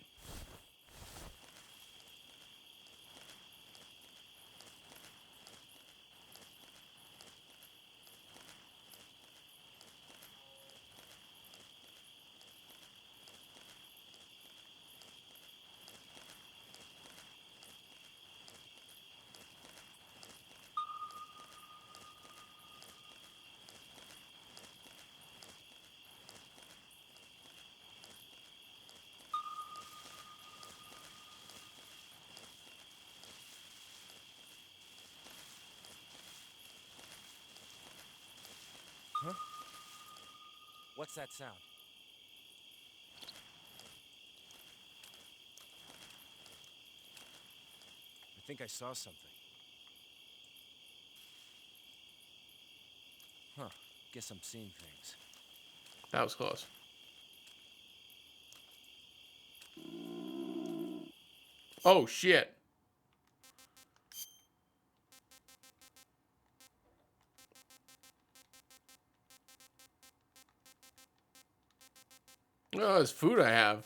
Huh? What's that sound? I think I saw something. Huh. Guess I'm seeing things. That was close. Oh, shit. Oh, it's food I have.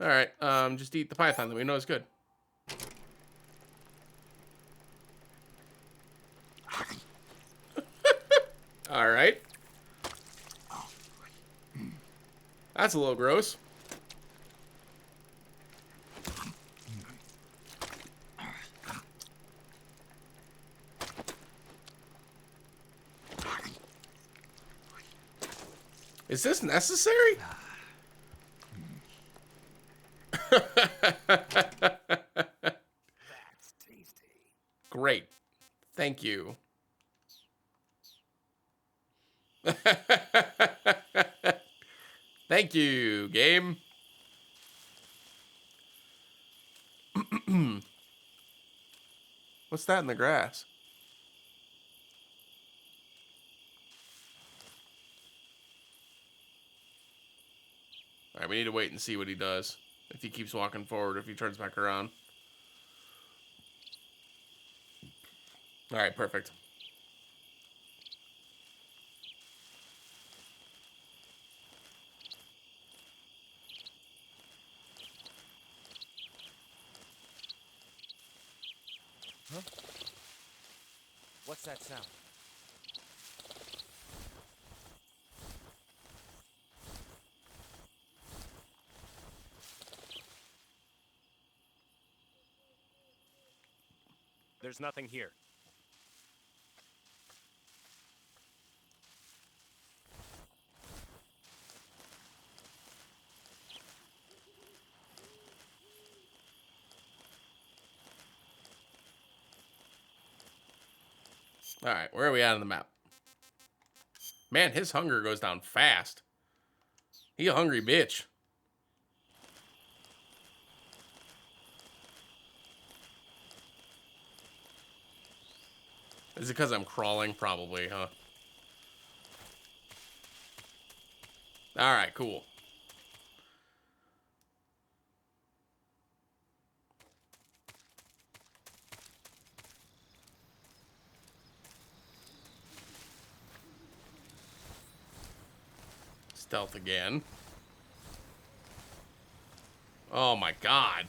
Alright, just eat the python that we know is good. Alright. That's a little gross. Is this necessary? That's tasty. Great. Thank you. Thank you, game. What's that in the grass? Alright, we need to wait and see what he does. If he keeps walking forward, if he turns back around. Alright, perfect. Huh? What's that sound? There's nothing here. Alright, where are we at on the map? Man, his hunger goes down fast. He a hungry bitch. Is it because I'm crawling? Probably, huh? All right, cool. Stealth again. Oh my god.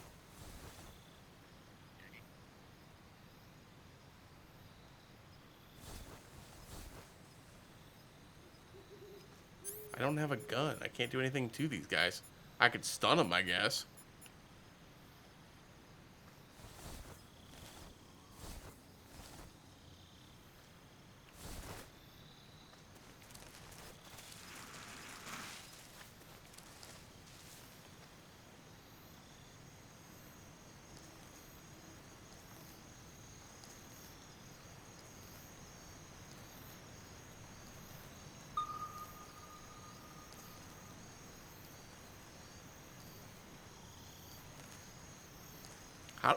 I don't have a gun. I can't do anything to these guys. I could stun them, I guess.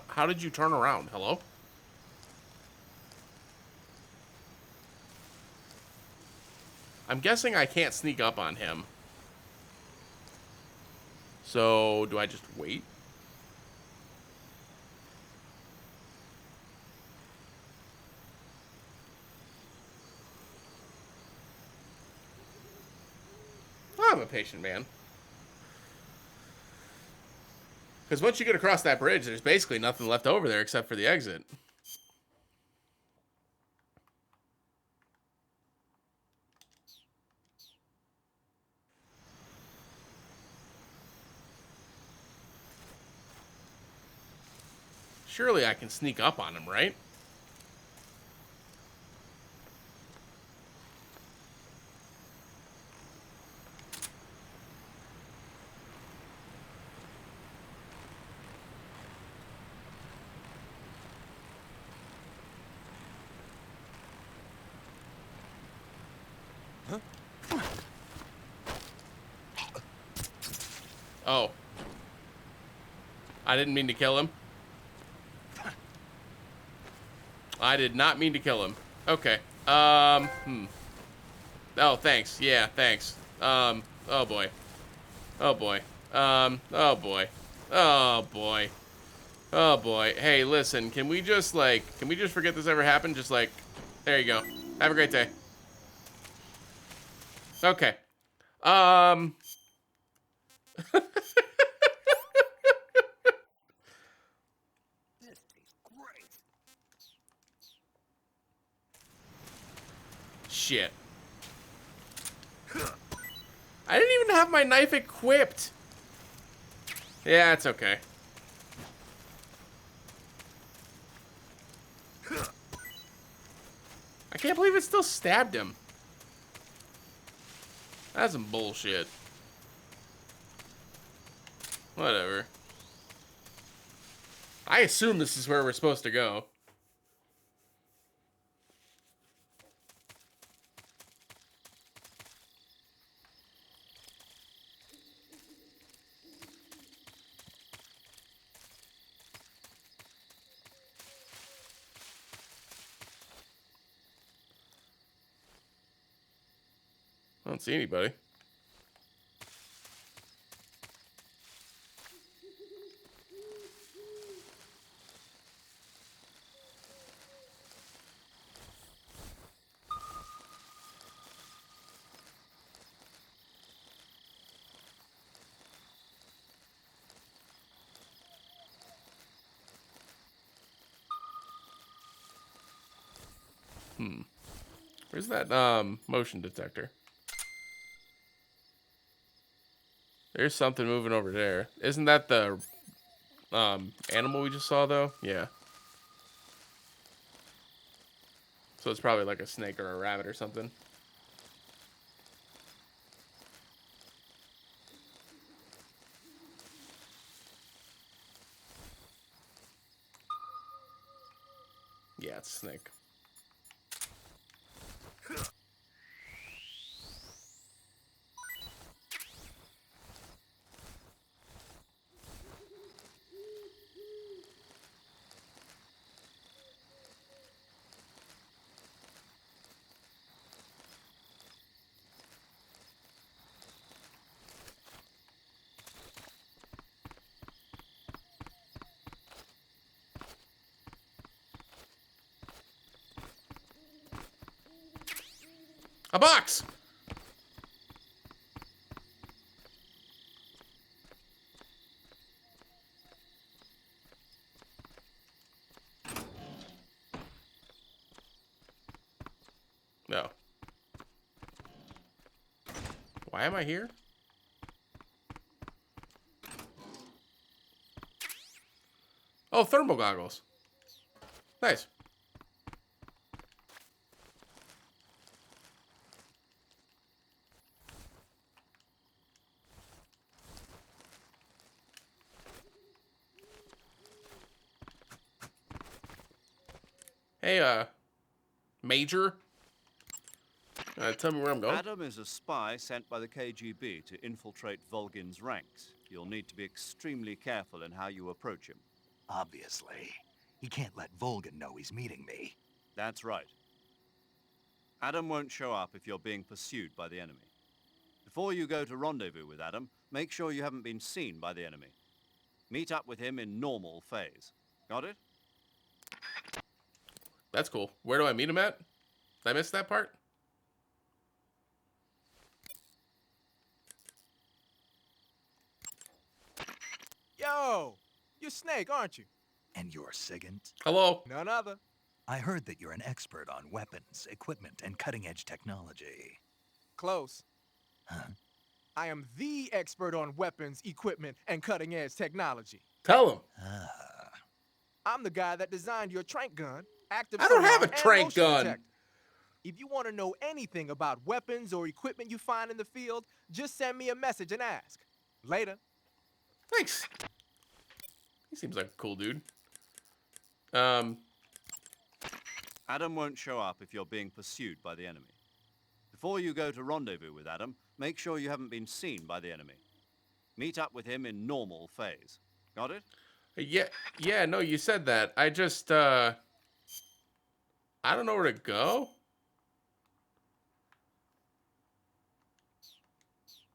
How did you turn around? Hello? I'm guessing I can't sneak up on him. So, do I just wait? I'm a patient man. Because once you get across that bridge, there's basically nothing left over there except for the exit. Surely I can sneak up on him, right? Oh. I didn't mean to kill him. I did not mean to kill him. Okay. Oh, thanks. Yeah, thanks. Oh boy. Oh boy. Oh boy. Oh boy. Oh boy. Hey, listen, can we just forget this ever happened? Just like, there you go. Have a great day. Okay. Shit. I didn't even have my knife equipped. Yeah, it's okay. I can't believe it still stabbed him. That's some bullshit. Whatever. I assume this is where we're supposed to go. I don't see anybody. Where's that motion detector? There's something moving over there. Isn't that the animal we just saw though? Yeah. So it's probably like a snake or a rabbit or something. Yeah, it's a snake. A box! No. Why am I here? Oh, thermal goggles. Nice. Hey, Major. Tell me where I'm going. Adam is a spy sent by the KGB to infiltrate Volgin's ranks. You'll need to be extremely careful in how you approach him. Obviously. He can't let Volgin know he's meeting me. That's right. Adam won't show up if you're being pursued by the enemy. Before you go to rendezvous with Adam, make sure you haven't been seen by the enemy. Meet up with him in normal phase. Got it? That's cool. Where do I meet him at? Did I miss that part? Yo! You're Snake, aren't you? And you're Sigint? Hello. None other. I heard that you're an expert on weapons, equipment, and cutting-edge technology. Close. Huh? I am the expert on weapons, equipment, and cutting-edge technology. Tell him. I'm the guy that designed your trank gun, active I don't have sonar, a and trank motion gun. detector. If you want to know anything about weapons or equipment you find in the field, just send me a message and ask. Later. Thanks. He seems like a cool dude. Adam won't show up if you're being pursued by the enemy. Before you go to rendezvous with Adam, make sure you haven't been seen by the enemy. Meet up with him in normal phase. Got it? Yeah, no, you said that. I just, I don't know where to go.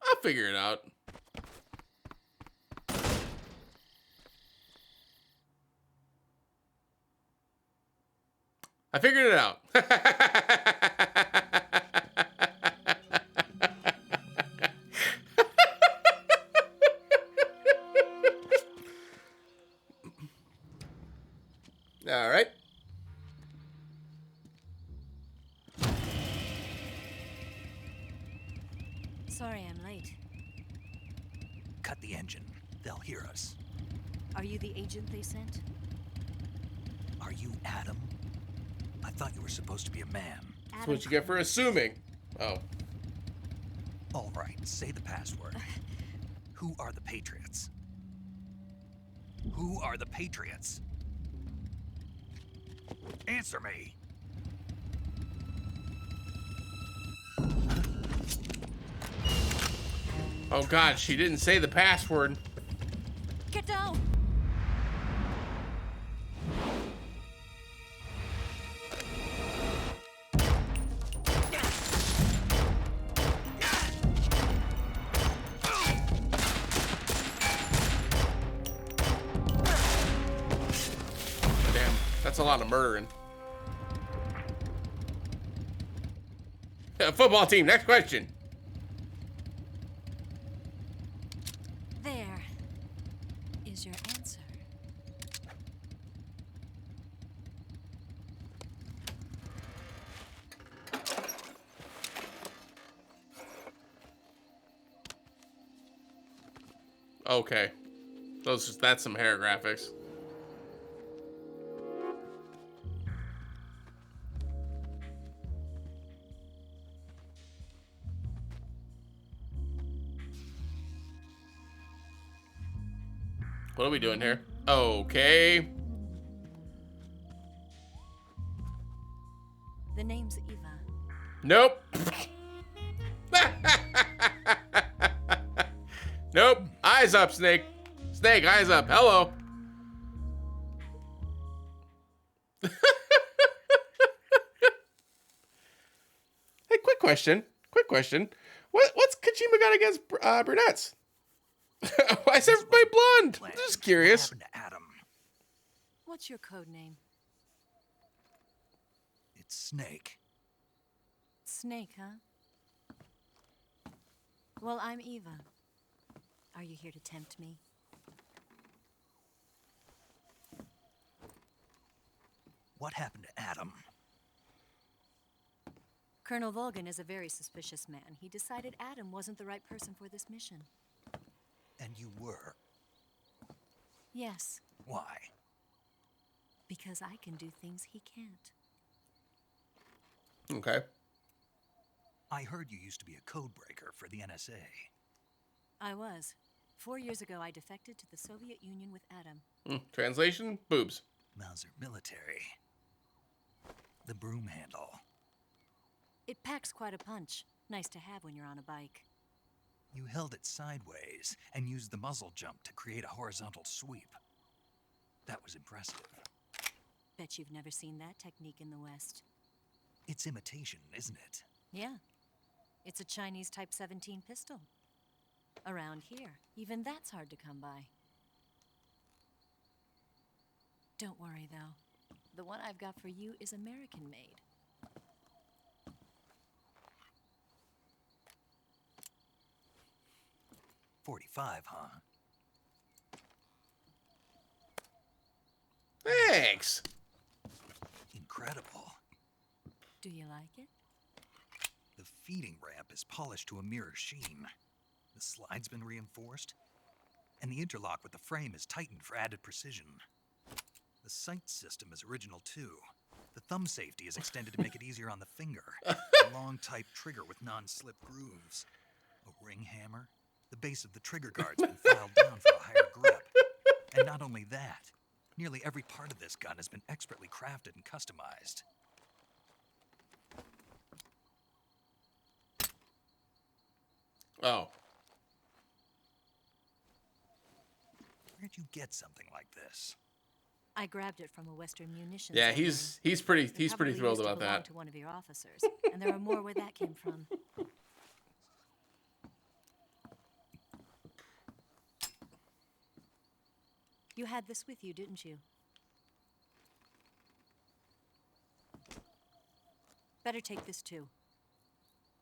I'll figure it out. I figured it out. All right. Sorry I'm late. Cut the engine. They'll hear us. Are you the agent they sent? Are you Adam? I thought you were supposed to be a man. That's what you get for assuming. Oh. All right, say the password. Who are the Patriots? Who are the Patriots? Answer me. Oh God, she didn't say the password. Get down! Damn, that's a lot of murdering. Football team, next question. There is your answer. Okay. That's some hair graphics. What are we doing here? Okay. The name's Eva. Nope. Nope. Eyes up, Snake. Snake, eyes up. Hello. Hey, quick question. Quick question. What's Kojima got against brunettes? Why is everybody blonde? I'm just curious. What happened to Adam? What's your code name? It's Snake. Snake, huh? Well, I'm Eva. Are you here to tempt me? What happened to Adam? Colonel Volgan is a very suspicious man. He decided Adam wasn't the right person for this mission. And you were? Yes, Why? because I can do things he can't. Okay. I heard you used to be a codebreaker for the NSA. I was. 4 years ago, I defected to the Soviet Union with Adam. Translation? Boobs. Mauser military. The broom handle. It packs quite a punch. Nice to have when you're on a bike. You held it sideways and used the muzzle jump to create a horizontal sweep. That was impressive. Bet you've never seen that technique in the West. It's imitation, isn't it? Yeah. It's a Chinese Type 17 pistol. Around here, even that's hard to come by. Don't worry, though. The one I've got for you is American-made. .45, huh? Thanks. Incredible. Do you like it? The feeding ramp is polished to a mirror sheen. The slide's been reinforced, and the interlock with the frame is tightened for added precision. The sight system is original too. The thumb safety is extended to make it easier on the finger. A long type trigger with non-slip grooves. A ring hammer. The base of the trigger guard's been filed down for a higher grip. And not only that, nearly every part of this gun has been expertly crafted and customized. Oh. Where'd you get something like this? I grabbed it from a Western munitions. Yeah, factory. he's pretty It probably thrilled used to about belong that. to one of your officers, and there are more where that came from. You had this with you, didn't you? Better take this too.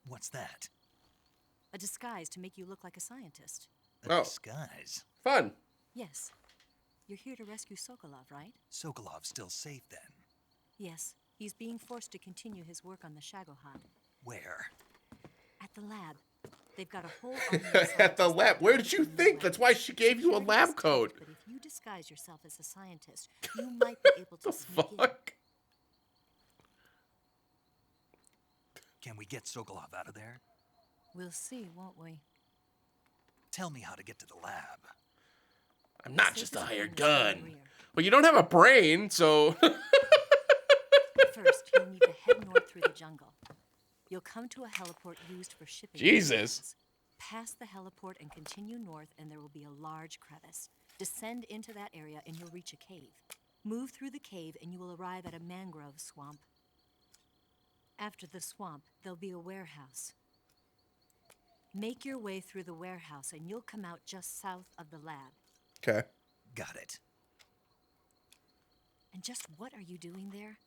What's that? A disguise to make you look like a scientist. A disguise? Fun. Yes. You're here to rescue Sokolov, right? Sokolov's still safe then. Yes. He's being forced to continue his work on the Shagohod. Where? At the lab. They've got a whole army of At the scientists lab. Where did you working think? on That's why she gave you a lab coat. But if you disguise yourself as a scientist, you might be able to sneak in. Fuck. Can we get Sokolov out of there? We'll see, won't we? Tell me how to get to the lab. I'm not just a hired gun. Well, you don't have a brain, so. First, you'll need to head north through the jungle. You'll come to a heliport used for shipping. Jesus. materials. Pass the heliport and continue north, and there will be a large crevice. Descend into that area, and you'll reach a cave. Move through the cave, and you will arrive at a mangrove swamp. After the swamp, there'll be a warehouse. Make your way through the warehouse, and you'll come out just south of the lab. Okay. Got it. And just what are you doing there?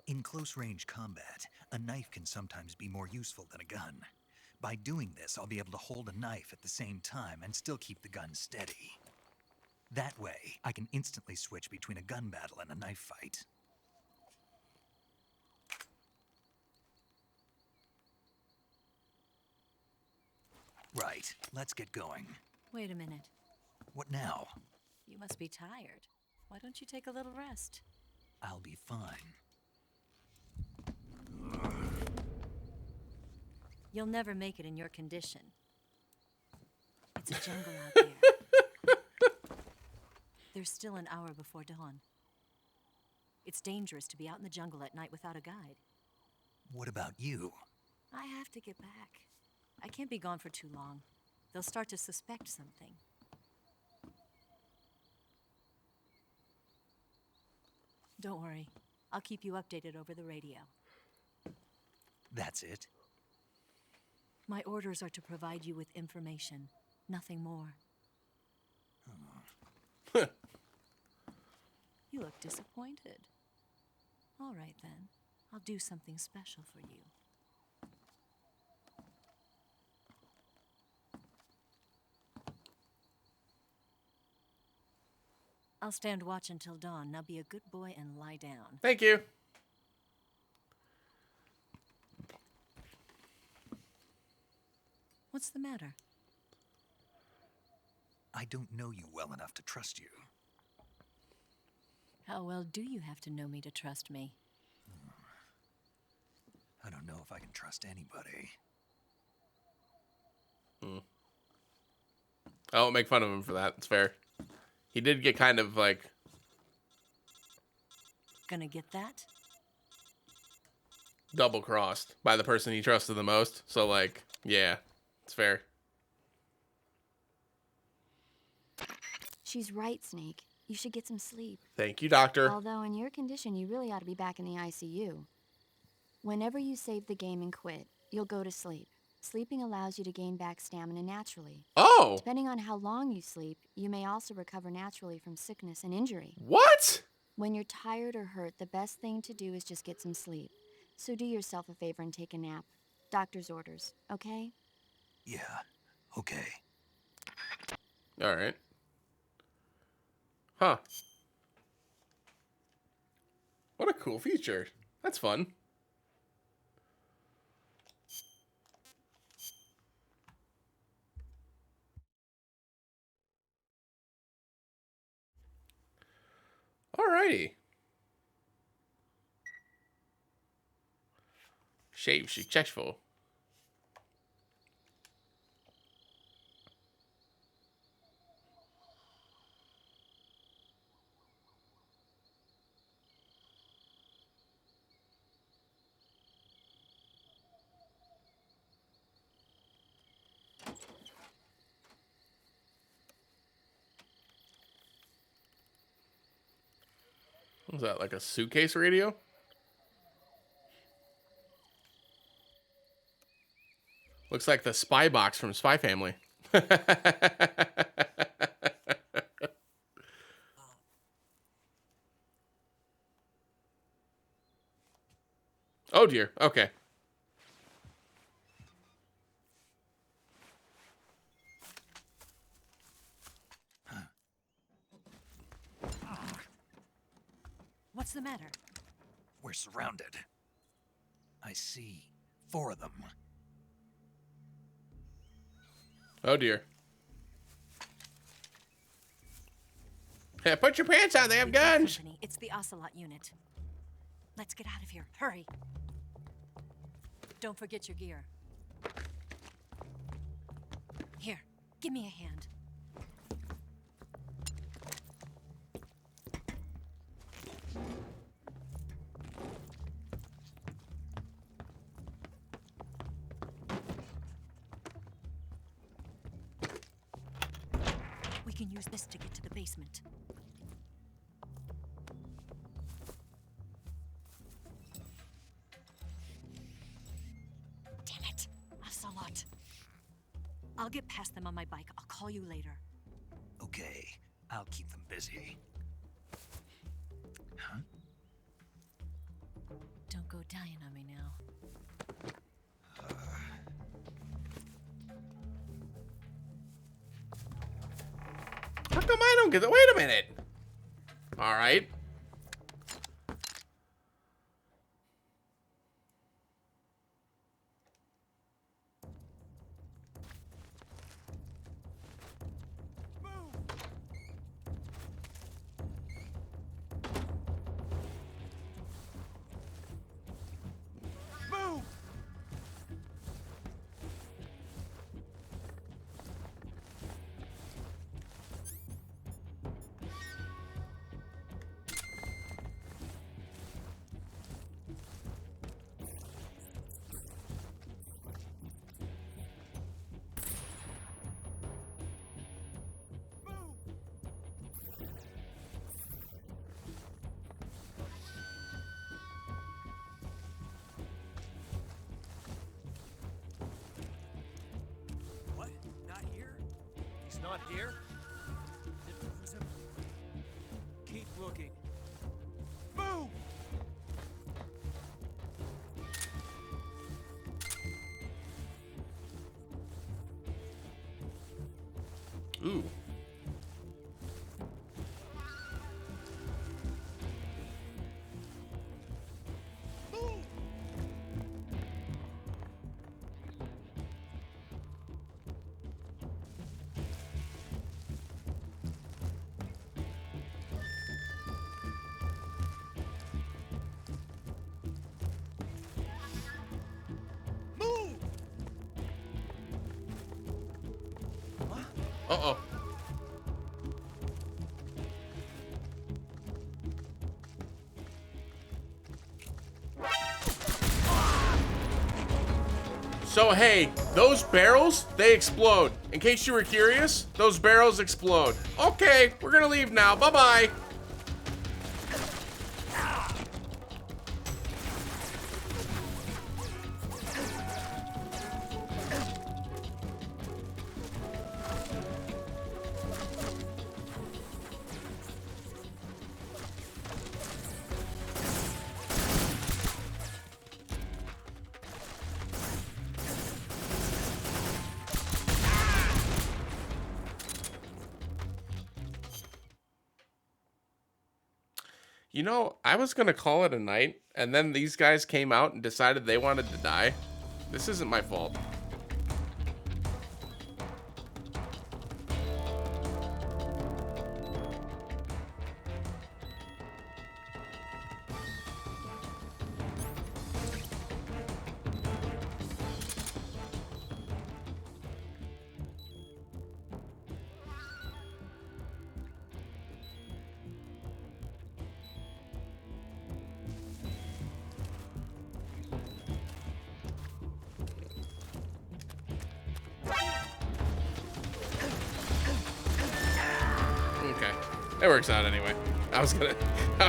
In close-range combat, a knife can sometimes be more useful than a gun. By doing this, I'll be able to hold a knife at the same time and still keep the gun steady. That way, I can instantly switch between a gun battle and a knife fight. Right, let's get going. Wait a minute. What now? You must be tired. Why don't you take a little rest? I'll be fine. You'll never make it in your condition. It's a jungle out there. There's still an hour before dawn. It's dangerous to be out in the jungle at night without a guide. What about you? I have to get back. I can't be gone for too long. They'll start to suspect something. Don't worry. I'll keep you updated over the radio. That's it? My orders are to provide you with information, nothing more. You look disappointed. All right, then. I'll do something special for you. I'll stand watch until dawn. Now be a good boy and lie down. Thank you. What's the matter? I don't know you well enough to trust you. How well do you have to know me to trust me? I don't know if I can trust anybody. I won't make fun of him for that. It's fair. He did get kind of like... Gonna get that? double-crossed by the person he trusted the most. So, like, yeah, it's fair. She's right, Snake. You should get some sleep. Thank you, doctor. Although in your condition, you really ought to be back in the ICU. Whenever you save the game and quit, you'll go to sleep. Sleeping allows you to gain back stamina naturally. Oh! Depending on how long you sleep, you may also recover naturally from sickness and injury. What? When you're tired or hurt, the best thing to do is just get some sleep. So do yourself a favor and take a nap. Doctor's orders, okay? Yeah, okay. All right. Huh. What a cool feature. That's fun. Alrighty. Shave successful. What was that, like a suitcase radio? Looks like the spy box from Spy Family. Oh dear, okay. What's the matter? We're surrounded. I see 4 of them. Oh dear. Hey, put your pants on, they have guns! Company. It's the Ocelot unit. Let's get out of here. Hurry. Don't forget your gear. Here, give me a hand. We can use this to get to the basement. Damn it, Ocelot. I'll get past them on my bike. I'll call you later. Okay, I'll keep them busy. Huh? Don't go dying on me now. How come I don't get it? Wait a minute. All right. Move! What? Not here? He's not here? Keep looking. Move! Ooh. Uh-oh. So, hey, those barrels, they explode. In case you were curious, those barrels explode. Okay, we're gonna leave now. Bye-bye. You know, I was gonna call it a night, and then these guys came out and decided they wanted to die. This isn't my fault. Okay, it works out anyway. I was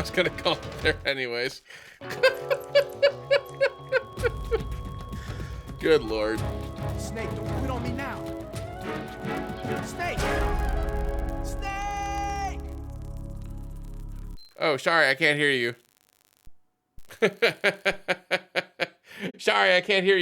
gonna call it there anyways. Good lord. Snake, don't quit on me now. Snake! Snake! Oh, sorry, I can't hear you. Sorry, I can't hear you.